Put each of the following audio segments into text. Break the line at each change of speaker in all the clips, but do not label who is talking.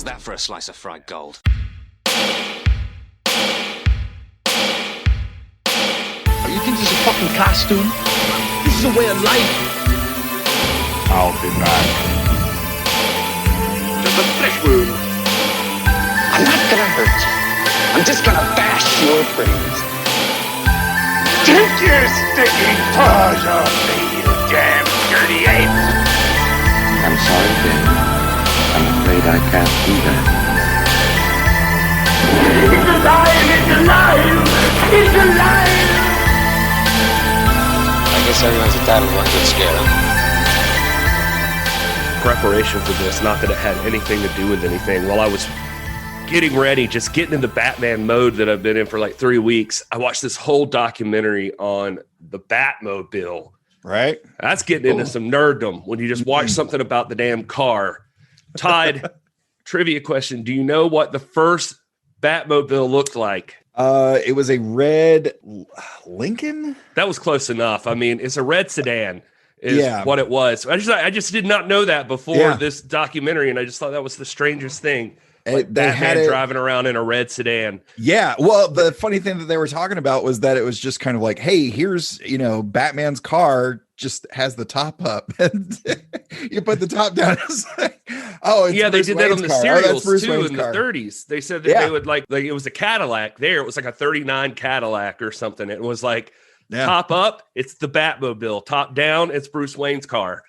How's that for a slice of fried gold?
You think this is a fucking costume? This is a way of life.
I'll be back.
There's a flesh wound. I'm not gonna hurt you. I'm just gonna bash your brains.
Take your sticking paws off me, you damn dirty ape!
I'm sorry, Dave. I'm afraid I can't do that.
It's alive! It's alive! It's alive!
I guess everyone's entitled to one good scare, huh?
Preparation for this, not that it had anything to do with anything. While I was getting ready, just getting in the Batman mode that I've been in for like 3 weeks, I watched this whole documentary on the Batmobile.
Right?
That's getting into some nerddom when you just watch something about the damn car. Todd, trivia question. Do you know what the first Batmobile looked like?
It was a red Lincoln.
That was close enough. I mean, it's a red sedan is what it was. I just did not know that before this documentary, and I just thought that was the strangest thing. Like
They had
Batman
it
driving around in a red sedan.
Yeah. Well, the funny thing that they were talking about was that it was just kind of like, hey, here's, Batman's car just has the top up. And you put the top down. It's like, oh, it's
they did that on the serials too in the
car.
30s. They said that they would like it was a Cadillac there. It was like a 39 Cadillac or something. It was like top up, it's the Batmobile. Top down, it's Bruce Wayne's car.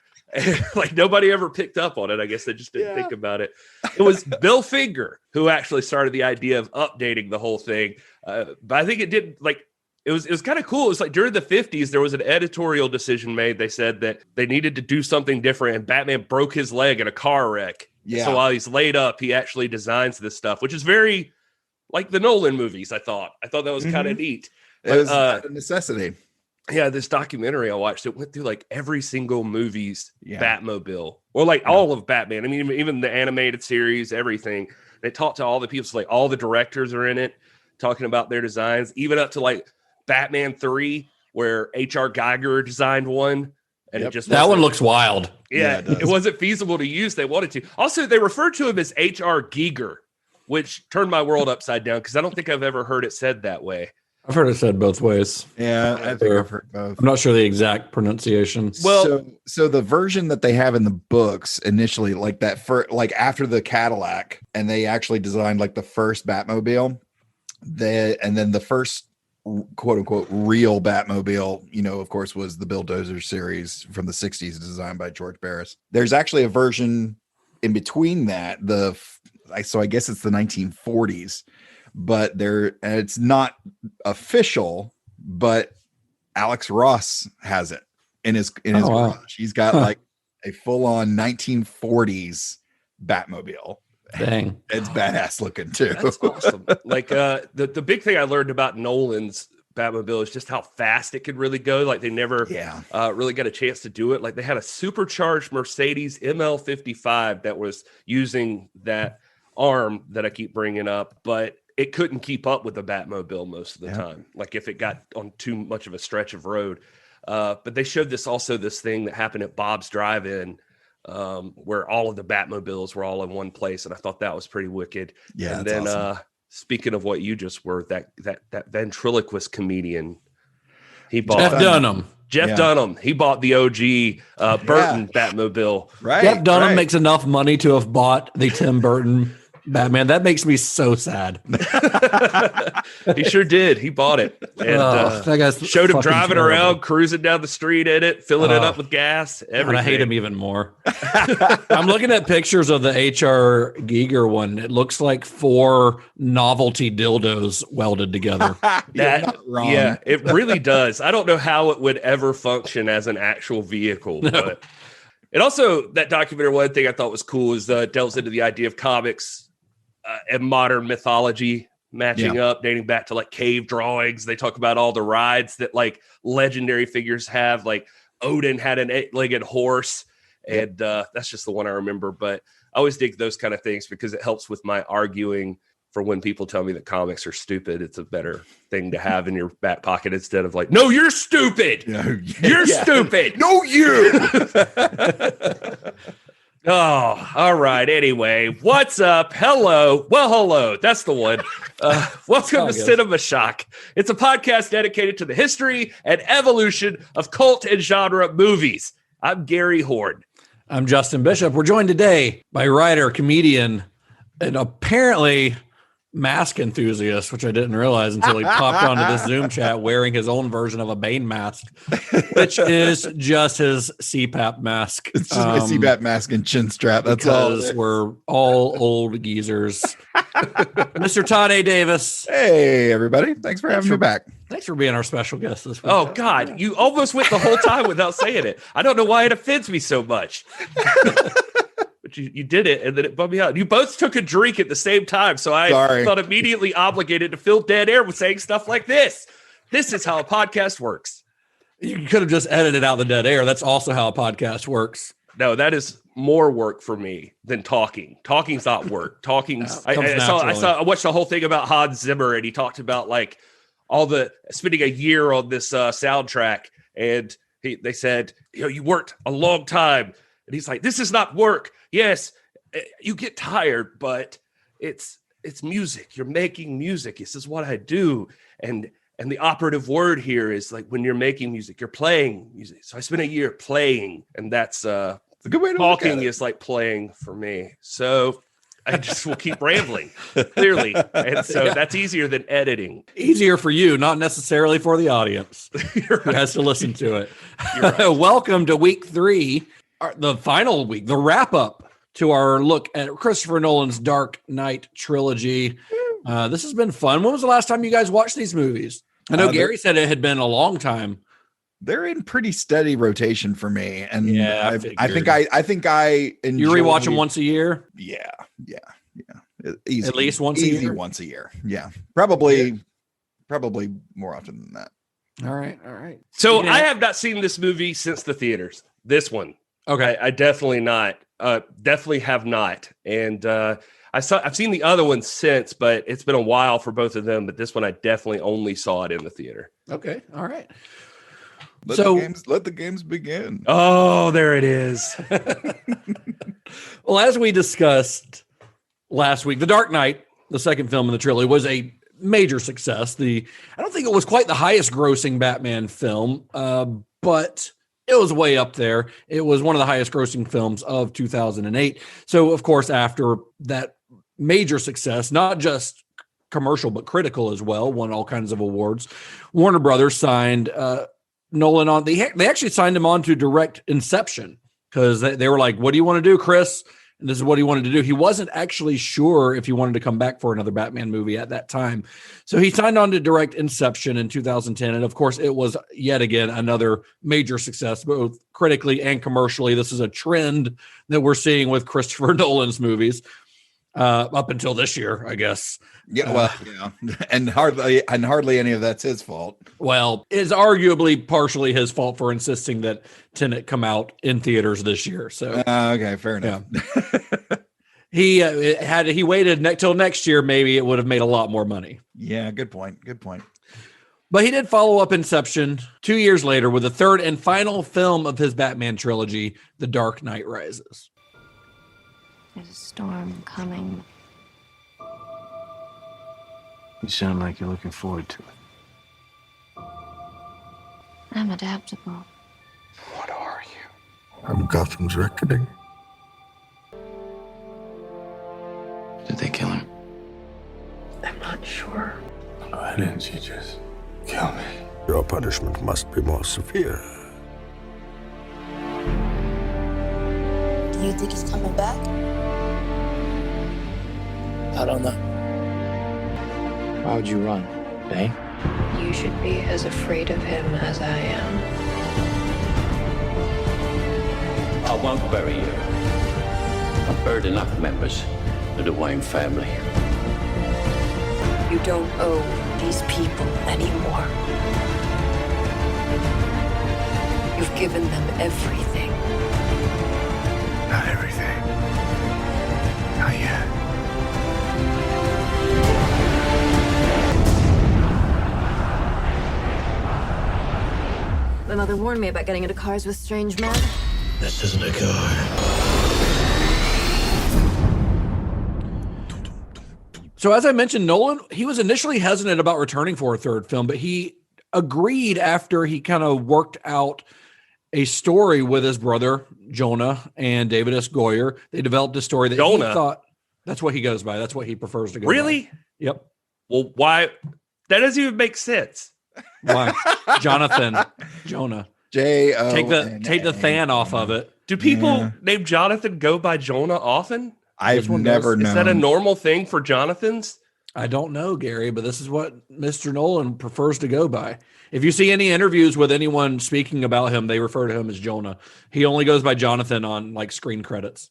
Like nobody ever picked up on it. I guess they just didn't think about it. It was Bill Finger who actually started the idea of updating the whole thing. But I think it did it was kind of cool. It was like during the 50s, there was an editorial decision made. They said that they needed to do something different, and Batman broke his leg in a car wreck. Yeah. So while he's laid up, he actually designs this stuff, which is very like the Nolan movies. I thought that was kind of neat.
It was a necessity.
Yeah, this documentary I watched, it went through like every single movie's Batmobile, or like all of Batman. I mean, even the animated series, everything. They talked to all the people, so like all the directors are in it, talking about their designs, even up to like Batman 3, where H.R. Geiger designed one. And it just
that one looks wild.
Yeah, it wasn't feasible to use. They wanted to. Also, they referred to him as H.R. Giger, which turned my world upside down because I don't think I've ever heard it said that way.
I've heard it said both ways.
Yeah, I think I've heard both.
I'm not sure the exact pronunciation.
Well, so the version that they have in the books initially, like that for like after the Cadillac, and they actually designed like the first Batmobile, and then the first quote unquote real Batmobile, of course, was the Bill Dozer series from the 60s, designed by George Barris. There's actually a version in between that, so I guess it's the 1940s. But it's not official, but Alex Ross has it in his garage. He's got like a full-on 1940s Batmobile.
Dang,
it's badass looking too.
That's awesome. Like the big thing I learned about Nolan's Batmobile is just how fast it could really go. Like they never really got a chance to do it. Like they had a supercharged Mercedes ML55 that was using that arm that I keep bringing up, but it couldn't keep up with the Batmobile most of the time. Like if it got on too much of a stretch of road. But they showed this thing that happened at Bob's Drive-In, where all of the Batmobiles were all in one place. And I thought that was pretty wicked. Yeah. And then awesome. Speaking of what you just were, that ventriloquist comedian, he bought Jeff Dunham. He bought the OG Burton Batmobile.
Right. Jeff Dunham makes enough money to have bought the Tim Burton Batman. That makes me so sad.
He sure did. He bought it. And
that guy's
showed him driving around, cruising down the street in it, filling it up with gas. Everything.
I hate him even more. I'm looking at pictures of the H.R. Giger one. It looks like 4 novelty dildos welded together.
Yeah, it really does. I don't know how it would ever function as an actual vehicle, but and also that documentary, one thing I thought was cool is delves into the idea of comics and modern mythology matching up, dating back to like cave drawings. They talk about all the rides that like legendary figures have, like Odin had an 8-legged horse, and that's just the one I remember. But I always dig those kind of things because it helps with my arguing for when people tell me that comics are stupid. It's a better thing to have in your back pocket instead of like, no, you're stupid. You're stupid.
No, you.
Oh, all right. Anyway, what's up? Hello. Well, hello. That's the one. Welcome to Cinema Shock. It's a podcast dedicated to the history and evolution of cult and genre movies. I'm Gary Horne.
I'm Justin Bishop. We're joined today by writer, comedian, and apparently mask enthusiast, which I didn't realize until he popped onto this Zoom chat wearing his own version of a Bane mask, which is just his CPAP mask.
It's just my CPAP mask and chin strap. That's all.
Because we're all old geezers. Mr. Todd A. Davis.
Hey, everybody. Thanks for having me back.
Thanks for being our special guest this week.
Oh, God. You almost went the whole time without saying it. I don't know why it offends me so much. But you did it, and then it bummed me out. You both took a drink at the same time, so I felt immediately obligated to fill dead air with saying stuff like this. This is how a podcast works.
You could have just edited out the dead air. That's also how a podcast works.
No, that is more work for me than talking. Talking's not work. Talking's. I watched the whole thing about Hans Zimmer, and he talked about like spending a year on this soundtrack, and they said, you worked a long time, and he's like, this is not work. Yes, you get tired, but it's music. You're making music. This is what I do, and the operative word here is like when you're making music, you're playing music. So I spent a year playing, and that's a
good way to
talking is like playing for me. So I just will keep rambling, clearly, and so that's easier than editing.
Easier for you, not necessarily for the audience who has to listen to it. Right. Welcome to week 3, the final week, the wrap up to our look at Christopher Nolan's Dark Knight trilogy. This has been fun. When was the last time you guys watched these movies? I know Gary said it had been a long time.
They're in pretty steady rotation for me, and
yeah,
I think I enjoy.
You rewatch them once a year?
Yeah. Easy,
at least once a year.
Once a year. Yeah, probably more often than that.
All right.
So I have not seen this movie since the theaters. This one,
okay,
I definitely not. Definitely have not, and I've seen the other one since, but it's been a while for both of them. But this one, I definitely only saw it in the theater.
Okay, all right.
Let the games begin.
Oh, there it is.
Well, as we discussed last week, The Dark Knight, the second film in the trilogy, was a major success. I don't think it was quite the highest grossing Batman film, but it was way up there. It was one of the highest grossing films of 2008. So, of course, after that major success, not just commercial, but critical as well, won all kinds of awards, Warner Brothers signed Nolan on. They actually signed him on to direct Inception because they were like, what do you want to do, Chris? And this is what he wanted to do. He wasn't actually sure if he wanted to come back for another Batman movie at that time. So he signed on to direct Inception in 2010. And of course, it was yet again another major success, both critically and commercially. This is a trend that we're seeing with Christopher Nolan's movies up until this year, I guess.
Yeah, and hardly any of that's his fault.
Well, it's arguably partially his fault for insisting that Tenet come out in theaters this year. So
okay, fair enough.
Yeah. He waited till next year, maybe it would have made a lot more money.
Yeah, good point.
But he did follow up Inception 2 years later with the third and final film of his Batman trilogy, The Dark Knight Rises.
There's a storm coming.
You sound like you're looking forward to it.
I'm adaptable.
What are you?
I'm Gotham's reckoning.
Did they kill him?
I'm not sure.
Why didn't you just kill me?
Your punishment must be more severe.
Do you think he's coming back?
I don't know. Why would you run, Bane?
You should be as afraid of him as I am.
I won't bury you. I've buried enough members of the Wayne family.
You don't owe these people anymore. You've given them everything.
Not everything. Not yet.
My mother warned me about getting into cars with strange men.
This isn't a car.
So as I mentioned, Nolan, he was initially hesitant about returning for a third film, but he agreed after he kind of worked out a story with his brother, Jonah, and David S. Goyer. They developed a story that he thought, that's what he goes by. That's what he prefers to go by.
Really?
Yep.
Well, why? That doesn't even make sense.
Why? Jonah.
J-O-N-A.
Take the Than off of it.
Do people named Jonathan go by Jonah often?
I've never known.
Is that a normal thing for Jonathans?
I don't know, Gary, but this is what Mr. Nolan prefers to go by. If you see any interviews with anyone speaking about him, they refer to him as Jonah. He only goes by Jonathan on like screen credits.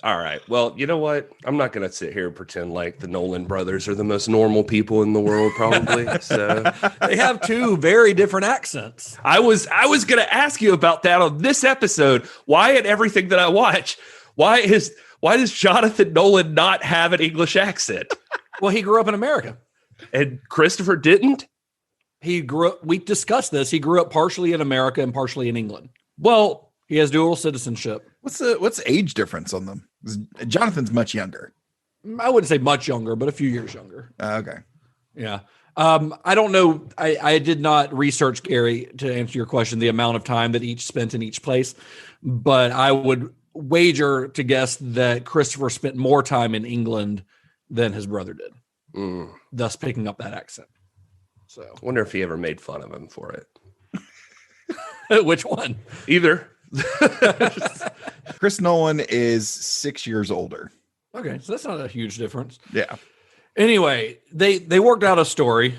All right. Well, you know what? I'm not going to sit here and pretend like the Nolan brothers are the most normal people in the world, probably. So
they have two very different accents.
I was going to ask you about that on this episode. Why in everything that I watch, why does Jonathan Nolan not have an English accent?
Well, he grew up in America.
And Christopher didn't?
He grew up, we discussed this. He grew up partially in America and partially in England.
Well,
he has dual citizenship.
What's the age difference on them? Jonathan's much younger.
I wouldn't say much younger, but a few years younger.
Okay.
Yeah. I don't know. I did not research, Gary, to answer your question, the amount of time that each spent in each place, but I would wager to guess that Christopher spent more time in England than his brother did, thus picking up that accent. So
I wonder if he ever made fun of him for
it. Which one?
Either.
Chris Nolan is 6 years older.
Okay, so that's not a huge difference.
Yeah.
Anyway, they worked out a story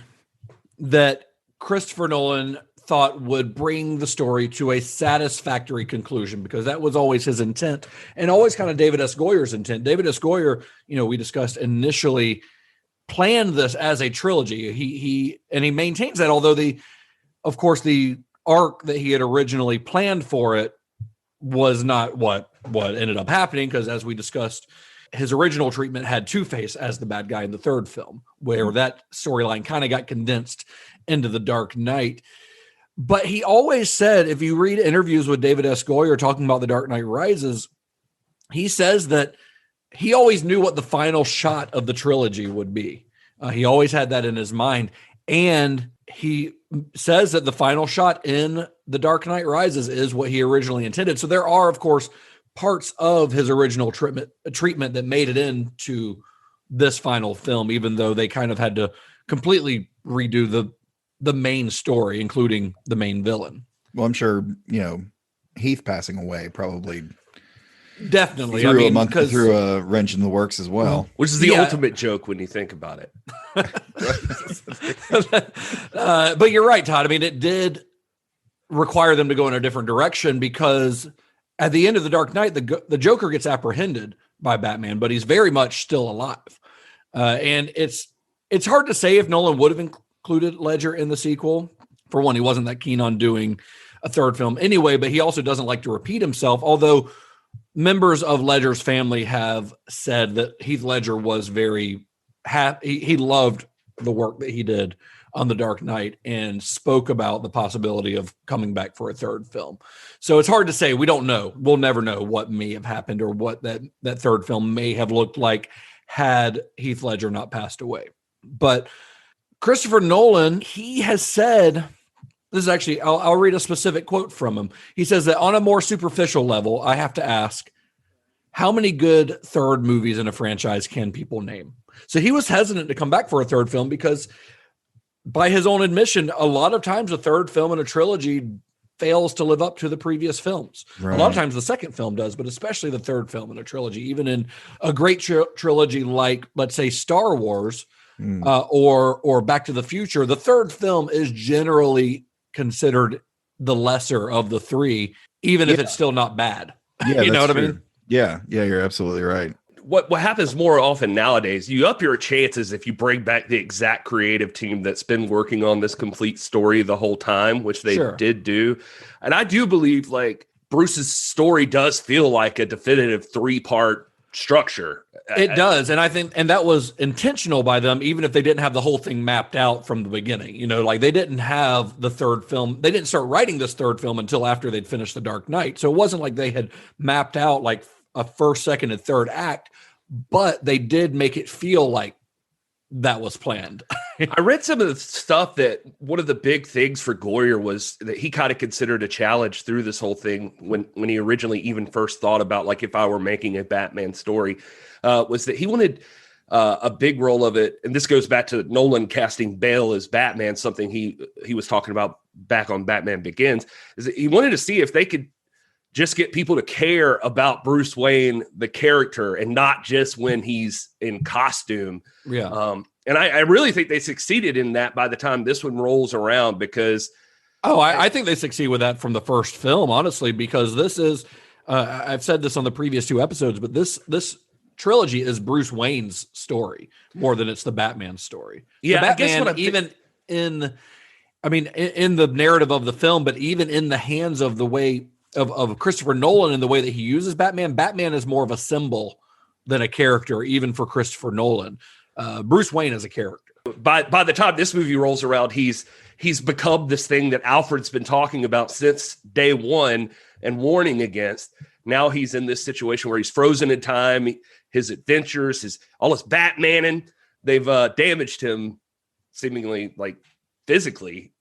that Christopher Nolan thought would bring the story to a satisfactory conclusion, because that was always his intent and always kind of David S. Goyer's intent. David S. Goyer, we discussed initially planned this as a trilogy. He maintains that, although of course the arc that he had originally planned for it was not what ended up happening, because as we discussed, his original treatment had Two-Face as the bad guy in the third film, where that storyline kind of got condensed into The Dark Knight. But he always said, if you read interviews with David S. Goyer talking about The Dark Knight Rises, he says that he always knew what the final shot of the trilogy would be. He always had that in his mind. And he says that the final shot in The Dark Knight Rises is what he originally intended. So there are, of course, parts of his original treatment that made it into this final film, even though they kind of had to completely redo the main story, including the main villain.
Well, I'm sure, Heath passing away probably
definitely
threw a wrench in the works as well,
which is the ultimate joke when you think about it.
But you're right, Todd. I mean, it did require them to go in a different direction, because at the end of The Dark Knight, the Joker gets apprehended by Batman, but he's very much still alive. And it's hard to say if Nolan would have included Ledger in the sequel. For one, he wasn't that keen on doing a third film anyway, but he also doesn't like to repeat himself, although members of Ledger's family have said that Heath Ledger was very happy. He loved the work that he did on The Dark Knight and spoke about the possibility of coming back for a third film. So it's hard to say. We don't know. We'll never know what may have happened or what that third film may have looked like had Heath Ledger not passed away. But Christopher Nolan, he has said, this is actually, I'll read a specific quote from him. He says that on a more superficial level, I have to ask, how many good third movies in a franchise can people name? So he was hesitant to come back for a third film because, by his own admission, a lot of times a third film in a trilogy fails to live up to the previous films. Right. A lot of times the second film does, but especially the third film in a trilogy. Even in a great trilogy like, let's say, Star Wars or Back to the Future, the third film is generally considered the lesser of the three, even if it's still not bad.
Yeah,
you know what I mean?
Yeah, you're absolutely right.
What happens more often nowadays, you up your chances if you bring back the exact creative team that's been working on this complete story the whole time, which they did do. And I do believe like Bruce's story does feel like a definitive 3-part structure.
It does. And I think, and that was intentional by them, even if they didn't have the whole thing mapped out from the beginning. Like they didn't have the third film. They didn't start writing this third film until after they'd finished The Dark Knight. So it wasn't like they had mapped out like a first, second, and third act, but they did make it feel like that was planned.
I read some of the stuff that one of the big things for Goyer was that he kind of considered a challenge through this whole thing when he originally even first thought about, like, if I were making a Batman story, was that he wanted a big role of it. And this goes back to Nolan casting Bale as Batman, something he was talking about back on Batman Begins, is that he wanted to see if they could just get people to care about Bruce Wayne, the character, and not just when he's in costume.
Yeah.
And I really think they succeeded in that by the time this one rolls around, because
I think they succeed with that from the first film, honestly, because this is, I've said this on the previous 2 episodes, but this trilogy is Bruce Wayne's story more than it's the Batman story.
Yeah,
the Batman,
I guess
even in the narrative of the film, but even in the hands of the way of Christopher Nolan and the way that he uses Batman is more of a symbol than a character, even for Christopher Nolan. Bruce Wayne is a character.
By the time this movie rolls around, he's become this thing that Alfred's been talking about since day one and warning against. Now he's in this situation where he's frozen in time. His adventures, all his Batmaning, they've damaged him seemingly, like, physically.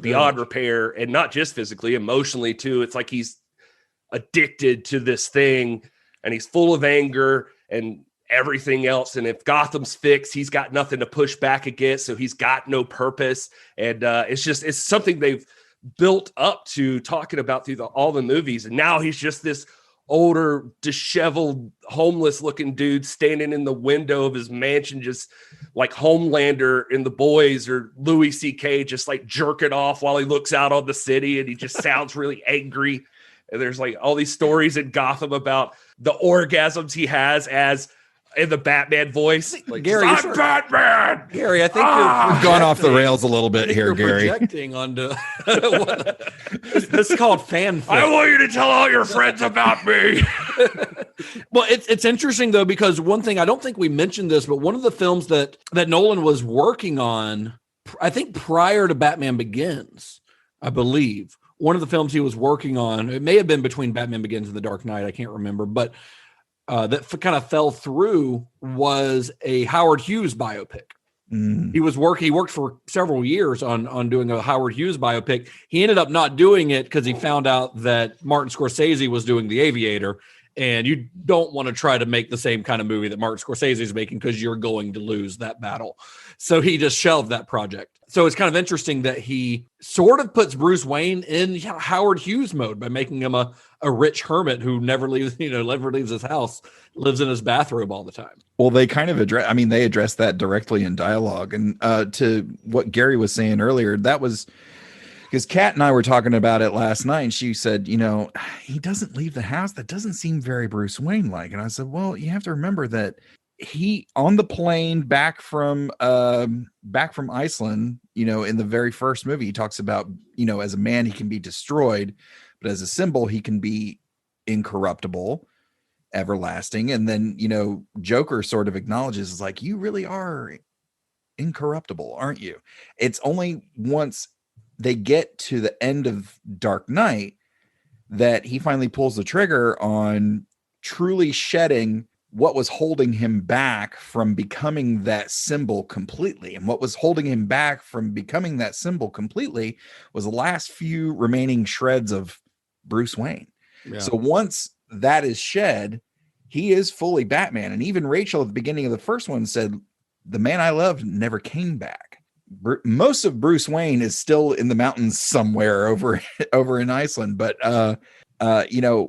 Beyond repair, and not just physically, emotionally too. It's like he's addicted to this thing, and he's full of anger and everything else. And if Gotham's fixed, he's got nothing to push back against, so he's got no purpose. And it's something they've built up to talking about through all the movies. And now he's just this older, disheveled, homeless-looking dude standing in the window of his mansion, just like Homelander in The Boys, or Louis C.K. just like jerking off while he looks out on the city, and he just sounds really angry. And there's like all these stories in Gotham about the orgasms he has as in the Batman voice. Like,
Gary,
I'm Batman!
Gary, I think
we've gone off the rails a little bit here, Gary.
Projecting onto this is called fanfic.
I want you to tell all your friends about me.
Well, it's interesting though, because one thing, I don't think we mentioned this, but one of the films that Nolan was working on, I think prior to Batman Begins, I believe, one of the films he was working on, it may have been between Batman Begins and The Dark Knight, I can't remember, but that kind of fell through, was a Howard Hughes biopic. He worked for several years on doing a Howard Hughes biopic. He ended up not doing it because he found out that Martin Scorsese was doing The Aviator, and you don't want to try to make the same kind of movie that Martin Scorsese is making, because you're going to lose that battle. So he just shelved that project. So it's kind of interesting that he sort of puts Bruce Wayne in Howard Hughes mode by making him a rich hermit who never leaves his house, lives in his bathrobe all the time.
Well, they kind of address that directly in dialogue. And to what Gary was saying earlier, that was because Kat and I were talking about it last night, and she said, he doesn't leave the house. That doesn't seem very Bruce Wayne like. And I said, well, you have to remember that he, on the plane back from Iceland, in the very first movie, he talks about, as a man, he can be destroyed, but as a symbol, he can be incorruptible, everlasting. And then, Joker sort of acknowledges, is like, you really are incorruptible, aren't you? It's only once they get to the end of Dark Knight that he finally pulls the trigger on truly shedding what was holding him back from becoming that symbol completely. And what was holding him back from becoming that symbol completely was the last few remaining shreds of Bruce Wayne. Yeah. So once that is shed, he is fully Batman. And even Rachel at the beginning of the first one said, the man I loved never came back. Most of Bruce Wayne is still in the mountains somewhere over in Iceland. But,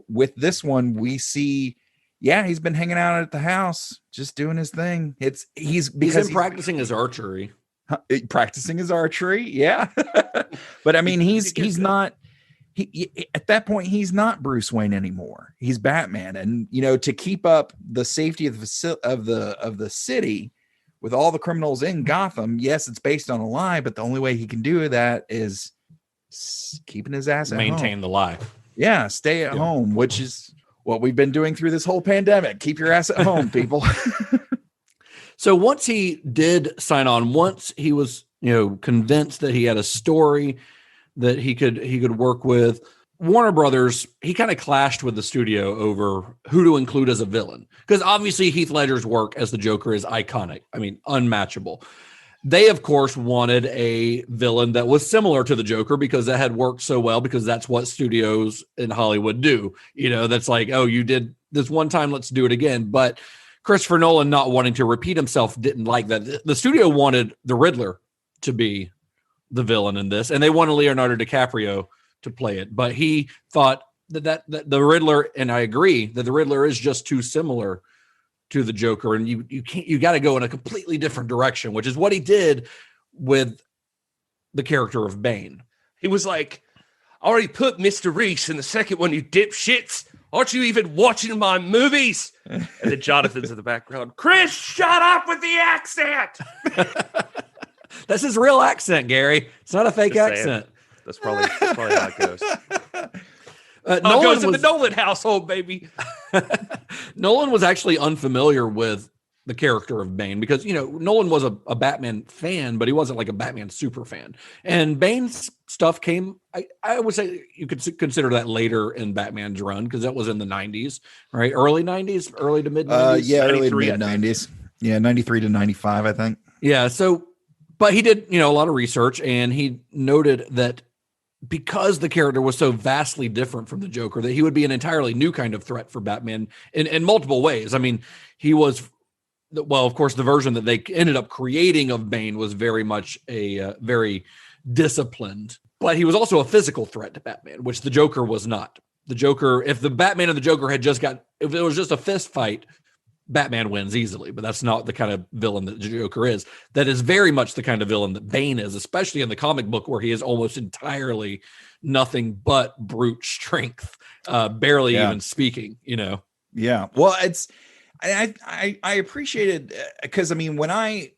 with this one, we see, he's been hanging out at the house, just doing his thing. He's
practicing his archery.
Practicing his archery, yeah. But I mean, he's not. He at that point, he's not Bruce Wayne anymore. He's Batman, and to keep up the safety of the city with all the criminals in Gotham. Yes, it's based on a lie, but the only way he can do that is keeping his ass at home.
Maintain the lie.
Yeah, stay at home, which is what we've been doing through this whole pandemic. Keep your ass at home, people.
So once he did sign on, once he was, convinced that he had a story that he could work with, Warner Brothers, he kind of clashed with the studio over who to include as a villain. Because obviously Heath Ledger's work as the Joker is iconic. I mean, unmatchable. They, of course, wanted a villain that was similar to the Joker because that had worked so well, because that's what studios in Hollywood do. You know, that's like, oh, you did this one time, let's do it again. But Christopher Nolan, not wanting to repeat himself, didn't like that. The studio wanted the Riddler to be the villain in this, and they wanted Leonardo DiCaprio to play it. But he thought that the Riddler, and I agree, that the Riddler is just too similar to the Joker, and you got to go in a completely different direction, which is what he did with the character of Bane.
He was like, I already put Mr. Reese in the second one, you dipshits. Aren't you even watching my movies? And then Jonathan's in the background. Chris, shut up with the accent.
That's his real accent, Gary. It's not a fake accent.
That's probably how it goes.
Nolan
goes in the Nolan household, baby.
Nolan was actually unfamiliar with the character of Bane because, you know, Nolan was a Batman fan, but he wasn't like a Batman super fan. And Bane's stuff came, I would say you could consider that later in Batman's run because that was in the 90s, right? Early 90s, early to mid 90s?
Yeah, early to mid 90s. Yeah, 93 to 95, I think.
Yeah, so, but he did, you know, a lot of research, and he noted that because the character was so vastly different from the Joker, that he would be an entirely new kind of threat for Batman in multiple ways. I mean, he was, well, of course, the version that they ended up creating of Bane was very much a very disciplined, but he was also a physical threat to Batman, which the Joker was not. The Joker, if the Batman and the Joker if it was just a fist fight, Batman wins easily, but that's not the kind of villain that the Joker is. That is very much the kind of villain that Bane is, especially in the comic book where he is almost entirely nothing but brute strength, barely even speaking, you know?
Yeah. Well, I appreciated, because I mean, when I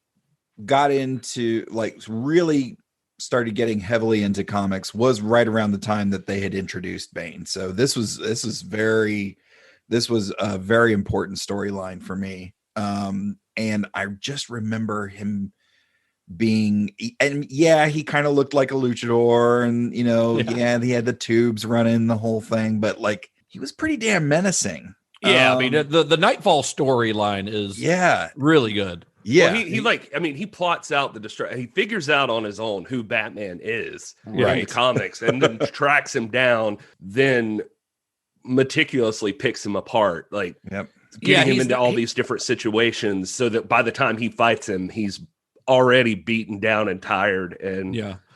got into really started getting heavily into comics was right around the time that they had introduced Bane. So this was a very important storyline for me. And I just remember him being, and he kind of looked like a luchador, and, you know, he had the tubes running the whole thing, but like, he was pretty damn menacing.
Yeah. I mean, the Nightfall storyline is really good.
Yeah. Well, he plots out he figures out on his own who Batman is in the comics, and then tracks him down, then meticulously picks him apart, getting him into all these different situations, so that by the time he fights him, he's already beaten down and tired, and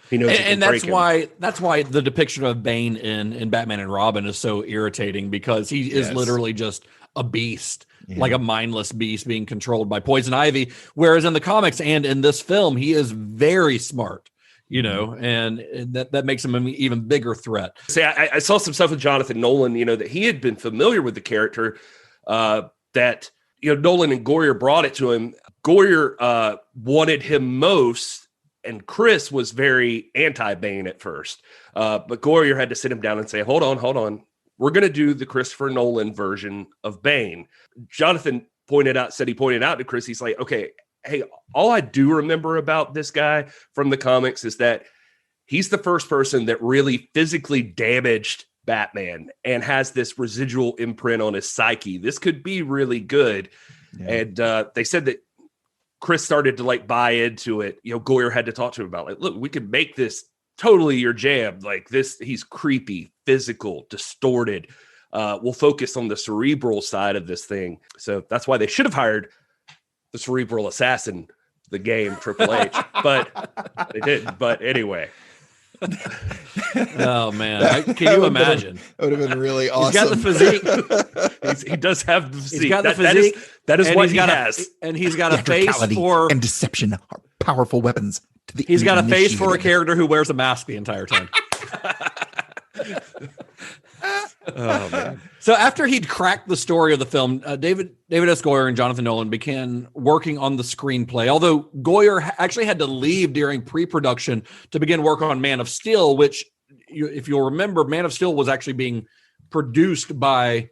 he knows. And that's
why the depiction of Bane in Batman and Robin is so irritating, because he is literally just a beast, like a mindless beast being controlled by poison ivy. Whereas in the comics and in this film, he is very smart. You know, and that makes him an even bigger threat.
See, I saw some stuff with Jonathan Nolan, you know, that he had been familiar with the character, that, you know, Nolan and Goyer brought it to him. Goyer wanted him most, and Chris was very anti-Bane at first. But Goyer had to sit him down and say, hold on. We're going to do the Christopher Nolan version of Bane. Jonathan pointed out to Chris, he's like, okay, hey, all I do remember about this guy from the comics is that he's the first person that really physically damaged Batman and has this residual imprint on his psyche. This could be really good. Yeah. And they said that Chris started to buy into it. You know, Goyer had to talk to him about look, we could make this totally your jam. Like this, he's creepy, physical, distorted. We'll focus on the cerebral side of this thing. So that's why they should have hired the cerebral assassin, the game, Triple H, but they didn't. But anyway.
Oh man, can you imagine?
That would have been really awesome.
He's got the physique.
He does have the physique.
He's got the physique.
That is what he has.
And he's got a face for,
and deception are powerful weapons.
He's got a face for a character who wears a mask the entire time.
Oh man.
So after he'd cracked the story of the film, David S. Goyer and Jonathan Nolan began working on the screenplay, although Goyer actually had to leave during pre-production to begin work on Man of Steel, which, if you'll remember, Man of Steel was actually being produced by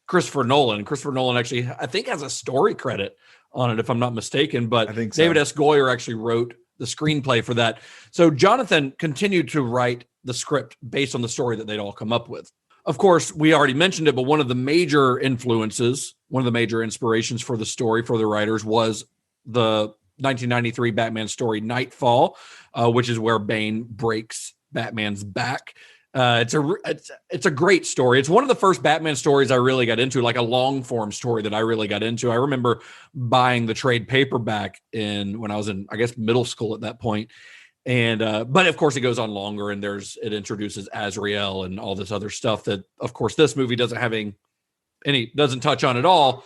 Christopher Nolan. Christopher Nolan actually, I think, has a story credit on it, if I'm not mistaken, but I think so. David S. Goyer actually wrote screenplay for that. So Jonathan continued to write the script based on the story that they'd all come up with. Of course, we already mentioned it, but one of the major influences, one of the major inspirations for the story for the writers was the 1993 Batman story Nightfall, which is where Bane breaks Batman's back. It's a great story. It's one of the first Batman stories I really got into, like a long form story that I really got into. I remember buying the trade paperback when I was in, I guess, middle school at that point. And but of course it goes on longer, and it introduces Azrael and all this other stuff that, of course, this movie doesn't touch on at all.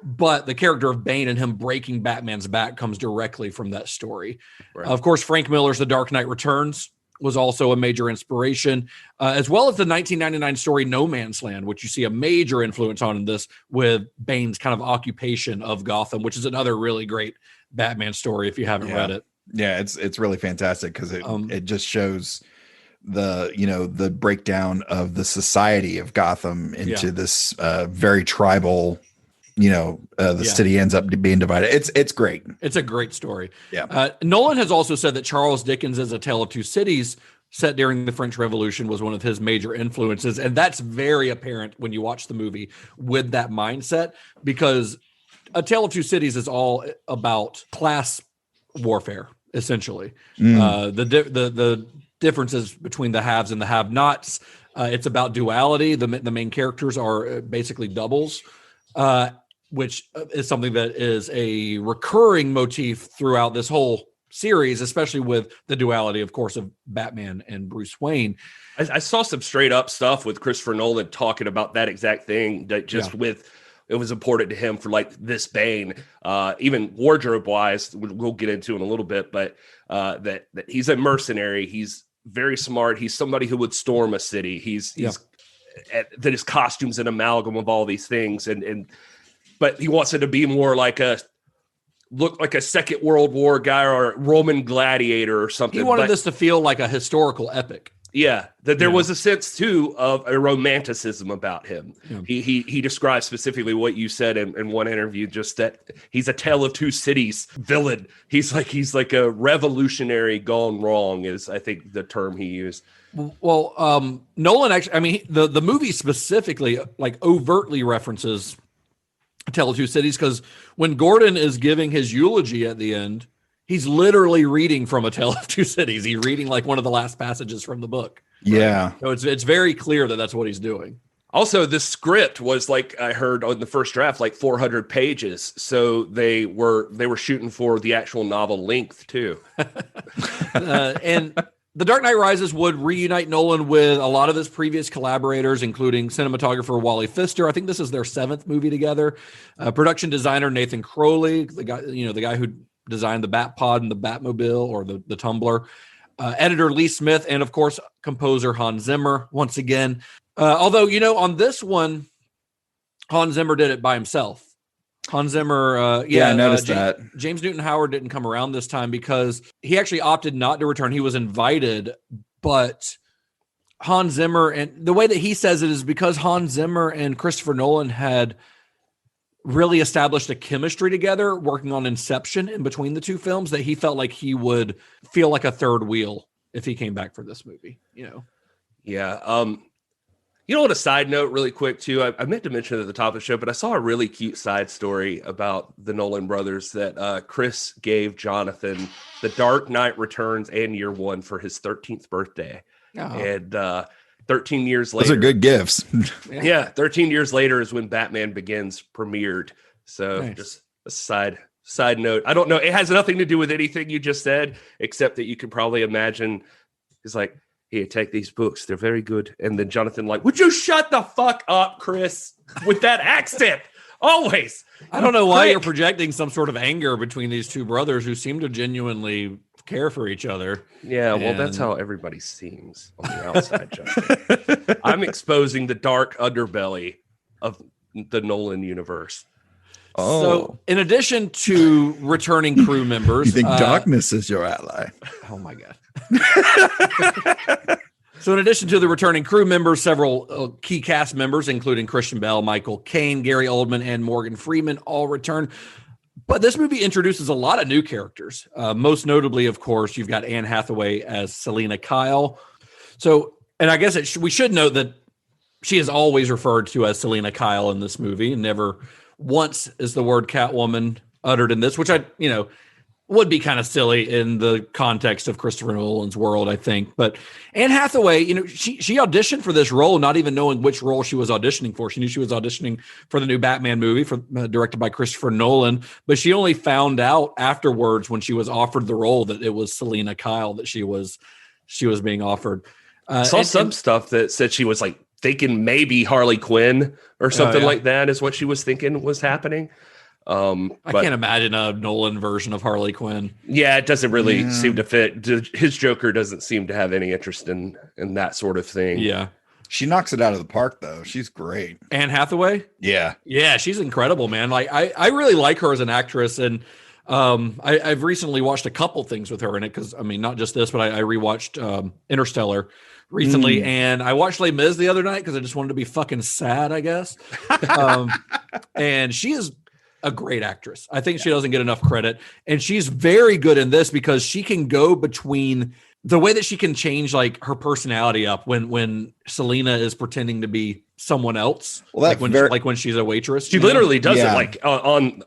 But the character of Bane and him breaking Batman's back comes directly from that story. Right. Of course, Frank Miller's The Dark Knight Returns was also a major inspiration, as well as the 1999 story No Man's Land, which you see a major influence on in this, with Bane's kind of occupation of Gotham, which is another really great Batman story if you haven't read it.
Yeah, it's really fantastic because it just shows the breakdown of the society of Gotham into this very tribal. The city ends up being divided. It's great. It's
a great story.
Yeah.
Nolan has also said that Charles Dickens' A Tale of Two Cities, set during the French Revolution, was one of his major influences. And that's very apparent when you watch the movie with that mindset, because A Tale of Two Cities is all about class warfare, essentially. The differences between the haves and the have-nots. It's about duality. The main characters are basically doubles. Which is something that is a recurring motif throughout this whole series, especially with the duality, of course, of Batman and Bruce Wayne.
I saw some straight up stuff with Christopher Nolan talking about that exact thing, that just it was important to him for like this Bane, even wardrobe wise, we'll get into in a little bit, but that he's a mercenary. He's very smart. He's somebody who would storm a city. That his costume's an amalgam of all these things. But he wants it to be more like look like a Second World War guy or a Roman gladiator or something.
He wanted this to feel like a historical epic.
Yeah, that there was a sense too of a romanticism about him. Yeah. He describes specifically what you said in one interview, just that he's a tale of two cities villain. He's like a revolutionary gone wrong, is I think the term he used.
Well, Nolan actually, I mean, the movie specifically like overtly references A Tale of Two Cities, because when Gordon is giving his eulogy at the end, he's literally reading from A Tale of Two Cities. He's reading like one of the last passages from the book.
Yeah.
Right? So it's very clear that that's what he's doing.
Also, the script was, like I heard on the first draft, like 400 pages. So they were shooting for the actual novel length too.
And The Dark Knight Rises would reunite Nolan with a lot of his previous collaborators, including cinematographer Wally Pfister. I think this is their 7th movie together. Production designer Nathan Crowley, the guy who designed the Bat Pod and the Batmobile, or the Tumbler. Editor Lee Smith, and of course composer Hans Zimmer once again. Although on this one, Hans Zimmer did it by himself. Hans Zimmer,
I noticed that.
James Newton Howard didn't come around this time because he actually opted not to return. He was invited, but Hans Zimmer, and the way that he says it is because Hans Zimmer and Christopher Nolan had really established a chemistry together working on Inception in between the two films, that he felt like he would feel like a third wheel if he came back for this movie,
Yeah. On a side note really quick too, I meant to mention it at the top of the show, but I saw a really cute side story about the Nolan brothers that Chris gave Jonathan The Dark Knight Returns and Year One for his 13th birthday. Oh. And 13 years later.
Those are good gifts.
Yeah. 13 years later is when Batman Begins premiered. So nice. Just a side note. I don't know. It has nothing to do with anything you just said, except that you could probably imagine he's like, here, take these books. They're very good. And then Jonathan would you shut the fuck up, Chris, with that accent? Always.
I don't know why you're projecting some sort of anger between these two brothers who seem to genuinely care for each other.
Yeah, well, that's how everybody seems on the outside, Jonathan. I'm exposing the dark underbelly of the Nolan universe.
Oh. So, in addition to returning crew members,
you think darkness is your ally?
Oh my God. So, in addition to the returning crew members, several key cast members, including Christian Bale, Michael Caine, Gary Oldman, and Morgan Freeman, all return. But this movie introduces a lot of new characters. Most notably, of course, you've got Anne Hathaway as Selina Kyle. So, and I guess we should note that she is always referred to as Selina Kyle in this movie, and never once is the word Catwoman uttered in this, which would be kind of silly in the context of Christopher Nolan's world, I think. But Anne Hathaway, she auditioned for this role, not even knowing which role she was auditioning for. She knew she was auditioning for the new Batman movie directed by Christopher Nolan, but she only found out afterwards when she was offered the role that it was Selina Kyle that she was being offered.
I saw some stuff that said she was like thinking maybe Harley Quinn or something like that is what she was thinking was happening.
I can't imagine a Nolan version of Harley Quinn.
Yeah, it doesn't really seem to fit. His Joker doesn't seem to have any interest in that sort of thing.
Yeah.
She knocks it out of the park, though. She's great.
Anne Hathaway?
Yeah.
Yeah, she's incredible, man. Like I really like her as an actress, and I've recently watched a couple things with her in it because, not just this, but I rewatched Interstellar recently, and I watched Les Mis the other night because I just wanted to be fucking sad, I guess. And she is a great actress. I think she doesn't get enough credit, and she's very good in this because she can go between the way that she can change like her personality up when Selina is pretending to be someone else, like when she's a waitress.
She literally does it like on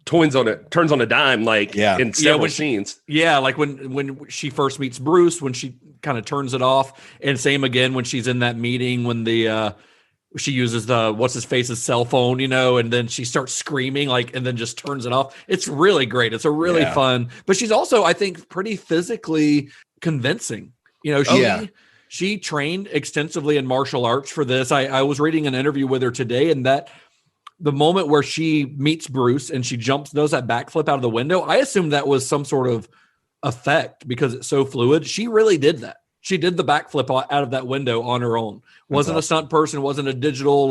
turns on a dime, like in several scenes.
Yeah, like when she first meets Bruce, when she kind of turns it off, and same again when she's in that meeting when she uses the what's his face's cell phone, and then she starts screaming and then just turns it off. It's really great. It's a really fun, but she's also, I think, pretty physically convincing. She trained extensively in martial arts for this. I was reading an interview with her today, and that the moment where she meets Bruce and she does that backflip out of the window, I assumed that was some sort of effect because it's so fluid. She really did that. She did the backflip out of that window on her own. Wasn't a stunt person. Wasn't a digital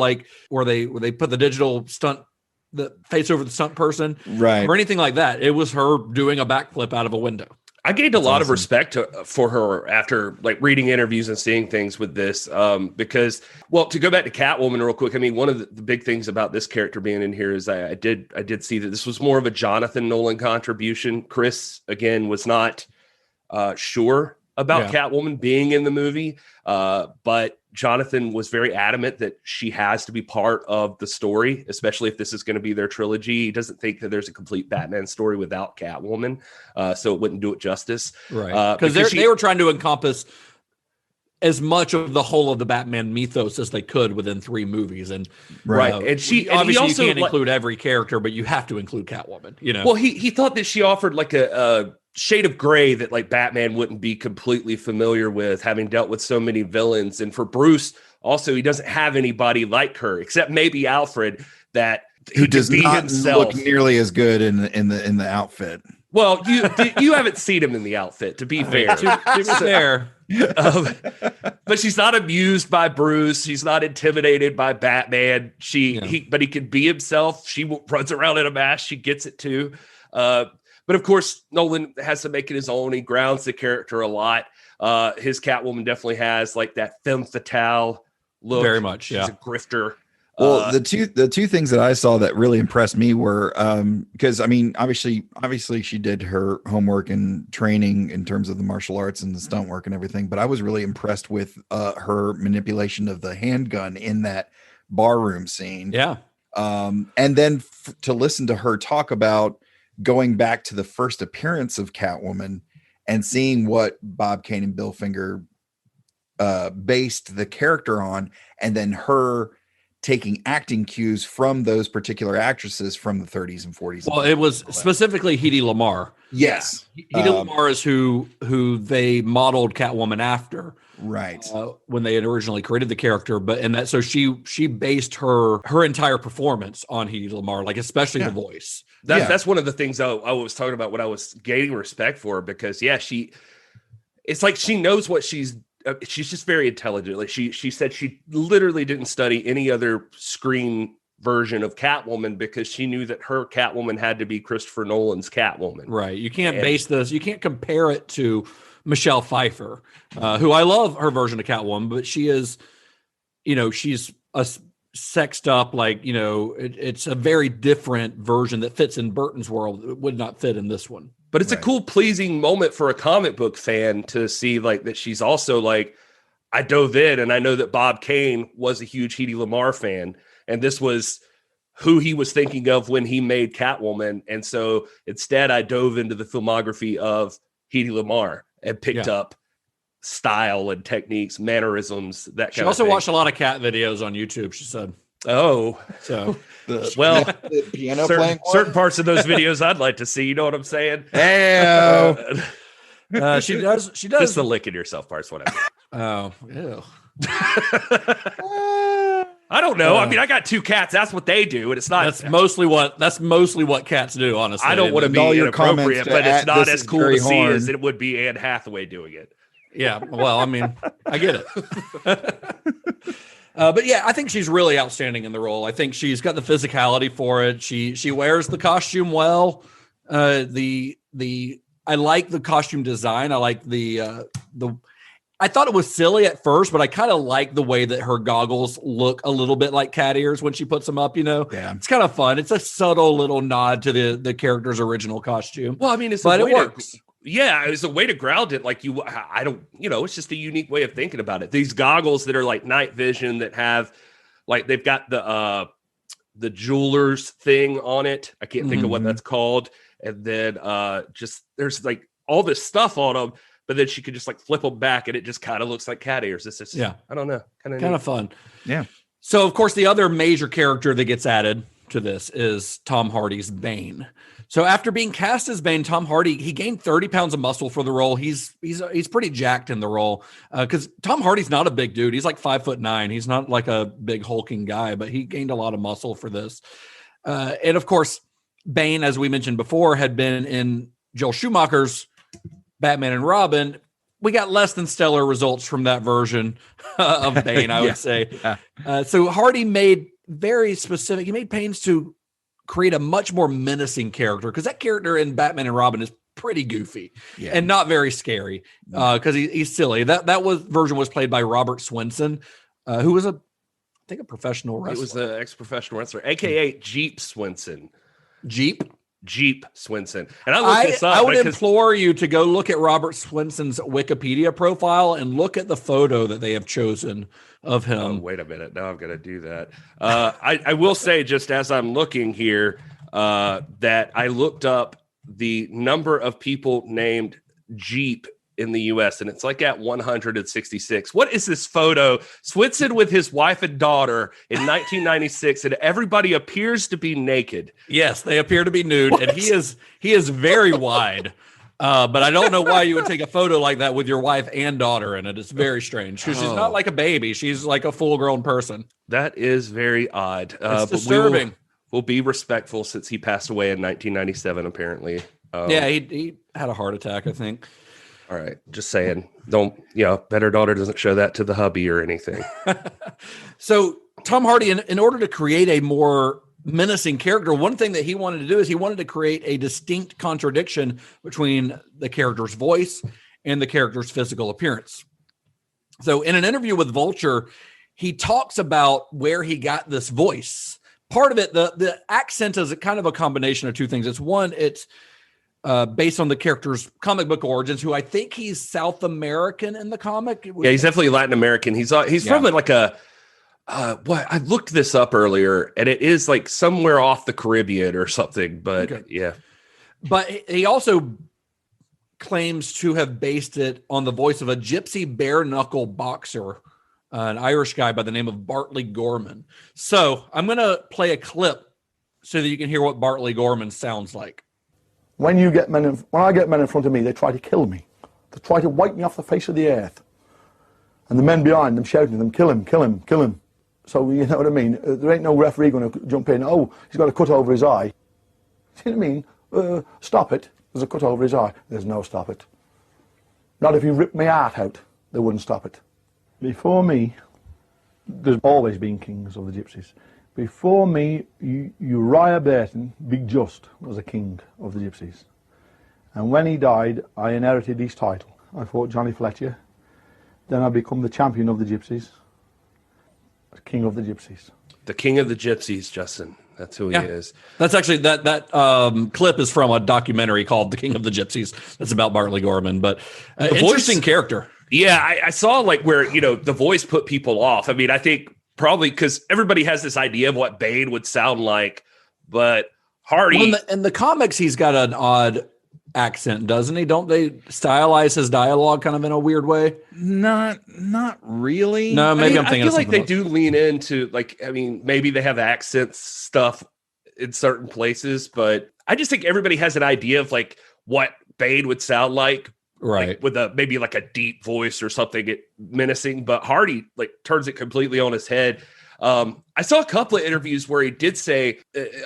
where they put the digital stunt, the face over the stunt person,
right,
or anything like that. It was her doing a backflip out of a window.
I gained a lot of respect for her after reading interviews and seeing things with this, because, to go back to Catwoman real quick. One of the big things about this character being in here is I did see that this was more of a Jonathan Nolan contribution. Chris, again, was not sure about Catwoman being in the movie, but Jonathan was very adamant that she has to be part of the story, especially if this is going to be their trilogy. He doesn't think that there's a complete Batman story without Catwoman, so it wouldn't do it justice.
Right, because they were trying to encompass as much of the whole of the Batman mythos as they could within 3 movies. And
and she
obviously
also,
you can't include every character, but you have to include Catwoman.
Well, he thought that she offered a shade of gray that Batman wouldn't be completely familiar with, having dealt with so many villains. And for Bruce, also, he doesn't have anybody like her except maybe Alfred
who does not look nearly as good in the outfit.
Well, you haven't seen him in the outfit, to be fair.
To be fair.
But she's not amused by Bruce. She's not intimidated by Batman. But he can be himself. She runs around in a mask. She gets it too. But of course, Nolan has to make it his own. He grounds the character a lot. His Catwoman definitely has that femme fatale look.
Very much,
She's a grifter.
Well, the two things that I saw that really impressed me were because obviously she did her homework and training in terms of the martial arts and the stunt work and everything, but I was really impressed with her manipulation of the handgun in that barroom scene.
Yeah.
And then to listen to her talk about going back to the first appearance of Catwoman and seeing what Bob Kane and Bill Finger based the character on, and then her taking acting cues from those particular actresses from the 30s and 40s.
Well, it was specifically Hedy Lamarr.
Yes.
Hedy Lamarr is who they modeled Catwoman after.
Right.
When they had originally created the character. So she based her entire performance on Hedy Lamarr, especially the voice.
That's one of the things I was talking about when I was gaining respect for her, because it's like she knows what she's just very intelligent. She said she literally didn't study any other screen version of Catwoman because she knew that her Catwoman had to be Christopher Nolan's Catwoman.
Right. You can't base this. You can't compare it to Michelle Pfeiffer, who I love her version of Catwoman, but she is, she's sexed up, like, you know, it's a very different version that fits in Burton's world. It would not fit in this one.
But it's a cool, pleasing moment for a comic book fan to see, like, that she's also like, I dove in, and I know that Bob Kane was a huge Hedy Lamarr fan, and this was who he was thinking of when he made Catwoman. And so instead I dove into the filmography of Hedy Lamarr and picked up style and techniques, mannerisms, that kind of thing.
She also watched a lot of cat videos on YouTube, she said.
Oh,
so
well,
the piano
certain,
playing
certain parts of those videos I'd like to see. You know what I'm saying?
Hey,
she does.
Just the licking yourself parts, whatever.
Oh, ew.
I don't know. I mean, I got 2 cats. That's what they do, and it's not.
That's mostly what cats do. Honestly,
I don't want to be
all your
inappropriate,
comments
but it's not as cool
Gary
to see
Horne.
as it would be Anne Hathaway doing it.
Yeah, well, I mean, I get it. But yeah, I think she's really outstanding in the role. I think she's got the physicality for it. She wears the costume well. I like the costume design. I like the. I thought it was silly at first, but I kind of like the way that her goggles look a little bit like cat ears when she puts them up. You know, it's kind of fun. It's a subtle little nod to the character's original costume.
Well, I mean, it works. Yeah, it's a way to ground it. Like I don't, you know, it's just a unique way of thinking about it. These goggles that are like night vision that have, like, they've got the jeweler's thing on it. I can't think of what that's called. And then just there's like all this stuff on them, but then she could just like flip them back, and it just kind of looks like cat ears. It's just, I don't know, kind of
fun.
Yeah.
So of course the other major character that gets added to this is Tom Hardy's Bane. So after being cast as Bane, Tom Hardy, he gained 30 pounds of muscle for the role. He's pretty jacked in the role because Tom Hardy's not a big dude. He's like 5'9". He's not like a big hulking guy, but he gained a lot of muscle for this. And of course, Bane, as we mentioned before, had been in Joel Schumacher's Batman and Robin. We got less than stellar results from that version of Bane, I would say. So Hardy made very specific. He made pains to create a much more menacing character, because that character in Batman and Robin is pretty goofy and not very scary because he's silly. That version was played by Robert Swenson, who was a professional wrestler.
It was an ex-professional wrestler, aka Jeep Swenson. Jeep Swenson. And I looked this up.
I would implore you to go look at Robert Swenson's Wikipedia profile and look at the photo that they have chosen of him.
Oh, wait a minute. Now I'm going to do that. I will say, just as I'm looking here, that I looked up the number of people named Jeep in the U.S., and it's like at 166. What is this photo? Swenson with his wife and daughter in 1996, and everybody appears to be naked.
Yes, they appear to be nude, and he is very wide. But I don't know why you would take a photo like that with your wife and daughter in it. It's very strange, because she's not like a baby. She's like a full-grown person.
That is very odd.
It's disturbing.
We'll be respectful, since he passed away in 1997, apparently.
Yeah, he had a heart attack, I think.
All right, just saying. Don't, better daughter doesn't show that to the hubby or anything.
So Tom Hardy, in order to create a more menacing character, one thing that he wanted to do is he wanted to create a distinct contradiction between the character's voice and the character's physical appearance. So in an interview with Vulture, he talks about where he got this voice. Part of it, the accent is kind of a combination of two things. It's one, it's based on the character's comic book origins, who I think he's South American in the comic.
Yeah, he's definitely Latin American. He's from like a I looked this up earlier, and it is like somewhere off the Caribbean or something. But yeah,
but he also claims to have based it on the voice of a gypsy bare knuckle boxer, an Irish guy by the name of Bartley Gorman. So I'm going to play a clip so that you can hear what Bartley Gorman sounds like.
When I get men in front of me, they try to kill me. They try to wipe me off the face of the earth. And the men behind them shouting to them, kill him, kill him, kill him. So, you know what I mean? There ain't no referee going to jump in, oh, he's got a cut over his eye. See what I mean? Stop it. There's a cut over his eye. There's no stop it. Not if you rip my heart out, they wouldn't stop it. Before me, there's always been kings of the gypsies. Before me, Uriah Burton, Big Just, was a king of the gypsies. And when he died, I inherited his title. I fought Johnny Fletcher. Then I become the champion of the gypsies, king of the gypsies.
The King of the Gypsies, Justin. That's who he is.
That's actually that clip is from a documentary called "The King of the Gypsies." That's about Bartley Gorman, but interesting character.
Yeah, I saw like where the voice put people off. I mean, I think probably because everybody has this idea of what Bane would sound like, but Hardy
in the comics, he's got an odd accent, doesn't he? Don't they stylize his dialogue kind of in a weird way?
Not really.
No, maybe I'm thinking.
I feel like they do lean into maybe they have accent stuff in certain places, but I just think everybody has an idea of like what Bane would sound like,
right?
Like, with maybe like a deep voice or something menacing. But Hardy like turns it completely on his head. I saw a couple of interviews where he did say,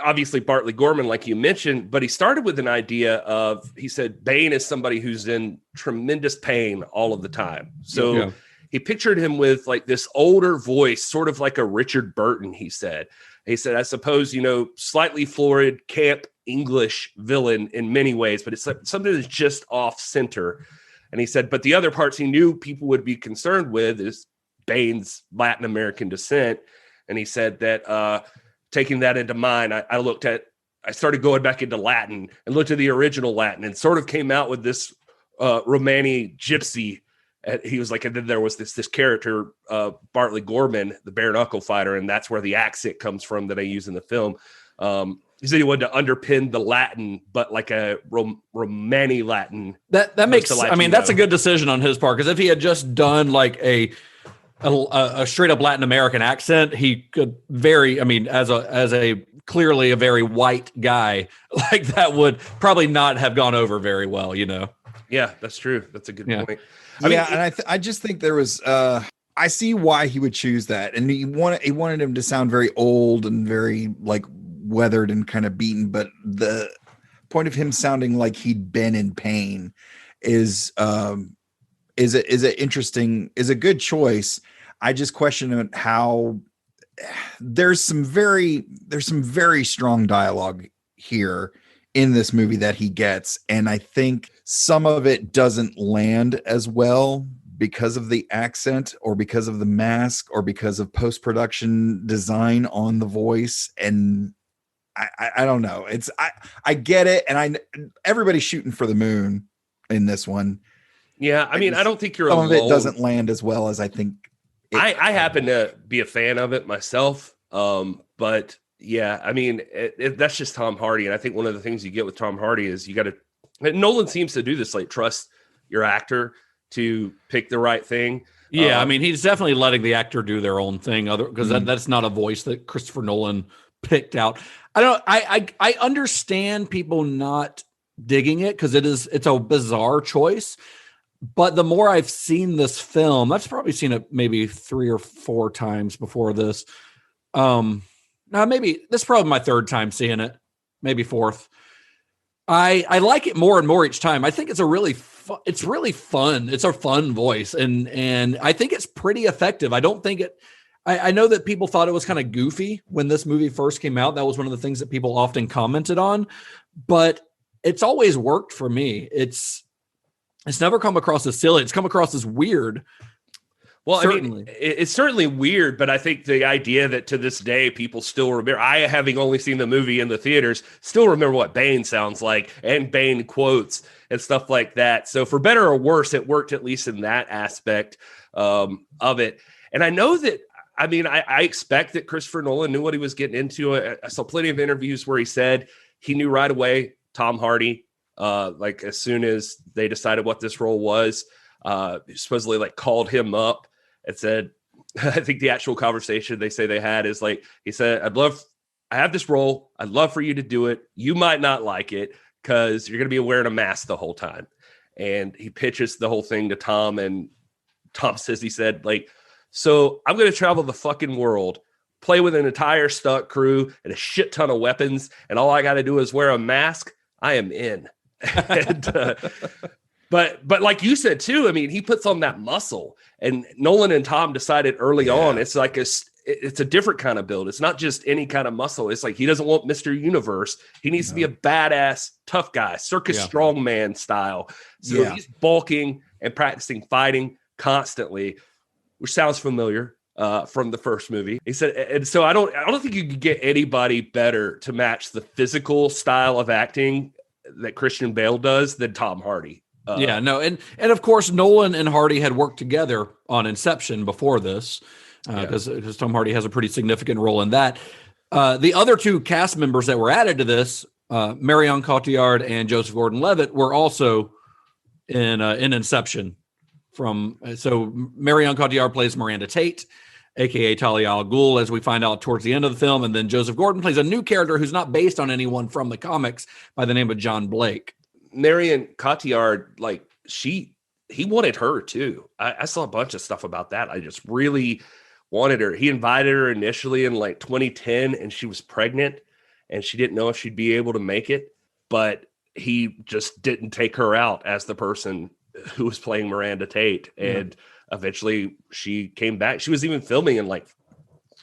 obviously Bartley Gorman, like you mentioned, but he started with an idea of, he said, Bane is somebody who's in tremendous pain all of the time. So he pictured him with like this older voice, sort of like a Richard Burton, he said, I suppose, slightly florid, camp English villain in many ways, but it's like something that's just off center. And he said, but the other parts he knew people would be concerned with is Bane's Latin American descent. And he said that taking that into mind, I started going back into Latin and looked at the original Latin and sort of came out with this Romani gypsy. He was like, and then there was this character, Bartley Gorman, the bare knuckle fighter, and that's where the accent comes from that I use in the film. He said he wanted to underpin the Latin, but like a Romani Latin.
That makes, I mean, that's a good decision on his part, because if he had just done like a straight up Latin American accent, he could as a clearly a very white guy, like that would probably not have gone over very well,
Yeah, that's true. That's a good point.
I just think there was I see why he would choose that, and he wanted him to sound very old and very like weathered and kind of beaten, but the point of him sounding like he'd been in pain is a good choice. I just question how there's some very strong dialogue here in this movie that he gets, and I think some of it doesn't land as well because of the accent or because of the mask or because of post-production design on the voice. And I don't know. I get it, and everybody's shooting for the moon in this one.
Yeah, I mean, I don't think you're
some
alone.
of it doesn't land as well as I think.
I happen to be a fan of it myself, but yeah, I mean, that's just Tom Hardy, and I think one of the things you get with Tom Hardy is you got to. Nolan seems to do this, like trust your actor to pick the right thing.
Yeah, I mean, he's definitely letting the actor do their own thing, because that's not a voice that Christopher Nolan picked out. I understand people not digging it because it's a bizarre choice. But the more I've seen this film, I've probably seen it maybe 3 or 4 times before this. Now maybe this is probably my 3rd time seeing it, maybe 4th. I like it more and more each time. I think it's really fun. It's a fun voice, and I think it's pretty effective. I don't think it. I know that people thought it was kind of goofy when this movie first came out. That was one of the things that people often commented on, but it's always worked for me. It's never come across as silly. It's come across as weird.
Well,
certainly.
I mean, it's certainly weird, but I think the idea that to this day people still remember, I having only seen the movie in the theaters, still remember what Bane sounds like and Bane quotes and stuff like that. So for better or worse, it worked at least in that aspect of it. And I know that, I mean, I expect that Christopher Nolan knew what he was getting into. I saw plenty of interviews where he said he knew right away Tom Hardy. Like as soon as they decided what this role was, supposedly like called him up and said, I think the actual conversation they say they had is like, he said, I have this role. I'd love for you to do it. You might not like it because you're going to be wearing a mask the whole time. And he pitches the whole thing to Tom, and Tom says, he said, like, so I'm going to travel the fucking world, play with an entire stunt crew and a shit ton of weapons, and all I got to do is wear a mask. I am in. And, but like you said too, I mean, he puts on that muscle, and Nolan and Tom decided early on, it's like it's a different kind of build. It's not just any kind of muscle. It's like he doesn't want Mr. Universe. He needs to be a badass, tough guy, circus strongman style. So he's bulking and practicing fighting constantly, which sounds familiar. from the first movie. He said, and so I don't think you could get anybody better to match the physical style of acting that Christian Bale does than Tom Hardy.
And of course Nolan and Hardy had worked together on Inception before this, because Tom Hardy has a pretty significant role in that. The other two cast members that were added to this, Marion Cotillard and Joseph Gordon-Levitt, were also in Inception. So Marion Cotillard plays Miranda Tate, aka Talia al Ghul, as we find out towards the end of the film, and then Joseph Gordon plays a new character who's not based on anyone from the comics by the name of John Blake.
Marion Cotillard, like he wanted her too. I saw a bunch of stuff about that. I just really wanted her. He invited her initially in like 2010, and she was pregnant, and she didn't know if she'd be able to make it, but he just didn't take her out as the person who was playing Miranda Tate. And eventually she came back. She was even filming in like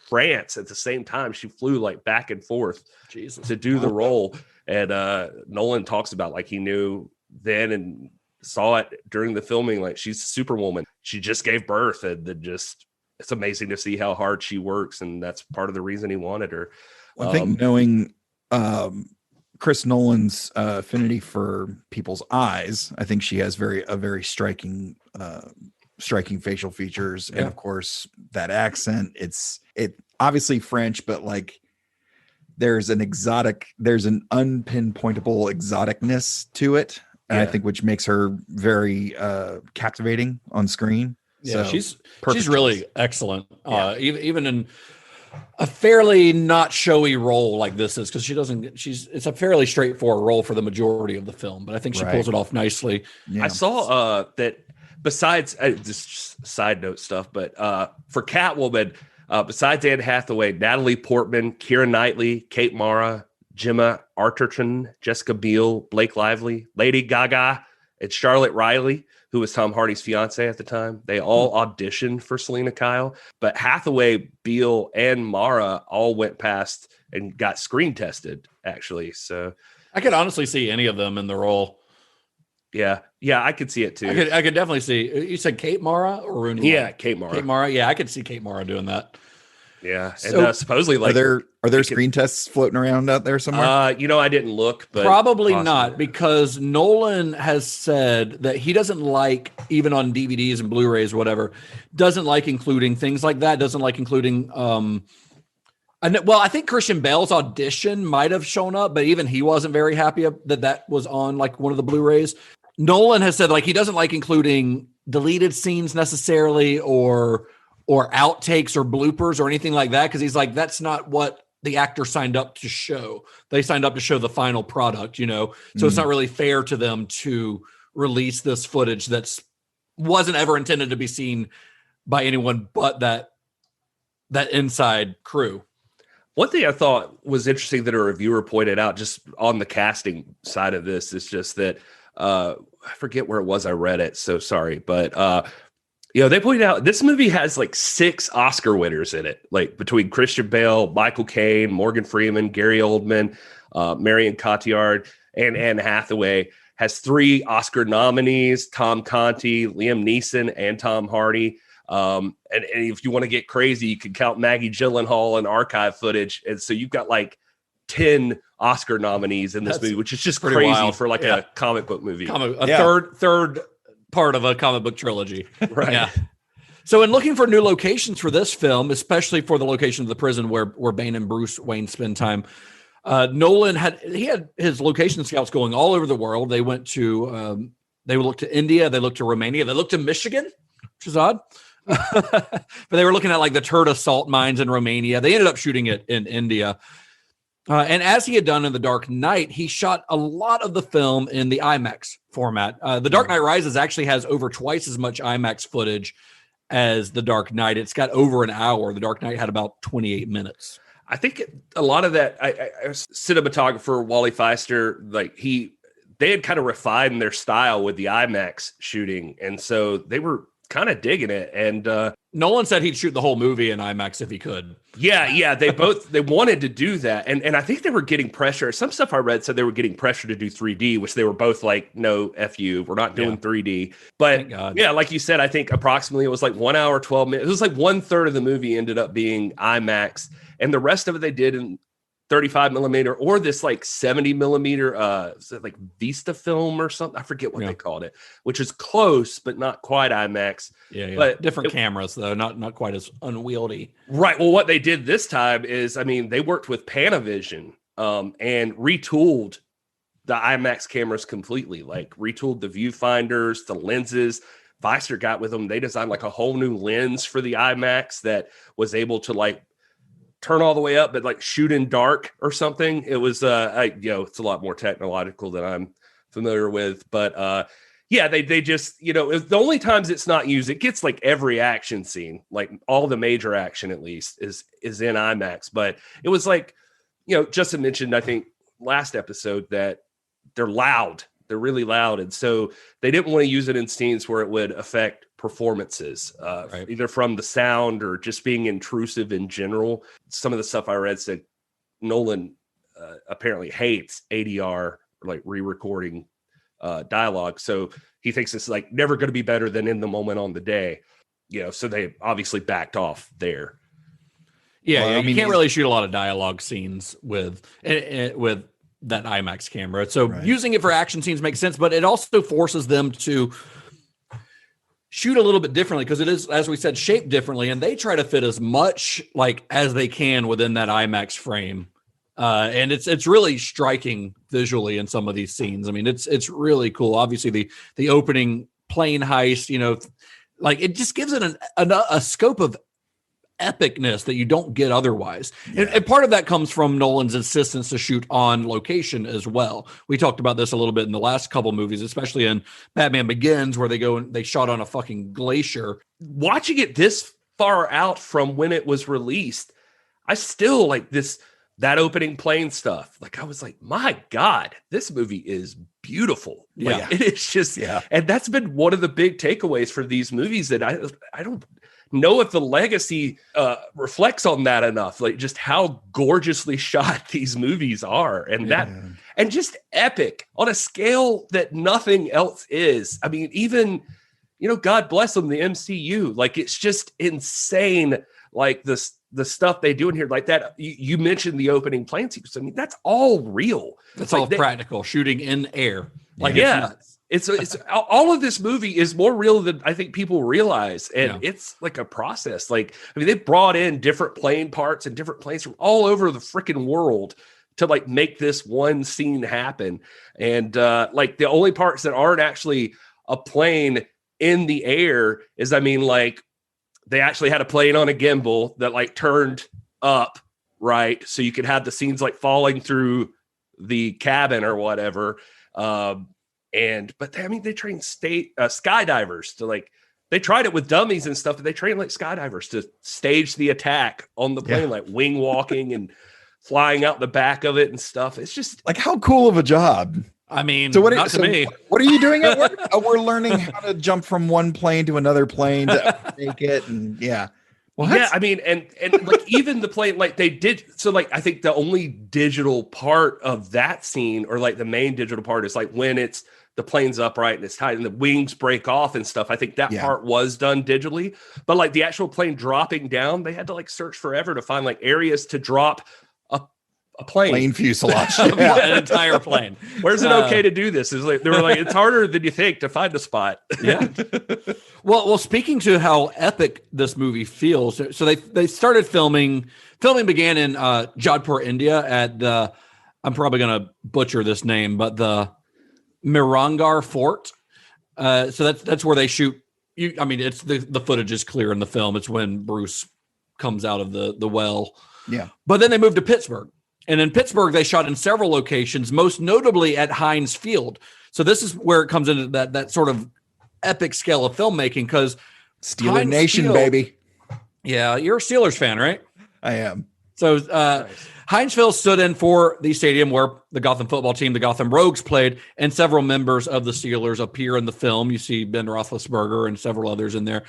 France at the same time. She flew like back and forth to do the role. And Nolan talks about like he knew then and saw it during the filming, like she's a superwoman. She just gave birth, and then just it's amazing to see how hard she works, and that's part of the reason he wanted her.
I think knowing Chris Nolan's affinity for people's eyes, I think she has a very striking facial features, and of course that accent. It obviously French, but like there's an unpinpointable exoticness to it, and I think which makes her very captivating on screen.
Yeah, so, she's really excellent. Even in a fairly not showy role like this is, because it's a fairly straightforward role for the majority of the film, but I think she pulls it off nicely.
I saw that besides just side note stuff, but for Catwoman, besides Anne Hathaway, Natalie Portman, Keira Knightley, Kate Mara, Gemma Arterton, Jessica Biel, Blake Lively, Lady Gaga, and Charlotte Riley, who was Tom Hardy's fiance at the time. They all auditioned for Selena Kyle, but Hathaway, Biel, and Mara all went past and got screen tested, actually. So
I could honestly see any of them in the role.
Yeah, I could see it too.
I could definitely see. You said Kate Mara or Rooney?
Yeah, Kate Mara.
Kate Mara. Yeah, I could see Kate Mara doing that.
Yeah, and supposedly, like,
are there screen tests floating around out there somewhere?
I didn't look, but
probably not, because Nolan has said that he doesn't like, even on DVDs and Blu-rays or whatever, doesn't like including things like that. Doesn't like including. I think Christian Bale's audition might have shown up, but even he wasn't very happy that was on like one of the Blu-rays. Nolan has said like he doesn't like including deleted scenes necessarily, or outtakes or bloopers or anything like that, because he's like, that's not what the actor signed up to show. They signed up to show the final product, so it's not really fair to them to release this footage that's wasn't ever intended to be seen by anyone but that inside crew.
One thing I thought was interesting that a reviewer pointed out just on the casting side of this is just that I forget where it was I read it, so sorry, but they pointed out this movie has like 6 Oscar winners in it, like between Christian Bale, Michael Caine, Morgan Freeman, Gary Oldman, Marion Cotillard, and Anne Hathaway. Has 3 Oscar nominees: Tom Conti, Liam Neeson, and Tom Hardy. And if you want to get crazy, you can count Maggie Gyllenhaal and archive footage, and so you've got like 10 Oscar nominees in this movie, which is just crazy wild for like a comic book movie.
Third part of a comic book trilogy.
Right. Yeah.
So in looking for new locations for this film, especially for the location of the prison where Bane and Bruce Wayne spend time, Nolan had his location scouts going all over the world. They went to they looked to India, they looked to Romania, they looked to Michigan, which is odd. But they were looking at like the Turda salt mines in Romania. They ended up shooting it in India. And as he had done in The Dark Knight, he shot a lot of the film in the IMAX format. The Dark Knight Rises actually has over twice as much IMAX footage as The Dark Knight. It's got over an hour. The Dark Knight had about 28 minutes.
I think a lot of that, cinematographer Wally Feister, like they had kind of refined their style with the IMAX shooting. And so they were kind of digging it. And
Nolan said he'd shoot the whole movie in IMAX if he could.
Yeah. They wanted to do that. And I think they were getting pressure. Some stuff I read said they were getting pressure to do 3D, which they were both like, no, F you, we're not doing 3D. But yeah, like you said, I think approximately it was like 1 hour, 12 minutes. It was like 1/3 of the movie ended up being IMAX. And the rest of it they did in 35 millimeter or this like 70 millimeter like Vista film or something. I forget what they called it, which is close but not quite IMAX. But
different cameras though, not quite as unwieldy.
Right. Well, what they did this time is, I mean, they worked with Panavision and retooled the IMAX cameras completely, like retooled the viewfinders, the lenses. Weiser got with them. They designed like a whole new lens for the IMAX that was able to like turn all the way up, but like shoot in dark or something. It was, it's a lot more technological than I'm familiar with, but they just, the only times it's not used, it gets like every action scene, like all the major action at least is in IMAX. But it was like, Justin mentioned, I think last episode that they're loud. They're really loud. And so they didn't want to use it in scenes where it would affect performances, either from the sound or just being intrusive in general. Some of the stuff I read said Nolan apparently hates ADR, like re-recording dialogue. So he thinks it's like never going to be better than in the moment on the day. So they obviously backed off there.
Yeah, you can't really shoot a lot of dialogue scenes with that IMAX camera. So using it for action scenes makes sense, but it also forces them to shoot a little bit differently because it is, as we said, shaped differently, and they try to fit as much like as they can within that IMAX frame. And it's really striking visually in some of these scenes. I mean, it's really cool. Obviously, the opening plane heist, like it just gives it a scope of epicness that you don't get otherwise. And part of that comes from Nolan's insistence to shoot on location as well. We talked about this a little bit in the last couple movies, especially in Batman Begins, where they go and they shot on a fucking glacier.
Watching it this far out from when it was released, I still like that opening plane stuff. Like I was like, my God, this movie is beautiful. Like, it is just, and that's been one of the big takeaways for these movies that I don't know if the legacy reflects on that enough, like just how gorgeously shot these movies are, and and just epic on a scale that nothing else is. I mean, even God bless them, the MCU, like it's just insane. Like the stuff they do in here, like that. You mentioned the opening plane sequence. I mean, that's all real.
That's like all practical, shooting in air. Like
it's all of this movie is more real than I think people realize. And it's like a process. Like, I mean, they brought in different plane parts and different planes from all over the freaking world to like make this one scene happen. And like the only parts that aren't actually a plane in the air is, I mean, like they actually had a plane on a gimbal that like turned up, right? So you could have the scenes like falling through the cabin or whatever. But I mean, they train skydivers to like, they tried it with dummies and stuff, but they train like skydivers to stage the attack on the plane, like wing walking and flying out the back of it and stuff. It's just
like, how cool of a job.
I mean,
so
not to me.
What are you doing at work? We're learning how to jump from one plane to another plane to make it. And
I mean, and like even the plane, like they did. So like, I think the only digital part of that scene, or like the main digital part, is like when it's the plane's upright and it's tight and the wings break off and stuff. I think that part was done digitally, but like the actual plane dropping down, they had to like search forever to find like areas to drop a plane
fuselage,
an entire plane.
Where's it okay to do this? Is like they were like, it's harder than you think to find a spot.
Well, speaking to how epic this movie feels, so they started filming began in Jodhpur, India at the, I'm probably gonna butcher this name, but the Mirangar Fort. So that's where they shoot. I mean, it's the footage is clear in the film. It's when Bruce comes out of the well.
Yeah.
But then they moved to Pittsburgh. And in Pittsburgh, they shot in several locations, most notably at Heinz Field. So this is where it comes into that sort of epic scale of filmmaking, because
Steeler Nation, baby.
Yeah, you're a Steelers fan, right?
I am.
So Heinz Field stood in for the stadium where the Gotham football team, the Gotham Rogues, played, and several members of the Steelers appear in the film. You see Ben Roethlisberger and several others in there.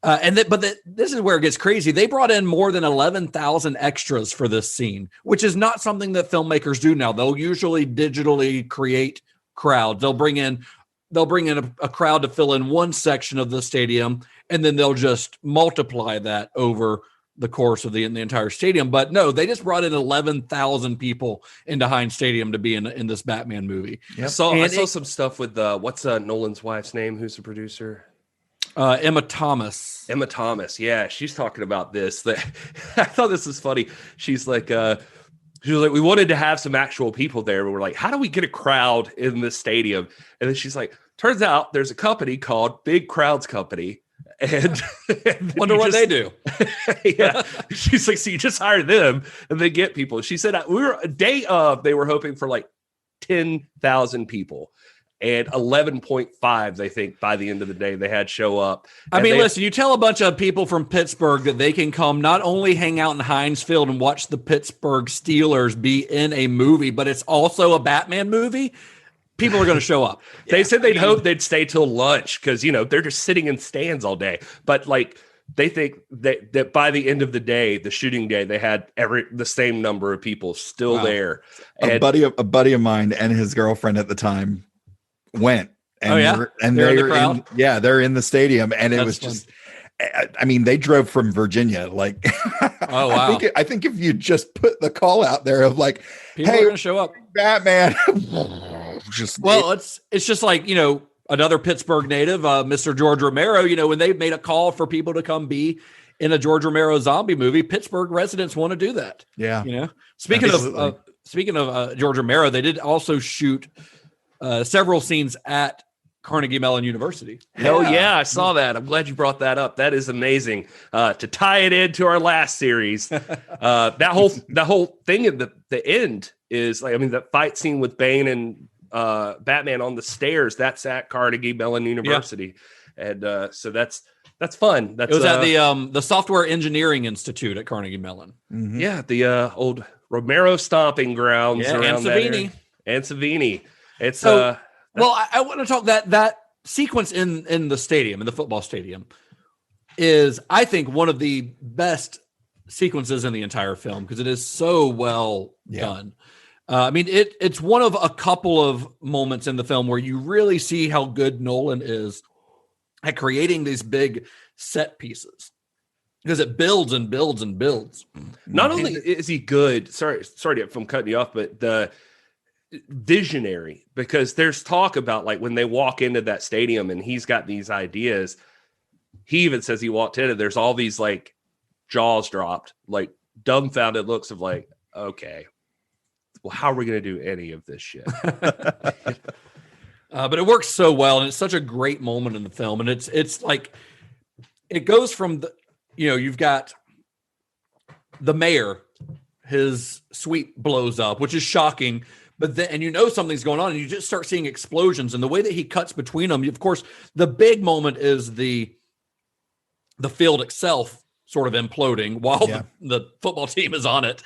This is where it gets crazy. They brought in more than 11,000 extras for this scene, which is not something that filmmakers do now. They'll usually digitally create crowds. They'll bring in a crowd to fill in one section of the stadium, and then they'll just multiply that over the course of the entire stadium. But no, they just brought in 11,000 people into Heinz Stadium to be in this Batman movie.
Yep. I saw some stuff with what's Nolan's wife's name? Who's the producer?
Emma Thomas.
Emma Thomas. Yeah, she's talking about this. I thought this was funny. She's like, we wanted to have some actual people there. But we're like, how do we get a crowd in this stadium? And then she's like, turns out there's a company called Big Crowds Company. And
wonder what they do.
Yeah. She's like, so you just hire them and they get people. She said, we were a day of, they were hoping for like 10,000 people. And 11.5, they think, by the end of the day, they had show up.
I mean, listen, you tell a bunch of people from Pittsburgh that they can come not only hang out in Heinz Field and watch the Pittsburgh Steelers be in a movie, but it's also a Batman movie. People are going to show up.
They said they'd hope they'd stay till lunch because, they're just sitting in stands all day. But like, they think that by the end of the day, the shooting day, they had the same number of people still there.
A buddy of mine and his girlfriend at the time went. And they're in the stadium, and it was just, I mean, they drove from Virginia. Like,
oh wow!
I think if you just put the call out there of like,
people are going to show up,
Batman.
It's just like another Pittsburgh native, Mr. George Romero. When they made a call for people to come be in a George Romero zombie movie, Pittsburgh residents want to do that.
Yeah.
Speaking of George Romero, they did also shoot several scenes at Carnegie Mellon University.
Oh yeah, I saw that. I'm glad you brought that up. That is amazing. To tie it into our last series, that whole thing at the end is like, I mean, that fight scene with Bane and Batman on the stairs. That's at Carnegie Mellon University, and so that's fun. It
was at the Software Engineering Institute at Carnegie Mellon.
Mm-hmm. Yeah, the old Romero stomping grounds around
Savini.
And Savini. It's
I want to talk that sequence in the stadium, in the football stadium, is I think one of the best sequences in the entire film because it is so well done. I mean, it's one of a couple of moments in the film where you really see how good Nolan is at creating these big set pieces because it builds and builds and builds.
Not only is he good, sorry if I'm cutting you off, but the visionary, because there's talk about like when they walk into that stadium and he's got these ideas. He even says he walked in and there's all these like jaws dropped, like dumbfounded looks of like, okay, well, how are we going to do any of this shit?
But it works so well, and it's such a great moment in the film. And it's like it goes from you've got the mayor, his suite blows up, which is shocking. But then, and something's going on, and you just start seeing explosions, and the way that he cuts between them. Of course, the big moment is the field itself sort of imploding while the football team is on it.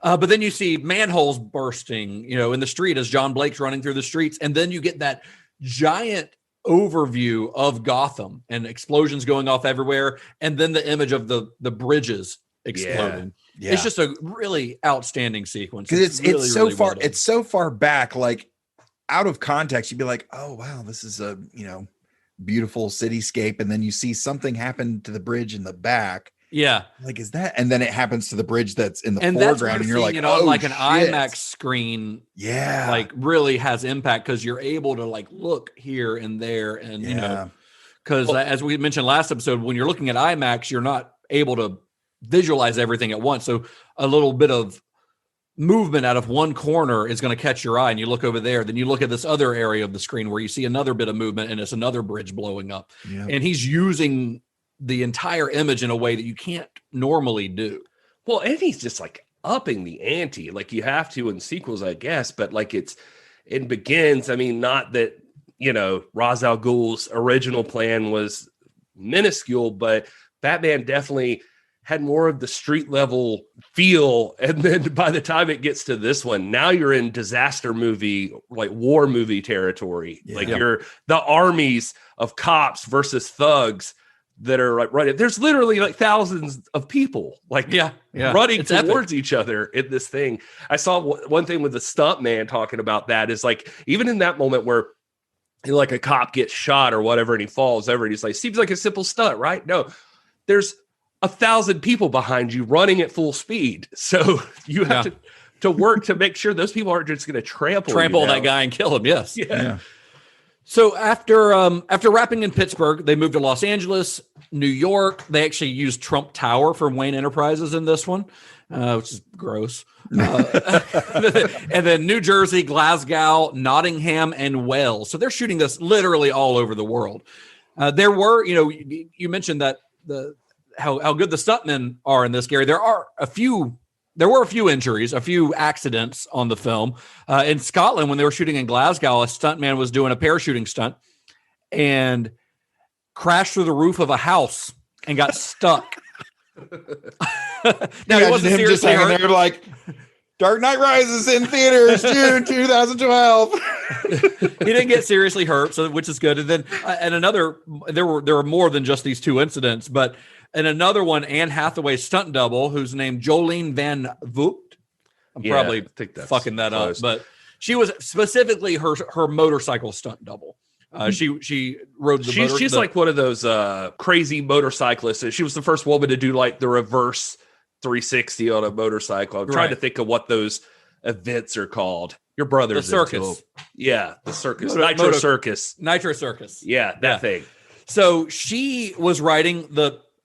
But then you see manholes bursting, in the street as John Blake's running through the streets, and then you get that giant overview of Gotham and explosions going off everywhere, and then the image of the bridges exploding. Yeah. It's just a really outstanding sequence.
Because it's so far, well, it's so far back, like out of context, you'd be like, oh wow, this is a beautiful cityscape, and then you see something happen to the bridge in the back.
Yeah,
like is that? And then it happens to the bridge that's in the foreground, and you're like,
oh, like an IMAX screen.
Yeah,
like really has impact because you're able to like look here and there, and because as we mentioned last episode, when you're looking at IMAX, you're not able to visualize everything at once. So a little bit of movement out of one corner is going to catch your eye, and you look over there, then you look at this other area of the screen where you see another bit of movement, and it's another bridge blowing up. And he's using the entire image in a way that you can't normally do.
Well, and he's just like upping the ante, like you have to in sequels, I guess, but like it begins. I mean, not that Ra's al Ghul's original plan was minuscule, but Batman definitely had more of the street level feel. And then by the time it gets to this one, now you're in disaster movie, like war movie territory. Like you're the armies of cops versus thugs that are like running. There's literally like thousands of people like running
it's
towards
epic.
each other in this thing. I saw one thing with the stunt man talking about that is like, even in that moment where like a cop gets shot or whatever, and he falls over and he's like, seems like a simple stunt, right? No, there's 1,000 people behind you running at full speed. So you have to work to make sure those people aren't just going to trample
that guy and kill him. Yes.
Yeah.
So after wrapping in Pittsburgh, they moved to Los Angeles, New York. They actually used Trump Tower from Wayne Enterprises in this one, which is gross. And then New Jersey, Glasgow, Nottingham, and Wales. So they're shooting this literally all over the world. There were, you mentioned that how good the stuntmen are in this, Gary. There were a few injuries, a few accidents on the film. In Scotland, when they were shooting in Glasgow, a stuntman was doing a parachuting stunt and crashed through the roof of a house and got stuck. Now, he wasn't
him just
seriously
hanging
hurt.
there like, Dark Knight Rises in theaters, June 2012.
He didn't get seriously hurt, so which is good. And then there were more than just these two incidents, but in another one, Anne Hathaway's stunt double, who's named Jolene Van Vogt. I'm probably fucking that
close.
up, but she was specifically her motorcycle stunt double. She rode the motor.
She's like one of those crazy motorcyclists. And she was the first woman to do like the reverse 360 on a motorcycle. I'm trying to think of what those events are called. Your brother's
the circus.
The circus. Nitro Circus.
Nitro Circus.
Yeah, that thing.
So she was riding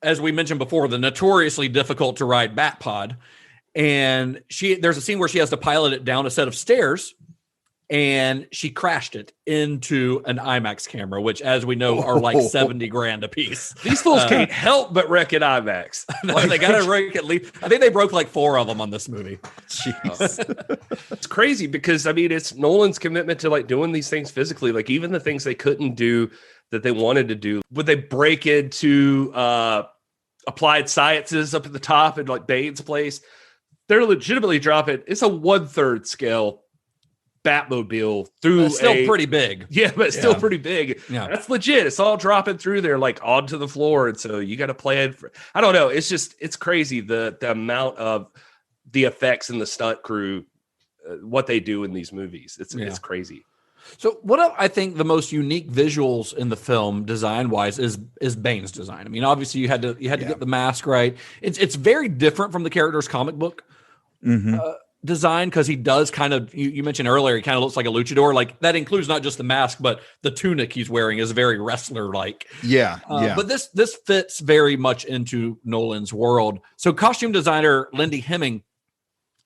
as we mentioned before, the notoriously difficult to ride Bat Pod. And there's a scene where she has to pilot it down a set of stairs, and she crashed it into an IMAX camera, which, as we know, are like $70,000 a piece.
These fools can't help but wreck an IMAX.
They got to break at least. I think they broke like 4 of them on this movie.
Jeez. It's crazy because, I mean, it's Nolan's commitment to like doing these things physically. Like even the things they couldn't do that they wanted to do. Would they break into applied sciences up at the top and like Bane's place? They're legitimately dropping. It's a 1/3 scale Batmobile through.
It's still pretty big.
Yeah, but it's still pretty big.
Yeah.
That's legit. It's all dropping through there like onto the floor. And so you got to plan for, I don't know. It's crazy. The amount of the effects and the stunt crew, what they do in these movies. It's crazy.
So what I think the most unique visuals in the film design wise is Bane's design. I mean, obviously you had to get the mask right. It's very different from the character's comic book design, because he does kind of, you mentioned earlier, he kind of looks like a luchador. Like that includes not just the mask, but the tunic he's wearing is very wrestler like. But this fits very much into Nolan's world. So costume designer Lindy Hemming,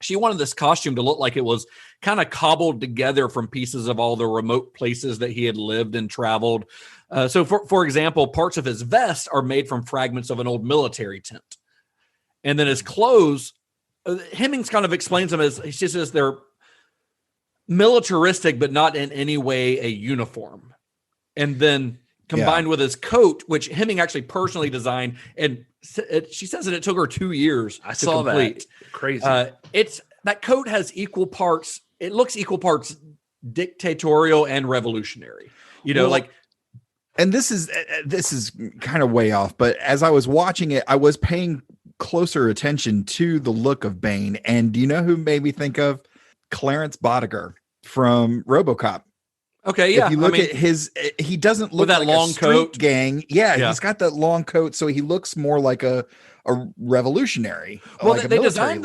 she wanted this costume to look like it was kind of cobbled together from pieces of all the remote places that he had lived and traveled. So for example, parts of his vest are made from fragments of an old military tent. And then his clothes, Hemmings kind of explains them as, he says they're militaristic, but not in any way a uniform. And then combined with his coat, which Hemming actually personally designed, and she says that it took her 2 years to complete.
That. Crazy.
That coat has equal parts. It looks equal parts dictatorial and revolutionary.
And this is kind of way off, but as I was watching it, I was paying closer attention to the look of Bane. And do you know who made me think of? Clarence Boddicker from RoboCop.
Okay, yeah.
If you look at he doesn't look
with that
like
long
a street
coat
gang. Yeah, he's got that long coat, so he looks more like a revolutionary.
Well,
like
they designed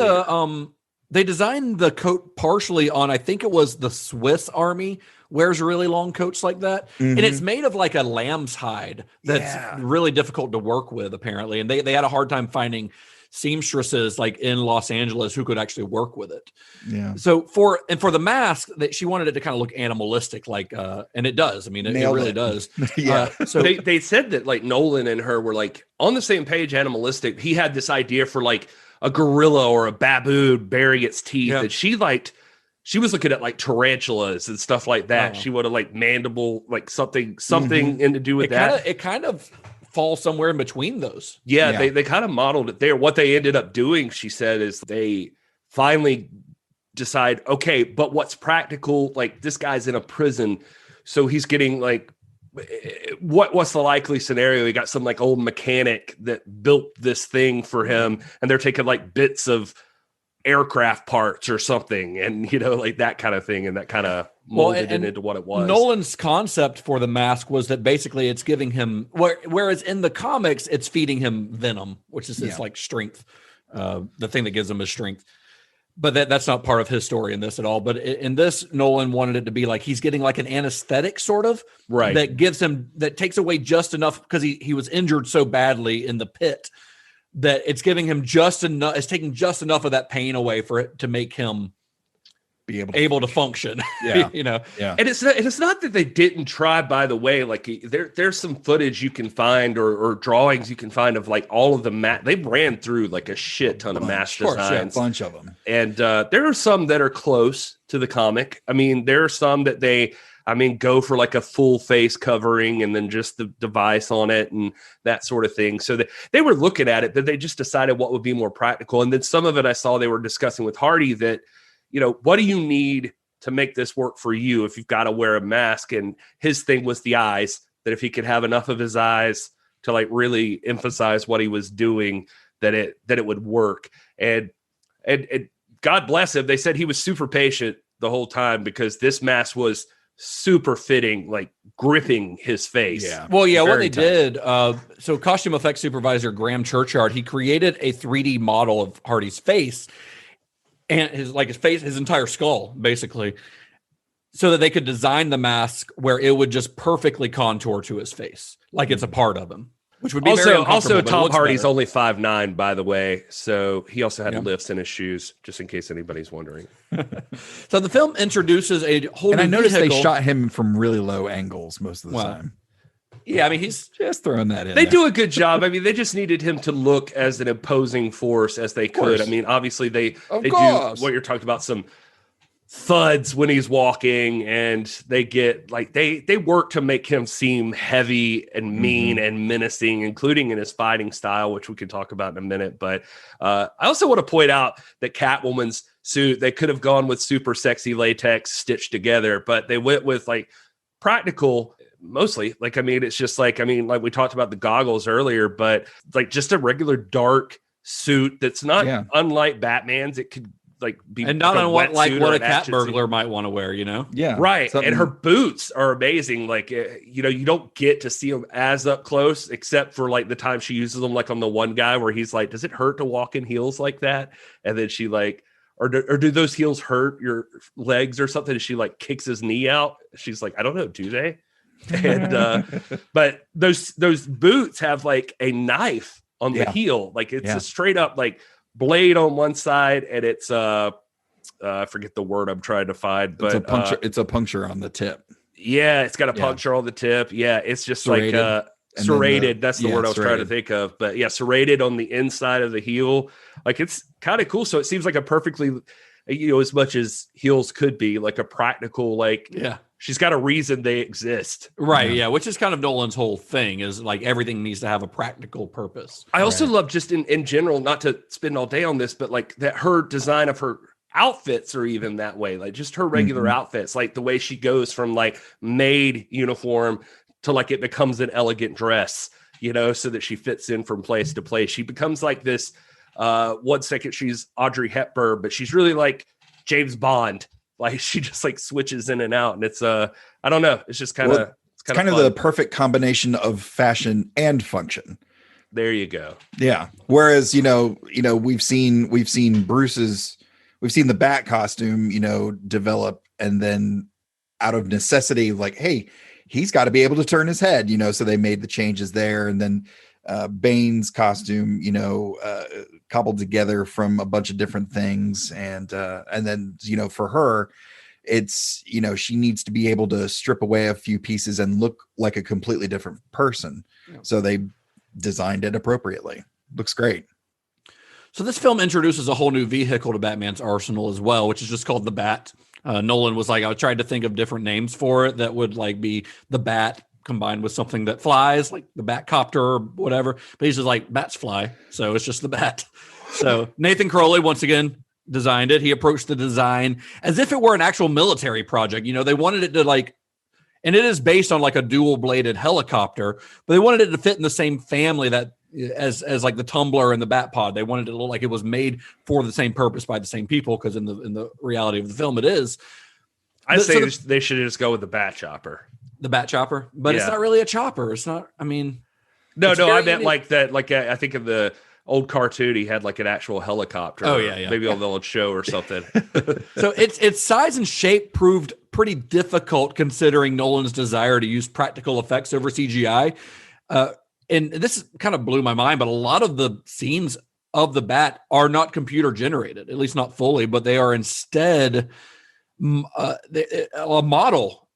they designed the coat partially on, I think it was the Swiss Army wears really long coats like that. And it's made of like a lamb's hide that's really difficult to work with, apparently. And they had a hard time finding seamstresses like in Los Angeles who could actually work with it.
Yeah.
So for the mask, that she wanted it to kind of look animalistic, like and it does. I mean, it really does.
Yeah.
So they said that like Nolan and her were like on the same page, animalistic. He had this idea for like a gorilla or a baboon burying its teeth, and she was looking at like tarantulas and stuff like that. She would have like mandible, like something in to do with that.
It kind of falls somewhere in between those.
Yeah. They kind of modeled it there. What they ended up doing, she said, is they finally decide, okay, but what's practical? Like this guy's in a prison, so he's getting like, what's the likely scenario? You got some like old mechanic that built this thing for him, and they're taking like bits of aircraft parts or something, and like that kind of thing, and that kind of molded it into what it was.
Nolan's concept for the mask was that basically it's giving him, whereas in the comics it's feeding him venom, which is his like strength, the thing that gives him his strength. But that's not part of his story in this at all. But in this, Nolan wanted it to be like he's getting like an anesthetic sort of,
right?
That takes away just enough, because he was injured so badly in the pit that it's giving him just enough. It's taking just enough of that pain away for it to make him be able to function.
Yeah.
Yeah.
And it's not that they didn't try, by the way. Like there's some footage you can find or drawings you can find of like all of the they ran through like a shit ton of mask designs,
a bunch of them.
And there are some that are close to the comic. I mean, there are some that go for like a full face covering and then just the device on it and that sort of thing. So they were looking at it, but they just decided what would be more practical. And then some of it I saw they were discussing with Hardy that, what do you need to make this work for you if you've got to wear a mask? And his thing was the eyes, that if he could have enough of his eyes to like really emphasize what he was doing, that it would work. And God bless him. They said he was super patient the whole time, because this mask was super fitting, like gripping his face.
Yeah. Well, yeah, what they did, so costume effects supervisor Graham Churchyard, he created a 3D model of Hardy's face, and his entire skull, basically, so that they could design the mask where it would just perfectly contour to his face, like it's a part of him. Which would be
also Tom Hardy's only 5'9", by the way, so he also had lifts in his shoes, just in case anybody's wondering.
So the film introduces a whole new
I noticed
vehicle.
they shot him from really low angles most of the time.
Yeah, I mean, he's
just throwing that in.
They do a good job. I mean, they just needed him to look as an imposing force as they could. I mean, obviously they do what you're talking about, some thuds when he's walking, and they get like they work to make him seem heavy and mean and menacing, including in his fighting style, which we can talk about in a minute. But I also want to point out that Catwoman's suit, they could have gone with super sexy latex stitched together, but they went with like practical mostly. Like, I mean, it's just like, like we talked about the goggles earlier, but like just a regular dark suit that's not unlike Batman's. It could like be,
and not on what a cat burglar
suit
might want to wear,
Yeah,
right. And her boots are amazing. Like, you don't get to see them as up close, except for like the time she uses them, like on the one guy where he's like, "Does it hurt to walk in heels like that?" And then she like, or do those heels hurt your legs or something? And she like kicks his knee out. She's like, "I don't know, do they?" And but those boots have like a knife on the heel, like it's a straight up like blade on one side, and it's I forget the word I'm trying to find, but
it's a puncture on the tip.
Yeah, it's got a puncture on the tip. Yeah, it's just serrated. Like serrated. That's the word I was trying to think of. But yeah, serrated on the inside of the heel. Like, it's kind of cool. So it seems like a perfectly, as much as heels could be, like a practical, like she's got a reason they exist.
Right. Yeah. Which is kind of Nolan's whole thing, is like everything needs to have a practical purpose.
I also love just in general, not to spend all day on this, but like that her design of her outfits are even that way. Like just her regular outfits, like the way she goes from like maid uniform to like it becomes an elegant dress, so that she fits in from place to place. She becomes like this, 1 second she's Audrey Hepburn, but she's really like James Bond. Like she just like switches in and out, and it's I don't know. It's just kind of
the perfect combination of fashion and function.
There you go.
Yeah. Whereas we've seen the Bat costume develop, and then out of necessity, like, hey, he's got to be able to turn his head, so they made the changes there, and then Bane's costume, cobbled together from a bunch of different things. And then, for her, it's, she needs to be able to strip away a few pieces and look like a completely different person. Yeah. So they designed it appropriately. Looks great.
So this film introduces a whole new vehicle to Batman's arsenal as well, which is just called the Bat. Nolan was like, I tried to think of different names for it that would like be the Bat combined with something that flies, like the Batcopter or whatever. But he's just like, bats fly, so it's just the Bat. So Nathan Crowley once again designed it. He approached the design as if it were an actual military project. They wanted it to like, And it is based on like a dual bladed helicopter, but they wanted it to fit in the same family that as like the Tumbler and the Bat Pod. They wanted it to look like it was made for the same purpose by the same people, because in the reality of the film, it is.
I say they should just go with the Bat Chopper.
The Bat Chopper, but it's not really a chopper. It's not. I mean,
no, I meant like that. Like I think of the old cartoon, he had like an actual helicopter.
Oh yeah.
Maybe on the old show or something.
So its size and shape proved pretty difficult considering Nolan's desire to use practical effects over CGI. And this kind of blew my mind, but a lot of the scenes of the Bat are not computer generated, at least not fully, but they are instead a model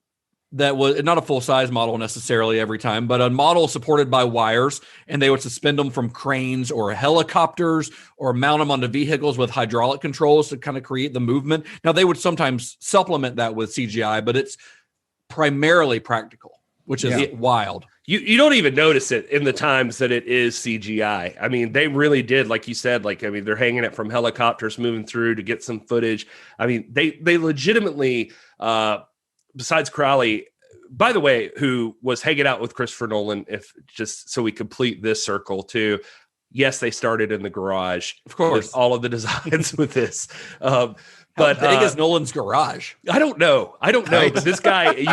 that was not a full-size model necessarily every time, but a model supported by wires, and they would suspend them from cranes or helicopters or mount them onto vehicles with hydraulic controls to kind of create the movement. Now, they would sometimes supplement that with CGI, but it's primarily practical, which is wild.
You don't even notice it in the times that it is CGI. I mean, they really did, like you said, they're hanging it from helicopters moving through to get some footage. I mean, they legitimately, besides Crowley, by the way, who was hanging out with Christopher Nolan, if just so we complete this circle too. Yes, they started in the garage.
Of course,
all of the designs with this.
But how big is Nolan's garage?
I don't know. But this guy,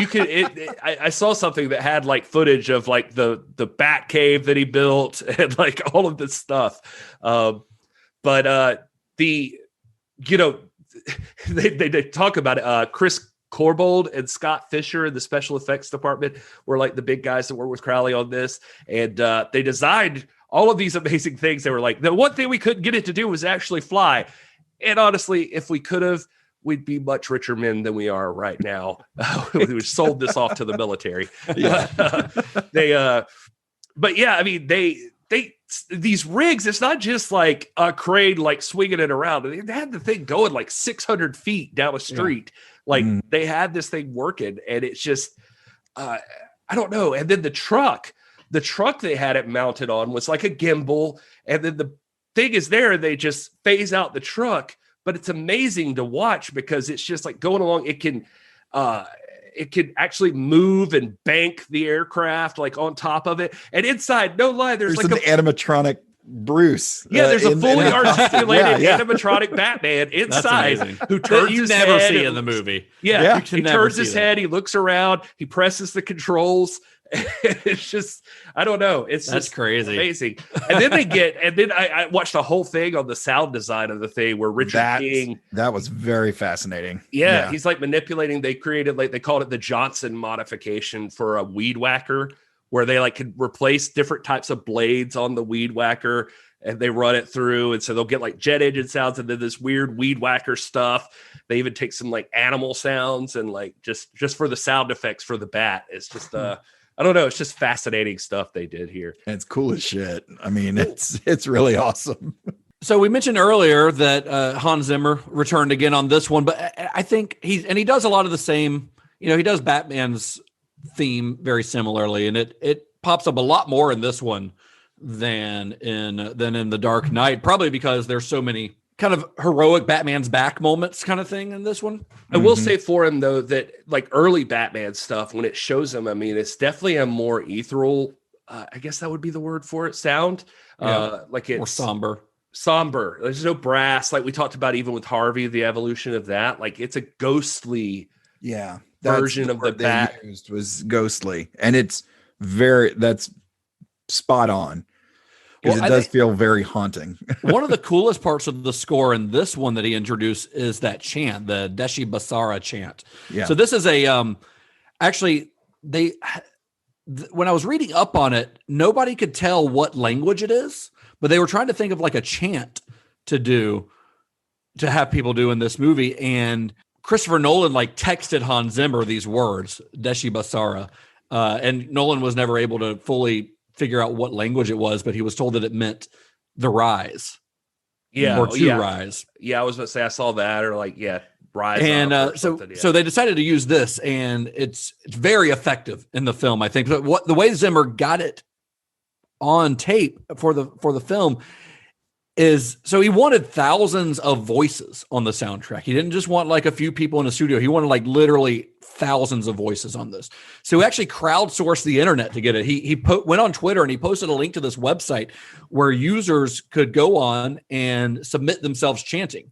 I saw something that had like footage of like the Bat Cave that he built and like all of this stuff. They talk about it. Chris Corbold and Scott Fisher in the special effects department were like the big guys that worked with Crowley on this. And they designed all of these amazing things. They were like, the one thing we couldn't get it to do was actually fly. And honestly, if we could have, we'd be much richer men than we are right now. We sold this off to the military. Yeah. These rigs, it's not just like a crane, like swinging it around. They had the thing going like 600 feet down a street. Like they had this thing working, and it's just, I don't know. And then the truck they had it mounted on was like a gimbal. And then the thing is there, they just phase out the truck, but it's amazing to watch because it's just like going along. It can actually move and bank the aircraft like on top of it. And inside, no lie, there's like
an animatronic Bruce.
Yeah, there's a fully articulated animatronic Batman inside who turns
you
his
never
head.
See in the movie.
Yeah. He turns his head, he looks around, he presses the controls. It's just, I don't know. That's just
crazy.
Amazing. And then I watched the whole thing on the sound design of the thing where Richard King.
That was very fascinating.
Yeah. He's like manipulating. They created they called it the Johnson modification for a weed whacker, where they like could replace different types of blades on the weed whacker and they run it through. And so they'll get like jet engine sounds and then this weird weed whacker stuff. They even take some like animal sounds and like just for the sound effects for the bat. It's just, I don't know. It's just fascinating stuff they did here.
And it's cool as shit. I mean, it's really awesome.
So we mentioned earlier that Hans Zimmer returned again on this one, but I think he does a lot of the same, he does Batman's theme very similarly, and it pops up a lot more in this one than in The Dark Knight, probably because there's so many kind of heroic Batman's back moments kind of thing in this one.
I will say for him though that like early Batman stuff, when it shows him, I mean, it's definitely a more ethereal, I guess that would be the word for it, sound. Like it's
more
somber. There's no brass, like we talked about even with Harvey, the evolution of that. Like it's a ghostly version of the bat.
Used was ghostly, and that's spot on. Because it does feel very haunting.
One of the coolest parts of the score in this one that he introduced is that chant, the Deshi Basara chant. Yeah. So this is when I was reading up on it, nobody could tell what language it is, but they were trying to think of like a chant to have people do in this movie. And Christopher Nolan like texted Hans Zimmer these words, Deshi Basara. And Nolan was never able to fully figure out what language it was, but he was told that it meant the rise. Or rise.
Yeah, I was about to say I saw that, or rise.
And so they decided to use this, and it's very effective in the film, I think. But the way Zimmer got it on tape for the film, so he wanted thousands of voices on the soundtrack. He didn't just want like a few people in a studio. He wanted like literally thousands of voices on this. So he actually crowdsourced the internet to get it. He went on Twitter and he posted a link to this website where users could go on and submit themselves chanting.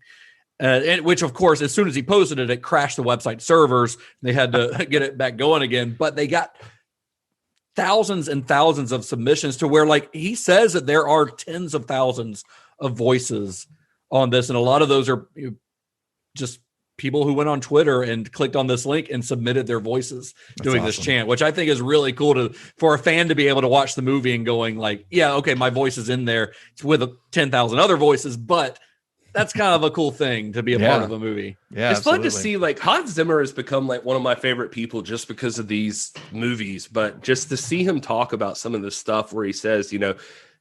Which, of course, as soon as he posted it, it crashed the website servers. They had to get it back going again. But they got thousands and thousands of submissions to where, like, he says that there are tens of thousands of voices on this. And a lot of those are just people who went on Twitter and clicked on this link and submitted their voices doing this chant, which I think is really cool for a fan to be able to watch the movie and going like, yeah, okay, my voice is in there. It's with 10,000 other voices, but that's kind of a cool thing to be a part of a movie.
Yeah, it's fun to see. Like, Hans Zimmer has become like one of my favorite people just because of these movies, but just to see him talk about some of the stuff where he says,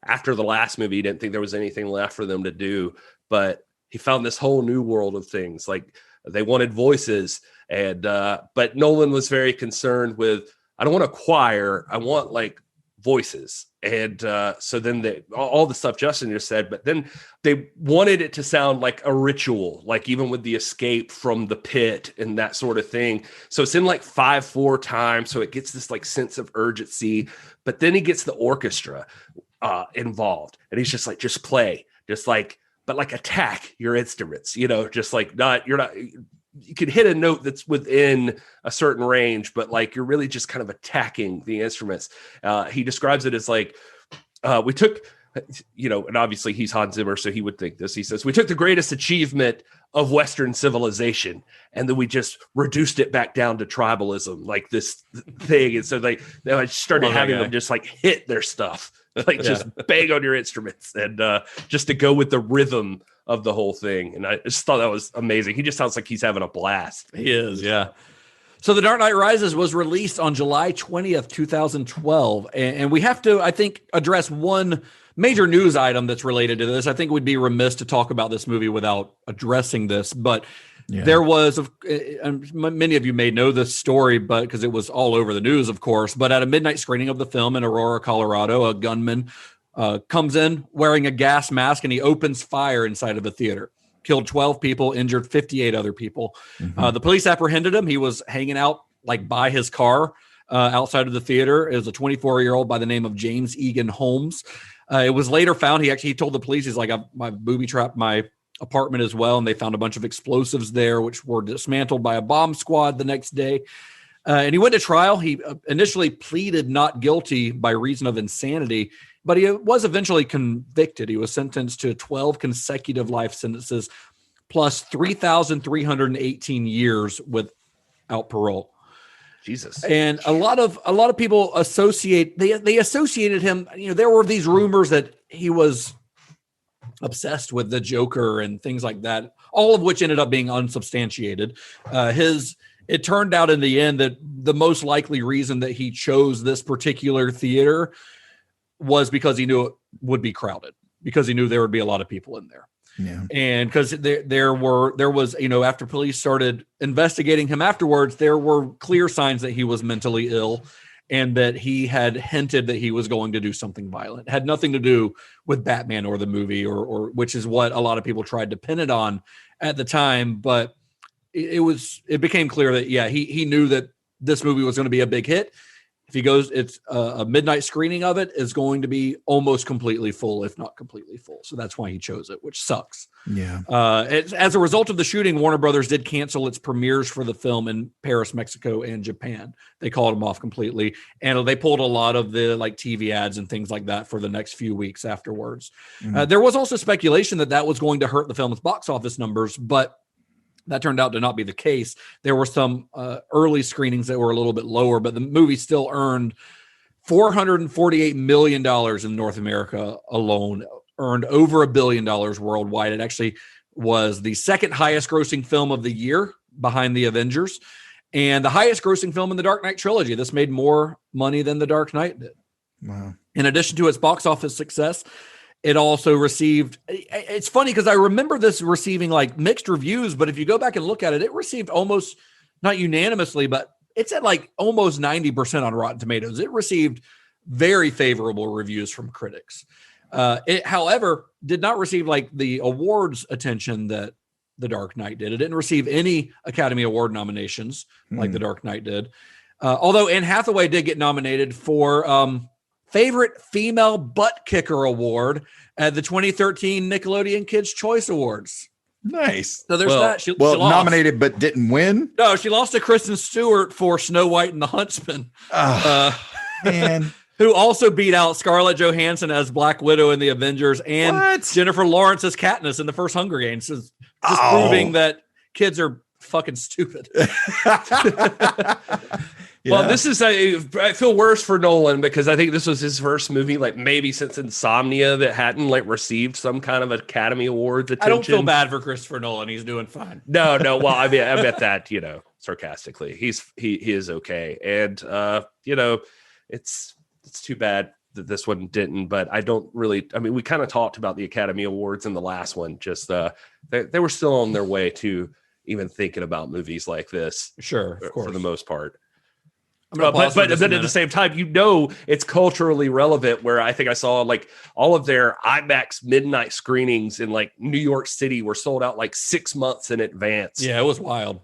after the last movie, he didn't think there was anything left for them to do, but he found this whole new world of things. Like, they wanted voices, and but Nolan was very concerned with, I don't want a choir, I want like voices. And so then all the stuff Justin just said, but then they wanted it to sound like a ritual, like even with the escape from the pit and that sort of thing. So it's in like 5/4 time, so it gets this like sense of urgency. But then he gets the orchestra involved, and he's just like, just play, just like, but like attack your instruments, just like you could hit a note that's within a certain range, but like you're really just kind of attacking the instruments. He describes it as like, we took, and obviously he's Hans Zimmer, so he would think this. He says, we took the greatest achievement of Western civilization, and then we just reduced it back down to tribalism, like this thing. And so they started having them just like hit their stuff, like just bang on your instruments, and just to go with the rhythm of the whole thing. And I just thought that was amazing. He just sounds like he's having a blast.
He is, yeah. So The Dark Knight Rises was released on July 20th, 2012. And we have to, I think, address one major news item that's related to this. I think we'd be remiss to talk about this movie without addressing this. But there was, and many of you may know this story, but because it was all over the news, of course. But at a midnight screening of the film in Aurora, Colorado, a gunman comes in wearing a gas mask, and he opens fire inside of the theater. Killed 12 people, injured 58 other people. Mm-hmm. The police apprehended him. He was hanging out like by his car outside of the theater. It was a 24-year-old by the name of James Egan Holmes. It was later found. He told the police, he's like, I booby trapped my apartment as well. And they found a bunch of explosives there, which were dismantled by a bomb squad the next day. And he went to trial. He initially pleaded not guilty by reason of insanity, but he was eventually convicted. He was sentenced to 12 consecutive life sentences plus 3,318 years without parole.
Jesus.
And a lot of people they associated him. There were these rumors that he was obsessed with the Joker and things like that, all of which ended up being unsubstantiated. It turned out in the end that the most likely reason that he chose this particular theater was because he knew it would be crowded, because he knew there would be a lot of people in there. Yeah. And because there was, after police started investigating him afterwards, there were clear signs that he was mentally ill and that he had hinted that he was going to do something violent. It had nothing to do with Batman or the movie, or which is what a lot of people tried to pin it on at the time. But it became clear that, he knew that this movie was going to be a big hit. If he goes, it's a midnight screening of it is going to be almost completely full, if not completely full. So that's why he chose it, which sucks. Yeah. As a result of the shooting, Warner Brothers did cancel its premieres for the film in Paris, Mexico, and Japan. They called them off completely, and they pulled a lot of the TV ads and things like that for the next few weeks afterwards. Mm-hmm. There was also speculation that was going to hurt the film's box office numbers, but that turned out to not be the case. There were some early screenings that were a little bit lower, but the movie still earned $448 million in North America alone, earned over $1 billion worldwide. It actually was the second highest grossing film of the year behind The Avengers and the highest grossing film in the Dark Knight trilogy. This made more money than The Dark Knight did. Wow. In addition to its box office success, it also received, it's funny because I remember this receiving mixed reviews, but if you go back and look at it, it received almost, not unanimously, but it's at almost 90% on Rotten Tomatoes. It received very favorable reviews from critics. However, did not receive like the awards attention that The Dark Knight did. It didn't receive any Academy Award nominations like The Dark Knight did. Although Anne Hathaway did get nominated for favorite female butt kicker award at the 2013 Nickelodeon Kids Choice Awards.
Nice.
So there's that. She lost.
Nominated but didn't win.
No, she lost to Kristen Stewart for Snow White and the Huntsman.
Man.
Who also beat out Scarlett Johansson as Black Widow in the Avengers and Jennifer Lawrence as Katniss in the first Hunger Games. Just proving that kids are fucking stupid.
Well, this is I feel worse for Nolan because I think this was his first movie, like maybe since Insomnia, that hadn't like received some kind of Academy Awards attention.
I don't feel bad for Christopher Nolan; he's doing fine.
No. Well, I mean, I bet that sarcastically, he is okay, and it's too bad that this one didn't. But I don't really. I mean, we kind of talked about the Academy Awards in the last one. Just they were still on their way to even thinking about movies like this.
Sure, of course,
for the most part.
But
at the same time, it's culturally relevant. Where I think I saw like all of their IMAX midnight screenings in like New York City were sold out like 6 months in advance.
Yeah, it was wild.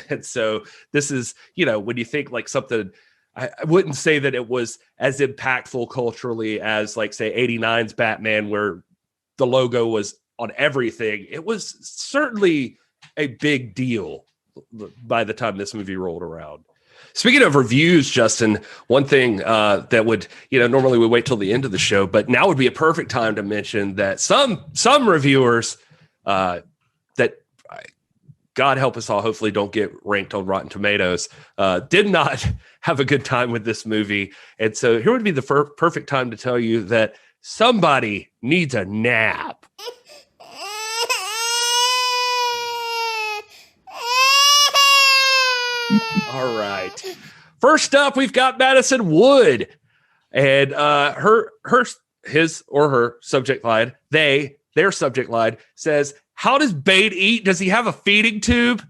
And so this is, when you think like something, I wouldn't say that it was as impactful culturally as like say 89's Batman, where the logo was on everything. It was certainly a big deal by the time this movie rolled around. Speaking of reviews, Justin, one thing that would, normally we wait till the end of the show, but now would be a perfect time to mention that some reviewers that, God help us all, hopefully don't get ranked on Rotten Tomatoes, did not have a good time with this movie. And so here would be the perfect time to tell you that somebody needs a nap. All right. First up, we've got Madison Wood, and his or her subject line, their subject line says, "How does Bane eat? Does he have a feeding tube?"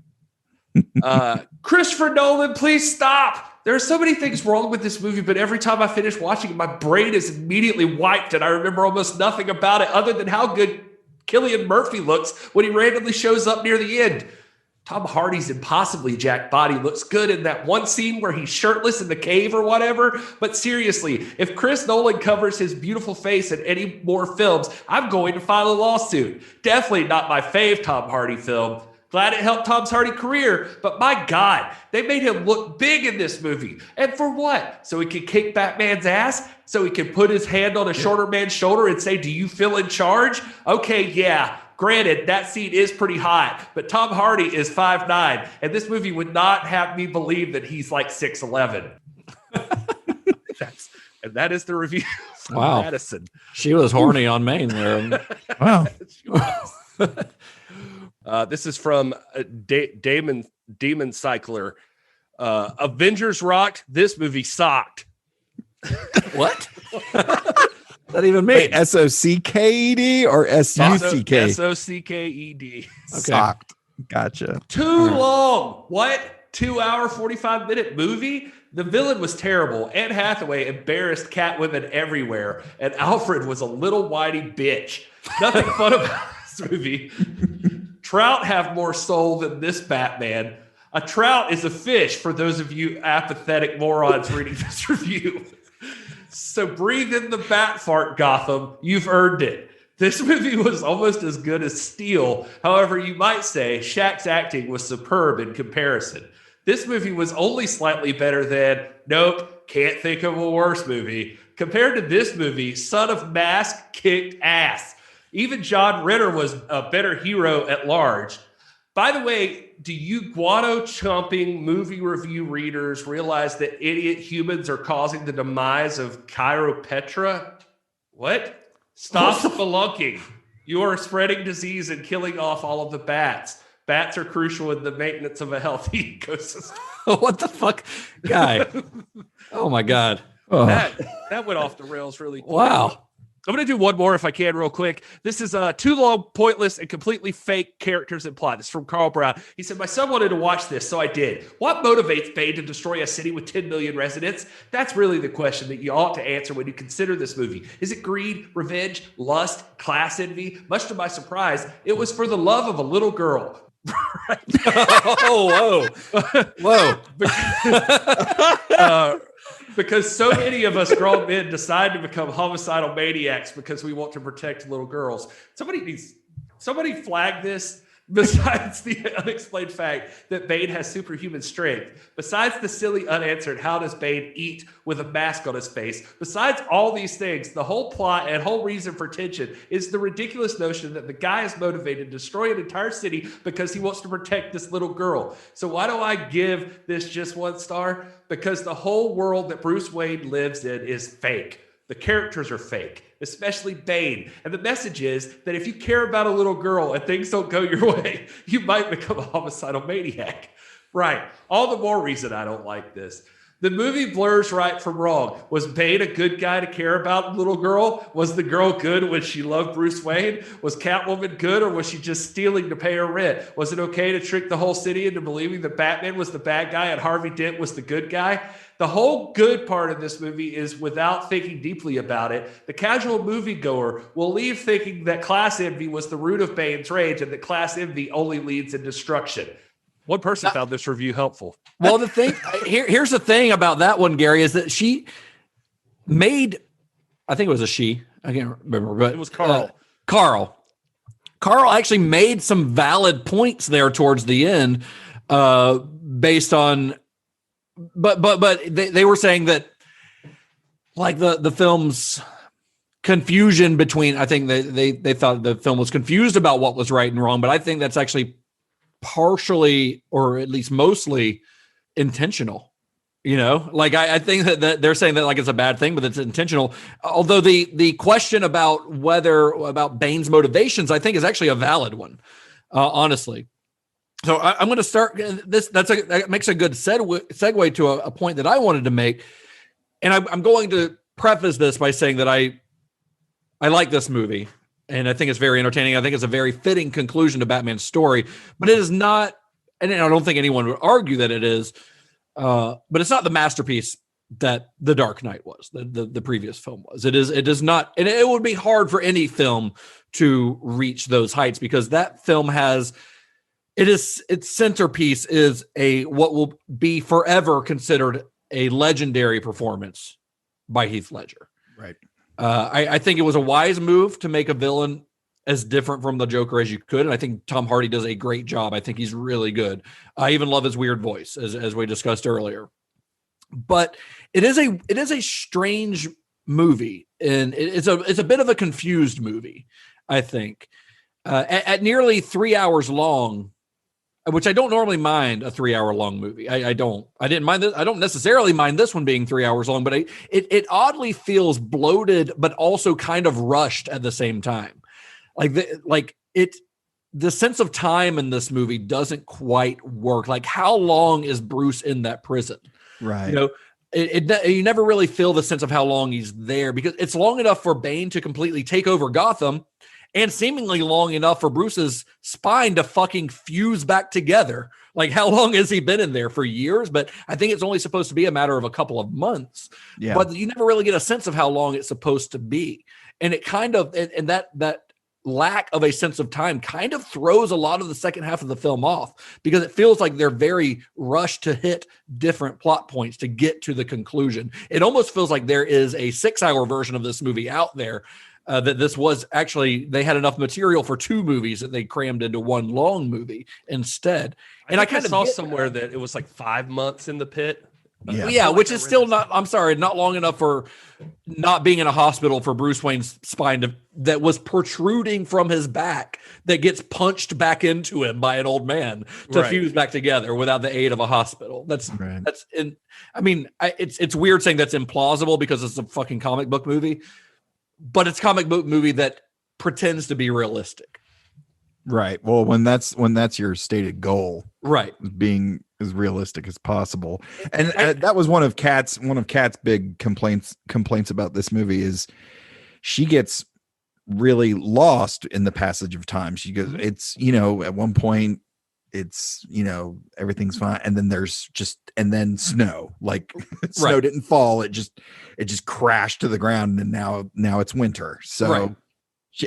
Christopher Nolan, please stop. There are so many things wrong with this movie, but every time I finish watching it, my brain is immediately wiped, and I remember almost nothing about it other than how good Cillian Murphy looks when he randomly shows up near the end. Tom Hardy's impossibly jacked body looks good in that one scene where he's shirtless in the cave or whatever. But seriously, if Chris Nolan covers his beautiful face in any more films, I'm going to file a lawsuit. Definitely not my fave Tom Hardy film. Glad it helped Tom Hardy's career, but my God, they made him look big in this movie. And for what? So he could kick Batman's ass? So he could put his hand on a shorter man's shoulder and say, "Do you feel in charge?" Okay, yeah. Granted, that scene is pretty hot, but Tom Hardy is 5'9", and this movie would not have me believe that he's like 6'11". That is the review from Madison.
She was horny on Maine there.
Wow.
This is from Demon Cycler. Avengers rocked. This movie socked.
What? That even mean?
Wait, SOCKED or SUCK?
SOCKED.
Okay.
Socked. Gotcha.
Too long. What? 2 hour, 45-minute movie? The villain was terrible. Anne Hathaway embarrassed Catwomen everywhere, and Alfred was a little whiny bitch. Nothing fun about this movie. Trout have more soul than this Batman. A trout is a fish, for those of you apathetic morons reading this review. So breathe in the bat fart, Gotham. You've earned it. This movie was almost as good as Steel. However, you might say Shaq's acting was superb in comparison. This movie was only slightly better than, nope, can't think of a worse movie. Compared to this movie, Son of Mask kicked ass. Even John Ritter was a better hero at large. By the way, do you guano-chomping movie review readers realize that idiot humans are causing the demise of Chiropetra? What? Stop spelunking. You are spreading disease and killing off all of the bats. Bats are crucial in the maintenance of a healthy ecosystem.
What the fuck? Guy. Oh, my God.
That went off the rails really quick.
Wow.
I'm going to do one more if I can real quick. This is too long, pointless, and completely fake characters and plot. This is from Carl Brown. He said, my son wanted to watch this, so I did. What motivates Bane to destroy a city with 10 million residents? That's really the question that you ought to answer when you consider this movie. Is it greed, revenge, lust, class envy? Much to my surprise, it was for the love of a little girl.
Whoa.
Because so many of us grown men decide to become homicidal maniacs because we want to protect little girls. Somebody flag this. Besides the unexplained fact that Bane has superhuman strength, besides the silly unanswered how does Bane eat with a mask on his face, besides all these things, the whole plot and whole reason for tension is the ridiculous notion that the guy is motivated to destroy an entire city because he wants to protect this little girl. So why do I give this just 1 star? Because the whole world that Bruce Wayne lives in is fake. The characters are fake, especially Bane. And the message is that if you care about a little girl and things don't go your way, you might become a homicidal maniac. Right. All the more reason I don't like this. The movie blurs right from wrong. Was Bane a good guy to care about a little girl? Was the girl good when she loved Bruce Wayne? Was Catwoman good, or was she just stealing to pay her rent? Was it okay to trick the whole city into believing that Batman was the bad guy and Harvey Dent was the good guy? The whole good part of this movie is without thinking deeply about it. The casual moviegoer will leave thinking that class envy was the root of Bane's rage and that class envy only leads in destruction. One person found this review helpful.
Well, the thing here's the thing about that one, Gary, is that she made, I think it was a she, I can't remember, but
it was Carl.
Carl actually made some valid points there towards the end, based on, but they were saying that like the film's confusion between, I think they thought the film was confused about what was right and wrong, but I think that's actually partially, or at least mostly, intentional. Like I think that they're saying that like it's a bad thing, but it's intentional. Although the question about Bane's motivations, I think, is actually a valid one, honestly. So I'm going to start this. That makes a good segue to a point that I wanted to make, and I'm going to preface this by saying that I like this movie. And I think it's very entertaining. I think it's a very fitting conclusion to Batman's story, but it is not, and I don't think anyone would argue that it is, but it's not the masterpiece that The Dark Knight was, the previous film was. It is not, and it would be hard for any film to reach those heights, because that film has, its centerpiece is what will be forever considered a legendary performance by Heath Ledger.
Right.
I think it was a wise move to make a villain as different from the Joker as you could, and I think Tom Hardy does a great job. I think he's really good. I even love his weird voice, as we discussed earlier. But it is a strange movie, and it's a bit of a confused movie, I think. At nearly 3 hours long, which I don't normally mind a 3 hour long movie. I didn't mind this. I don't necessarily mind this one being 3 hours long, but it oddly feels bloated, but also kind of rushed at the same time. The sense of time in this movie doesn't quite work. Like, how long is Bruce in that prison?
Right.
You never really feel the sense of how long he's there, because it's long enough for Bane to completely take over Gotham, and seemingly long enough for Bruce's spine to fucking fuse back together. Like, how long has he been in there? For years? But I think it's only supposed to be a matter of a couple of months. Yeah. But you never really get a sense of how long it's supposed to be. And it kind of, and that lack of a sense of time kind of throws a lot of the second half of the film off, because it feels like they're very rushed to hit different plot points to get to the conclusion. It almost feels like there is a 6 hour version of this movie out there, that this was actually, they had enough material for 2 movies that they crammed into one long movie instead. And I kind of
saw somewhere that it was like 5 months in the pit.
Yeah, which is still not, I'm sorry, not long enough for not being in a hospital for Bruce Wayne's spine that was protruding from his back, that gets punched back into him by an old man to fuse back together without the aid of a hospital. It's weird saying that's implausible because it's a fucking comic book movie, but it's a comic book movie that pretends to be realistic.
Right. Well, when that's your stated goal,
right,
being as realistic as possible, and that was one of Kat's big complaints about this movie is she gets really lost in the passage of time. She goes, it's, you know, at one point it's, you know, everything's fine, and then then snow, like snow didn't fall, it just crashed to the ground, and now it's winter. So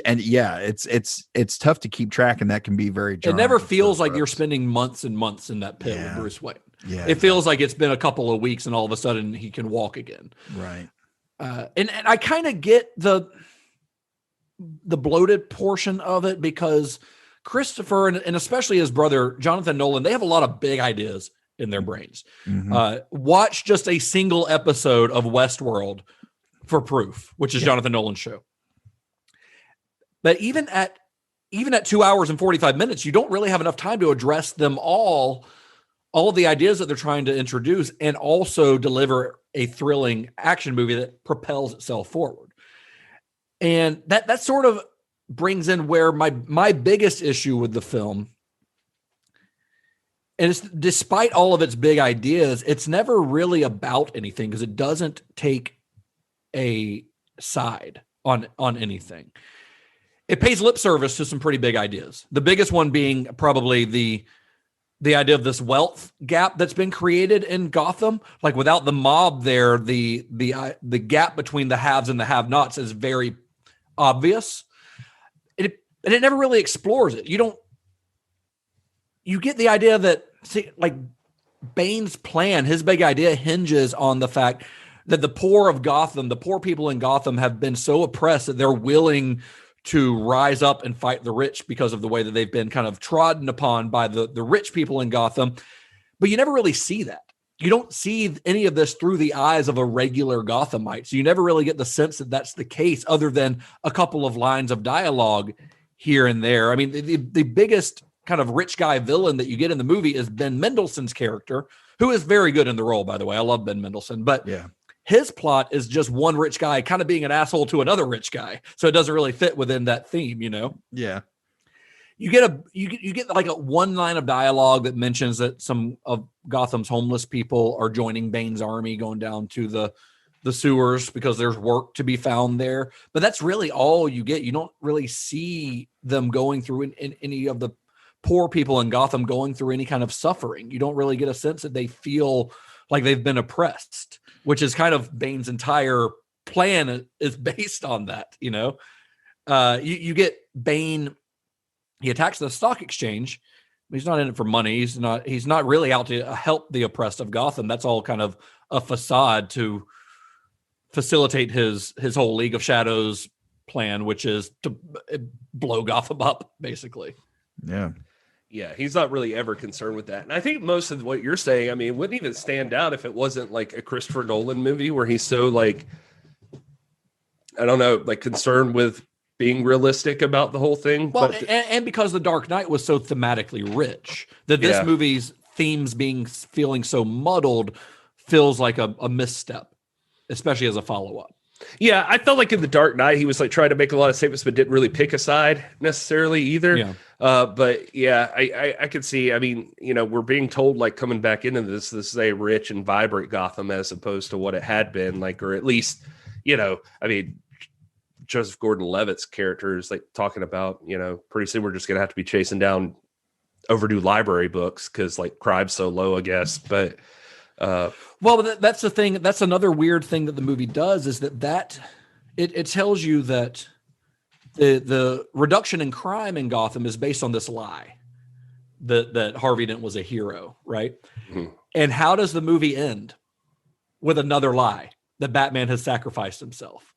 it's tough to keep track, and that can be very jarring.
It never feels like you're spending months and months in that pit with Bruce Wayne. It feels like it's been a couple of weeks, and all of a sudden he can walk again.
Right.
And I kind of get the bloated portion of it, because Christopher and especially his brother Jonathan Nolan, they have a lot of big ideas in their brains. Watch just a single episode of Westworld for proof, which is Jonathan Nolan's show. But even at 2 hours and 45 minutes, you don't really have enough time to address them all of the ideas that they're trying to introduce, and also deliver a thrilling action movie that propels itself forward. And that sort of brings in where my biggest issue with the film, and it's, despite all of its big ideas, it's never really about anything, because it doesn't take a side on anything. It pays lip service to some pretty big ideas. The biggest one being probably the idea of this wealth gap that's been created in Gotham. Like, without the mob there, the gap between the haves and the have-nots is very obvious. And it never really explores it. You get the idea that, like, Bane's plan, his big idea hinges on the fact that the poor of Gotham, the poor people in Gotham, have been so oppressed that they're willing to rise up and fight the rich because of the way that they've been kind of trodden upon by the rich people in Gotham. But you never really see that. You don't see any of this through the eyes of a regular Gothamite. So you never really get the sense that that's the case, other than a couple of lines of dialogue here and there. I mean, the biggest kind of rich guy villain that you get in the movie is Ben Mendelsohn's character, who is very good in the role, by the way. I love Ben Mendelsohn, but his plot is just one rich guy kind of being an asshole to another rich guy. So it doesn't really fit within that theme, you know?
Yeah.
You get like a one line of dialogue that mentions that some of Gotham's homeless people are joining Bane's army, going down to the sewers because there's work to be found there. But that's really all you get. You don't really see them going through in any of the poor people in Gotham going through any kind of suffering. You don't really get a sense that they feel like they've been oppressed, which is kind of Bane's entire plan is based on that. You know, you get Bane. He attacks the stock exchange. He's not in it for money. He's not really out to help the oppressed of Gotham. That's all kind of a facade to facilitate his whole League of Shadows plan, which is to blow Gotham up, basically.
Yeah.
Yeah, he's not really ever concerned with that. And I think most of what you're saying, I mean, it wouldn't even stand out if it wasn't like a Christopher Nolan movie where he's so, like, I don't know, like, concerned with being realistic about the whole thing.
Well,
but
and because The Dark Knight was so thematically rich, that this movie's themes feeling so muddled feels like a misstep, especially as a follow-up.
Yeah, I felt like in The Dark Knight, he was like trying to make a lot of statements, but didn't really pick a side necessarily either.
Yeah.
But yeah, I could see, I mean, you know, we're being told, like, coming back into this is a rich and vibrant Gotham as opposed to what it had been, like, or at least, you know, I mean, Joseph Gordon-Levitt's character is like talking about, you know, pretty soon we're just going to have to be chasing down overdue library books because, like, crime's so low, I guess. But
well, that's the thing. That's another weird thing that the movie does, is that it tells you that the reduction in crime in Gotham is based on this lie that Harvey Dent was a hero, right? Mm-hmm. And how does the movie end? With another lie, that Batman has sacrificed himself.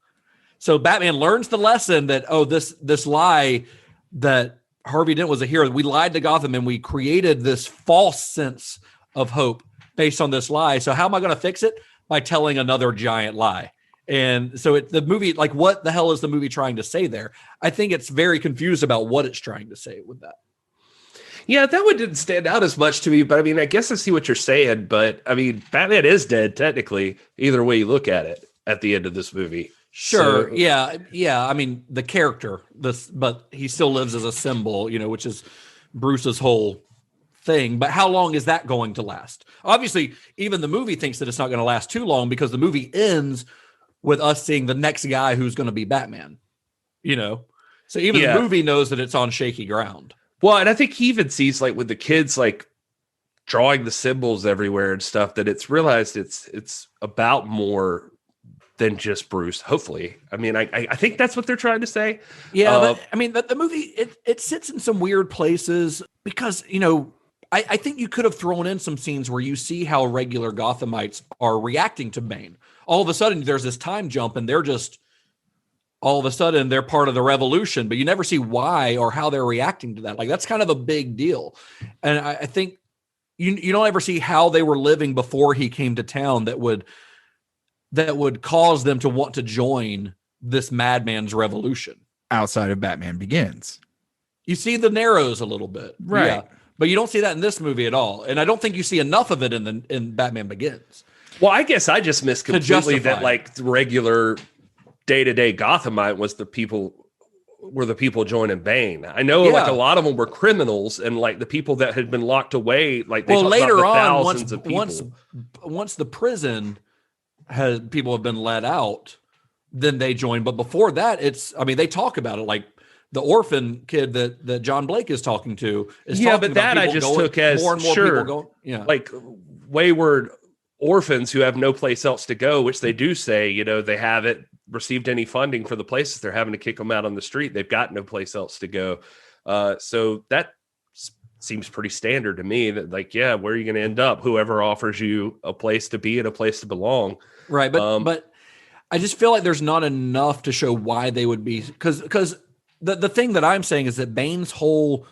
So Batman learns the lesson that, oh, this lie that Harvey Dent was a hero. We lied to Gotham and we created this false sense of hope based on this lie. So how am I going to fix it? By telling another giant lie. And so the movie, like, what the hell is the movie trying to say there? I think it's very confused about what it's trying to say with that.
Yeah, that one didn't stand out as much to me, but I mean, I guess I see what you're saying, but I mean, Batman is dead technically, either way you look at it at the end of this movie.
Sure. So, yeah. I mean, the character, but he still lives as a symbol, you know, which is Bruce's whole thing. But how long is that going to last? Obviously, even the movie thinks that it's not going to last too long, because the movie ends with us seeing the next guy who's going to be Batman, So even the movie knows that it's on shaky ground.
Well, and I think he even sees like with the kids like drawing the symbols everywhere and stuff that it's realized it's about more than just Bruce. Hopefully, I mean, I think that's what they're trying to say.
Yeah, but, I mean, the movie it sits in some weird places because I think you could have thrown in some scenes where you see how regular Gothamites are reacting to Bane. All of a sudden, there's this time jump, and they're just all of a sudden they're part of the revolution, but you never see why or how they're reacting to that. Like that's kind of a big deal, and I think you don't ever see how they were living before he came to town that would cause them to want to join this madman's revolution.
Outside of Batman Begins,
you see the Narrows a little bit,
right?
Yeah. But you don't see that in this movie at all, and I don't think you see enough of it in Batman Begins.
Well, I guess I just missed completely that like the regular day-to-day Gothamite were the people joining Bane. I know like a lot of them were criminals, and like the people that had been locked away, like they
later on, once the prison people have been let out, then they join. But before that, they talk about it like the orphan kid that John Blake is talking to is talking about
that I just took as
more and more people going,
like wayward orphans who have no place else to go, which they do say, they haven't received any funding for the places they're having to kick them out on the street. They've got no place else to go. So that seems pretty standard to me that like, where are you going to end up? Whoever offers you a place to be and a place to belong.
Right. But I just feel like there's not enough to show why they would be, because the thing that I'm saying is that Bane's whole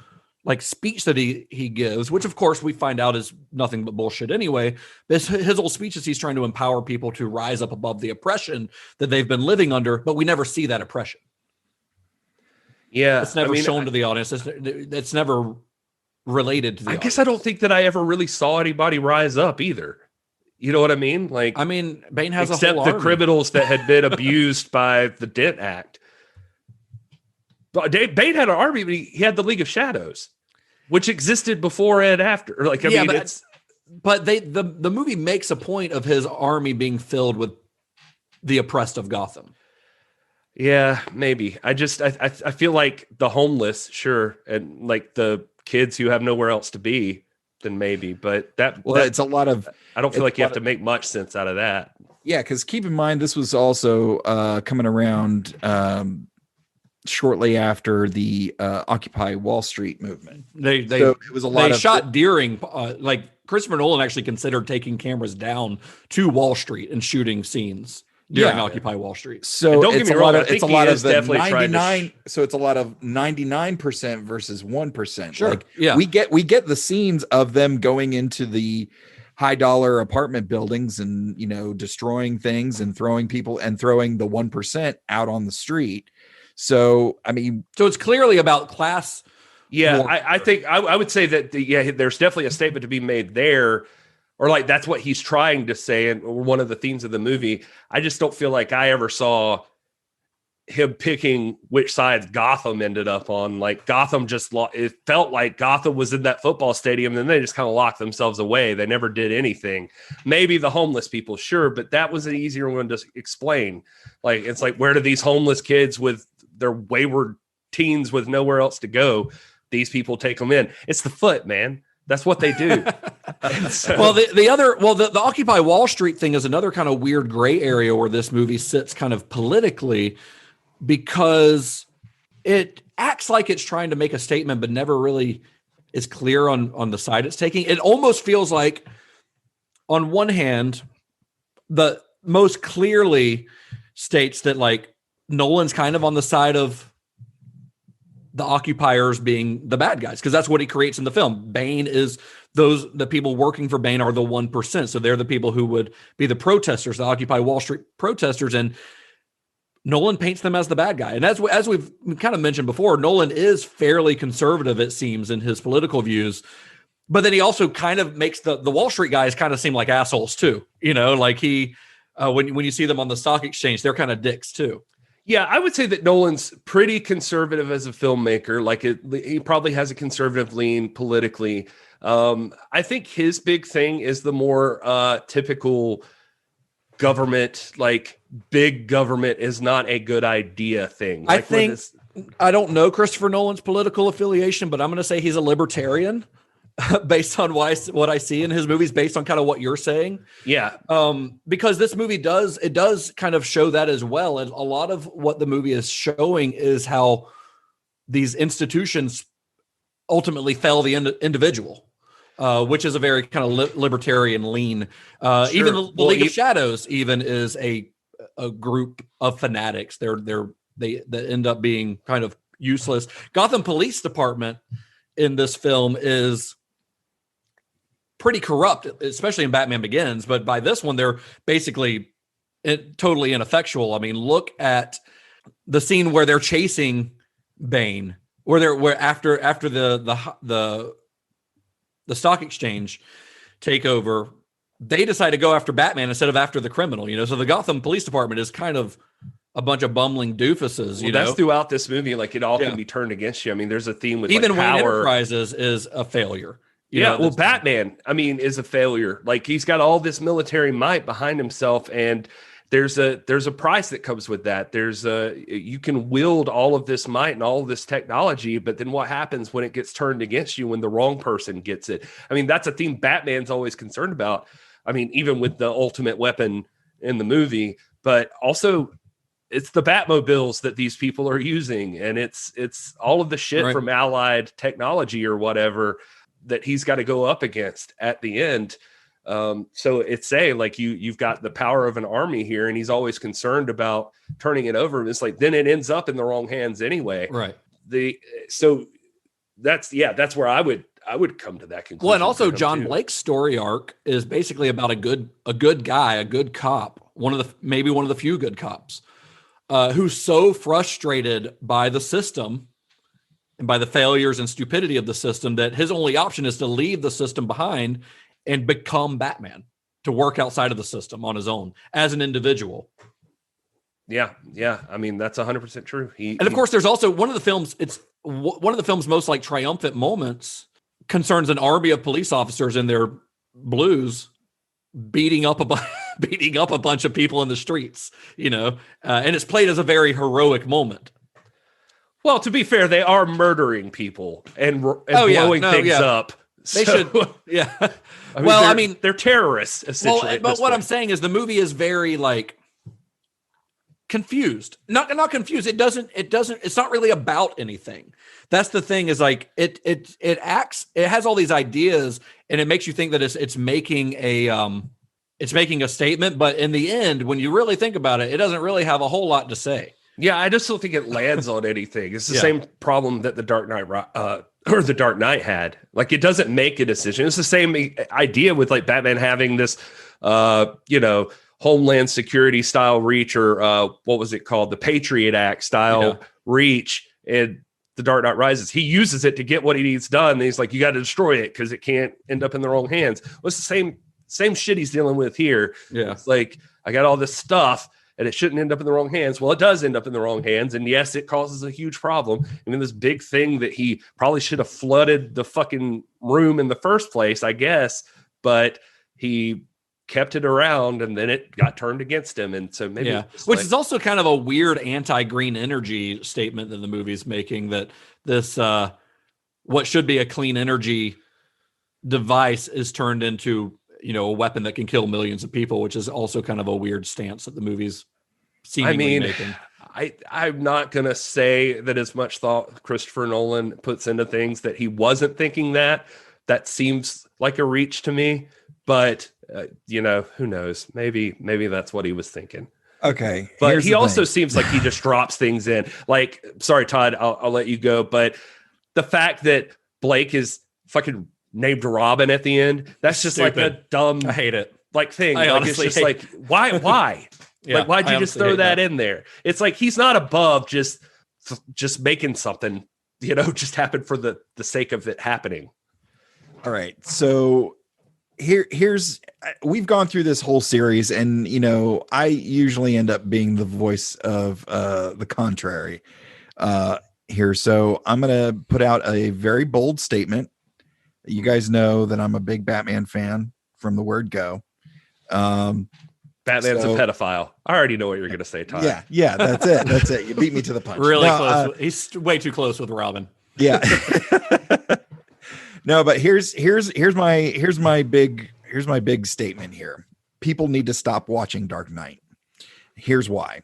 like speech that he gives, which of course we find out is nothing but bullshit anyway. His whole speech is he's trying to empower people to rise up above the oppression that they've been living under, but we never see that oppression.
Yeah.
It's never shown to the audience. It's never related to the audience.
Guess I don't think that I ever really saw anybody rise up either. You know what I mean? Like,
Bane has
except
a whole
the
army.
Criminals that had been abused by the Dent Act. But Bane had an army, but he had the League of Shadows, which existed before and after. Like,
but the movie makes a point of his army being filled with the oppressed of Gotham.
Yeah, maybe. I feel like the homeless, sure, and like the kids who have nowhere else to be, then maybe. But
it's a lot of.
I don't feel like you have to make much sense out of that.
Yeah, because keep in mind this was also coming around shortly after the Occupy Wall Street movement.
It was a lot. They shot during like Christopher Nolan actually considered taking cameras down to Wall Street and shooting scenes during Occupy Wall Street.
So don't get me wrong, it's a lot of the 99. So it's a lot of 99% versus 1%.
Sure.
Like, we get the scenes of them going into the high dollar apartment buildings and destroying things and throwing people and throwing the 1% out on the street. So
so it's clearly about class.
Yeah, I think I would say that there's definitely a statement to be made there, or like that's what he's trying to say, and one of the themes of the movie. I just don't feel like I ever saw him picking which side Gotham ended up on. Like Gotham it felt like Gotham was in that football stadium, and then they just kind of locked themselves away. They never did anything. Maybe the homeless people, sure, but that was an easier one to explain. Like it's like, where do these homeless kids with their wayward teens with nowhere else to go, these people take them in? It's the Foot, man. That's what they do.
Well, the Occupy Wall Street thing is another kind of weird gray area where this movie sits kind of politically, because it acts like it's trying to make a statement, but never really is clear on the side it's taking. It almost feels like, on one hand, the most clearly states that like Nolan's kind of on the side of the occupiers being the bad guys, because that's what he creates in the film. Bane is the people working for Bane are the 1%. So they're the people who would be the protesters, the Occupy Wall Street protesters. And Nolan paints them as the bad guy. And as we've kind of mentioned before, Nolan is fairly conservative, it seems, in his political views. But then he also kind of makes the Wall Street guys kind of seem like assholes too. Like he, when you see them on the stock exchange, they're kind of dicks too.
Yeah, I would say that Nolan's pretty conservative as a filmmaker. Like he probably has a conservative lean politically. I think his big thing is the more typical government, like big government is not a good idea thing. Like,
I don't know Christopher Nolan's political affiliation, but I'm going to say he's a libertarian based on what I see in his movies, based on kind of what you're saying.
Yeah.
Because this movie does kind of show that as well. And a lot of what the movie is showing is how these institutions ultimately fell the individual, which is a very kind of libertarian lean. Sure. Even the League of Shadows even is a group of fanatics. They end up being kind of useless. Gotham Police Department in this film is pretty corrupt, especially in Batman Begins. But by this one, they're basically totally ineffectual. I mean, look at the scene where they're chasing Bane, where after the stock exchange takeover, they decide to go after Batman instead of after the criminal. So the Gotham Police Department is kind of a bunch of bumbling doofuses.
That's throughout this movie. Like, it all can be turned against you. I mean, there's a theme with
even
like,
Wayne
power.
Enterprises is a failure.
Well, Batman, I mean, is a failure. Like, he's got all this military might behind himself, and there's a price that comes with that. You can wield all of this might and all of this technology, but then what happens when it gets turned against you when the wrong person gets it? I mean, that's a theme Batman's always concerned about. I mean, even with the ultimate weapon in the movie, but also it's the Batmobiles that these people are using, and it's all of the shit from Allied technology or whatever that he's got to go up against at the end. So it's like you've got the power of an army here, and he's always concerned about turning it over. It's like, then it ends up in the wrong hands anyway.
Right.
So that's where I would come to that conclusion.
Well, and also John Blake's story arc is basically about a good guy, a good cop, maybe one of the few good cops, who's so frustrated by the system and by the failures and stupidity of the system that his only option is to leave the system behind and become Batman, to work outside of the system on his own as an individual.
Yeah. I mean, that's 100% true.
And of course, there's also one of the film's most like triumphant moments concerns an army of police officers in their blues beating up a bunch of people in the streets, and it's played as a very heroic moment.
Well, to be fair, they are murdering people and blowing things up.
They should, yeah.
I mean, they're terrorists essentially.
But what I'm saying is the movie is very like confused. Not confused. It doesn't. It's not really about anything. That's the thing. Is like it has all these ideas, and it makes you think that it's making a statement. But in the end, when you really think about it, it doesn't really have a whole lot to say.
Yeah, I just don't think it lands on anything. It's the same problem that the Dark Knight had. Like, it doesn't make a decision. It's the same idea with like Batman having this, Homeland Security style reach, or what was it called? The Patriot Act style reach. And the Dark Knight Rises, he uses it to get what he needs done. And he's like, you got to destroy it because it can't end up in the wrong hands. Well, it's the same shit he's dealing with here.
Yeah.
It's like, I got all this stuff, and it shouldn't end up in the wrong hands. Well, it does end up in the wrong hands. And yes, it causes a huge problem. I mean, this big thing that he probably should have flooded the fucking room in the first place, I guess, but he kept it around, and then it got turned against him. And so maybe,
which is also kind of a weird anti-green energy statement that the movie's making, that this, what should be a clean energy device is turned into a weapon that can kill millions of people, which is also kind of a weird stance that the movie's seemingly making.
I'm not going to say that as much thought Christopher Nolan puts into things that he wasn't thinking that seems like a reach to me, but who knows? Maybe that's what he was thinking.
Okay.
But he also seems like he just drops things in. Like, sorry, Todd, I'll let you go. But the fact that Blake is fucking named Robin at the end, that's just
stupid.
Like a dumb,
I hate it.
Like thing.
I
like,
honestly
it's just like, why?
Yeah,
like, why'd you just throw that in there? It's like, he's not above just making something, just happen for the sake of it happening.
All right. So here's we've gone through this whole series, and I usually end up being the voice of the contrary here. So I'm going to put out a very bold statement. You guys know that I'm a big Batman fan from the word go.
Batman's a pedophile. I already know what you're going to say, Todd.
Yeah, that's it. That's it. You beat me to the punch.
Really close. He's way too close with Robin.
Yeah. No, but here's my big statement here. People need to stop watching Dark Knight. Here's why.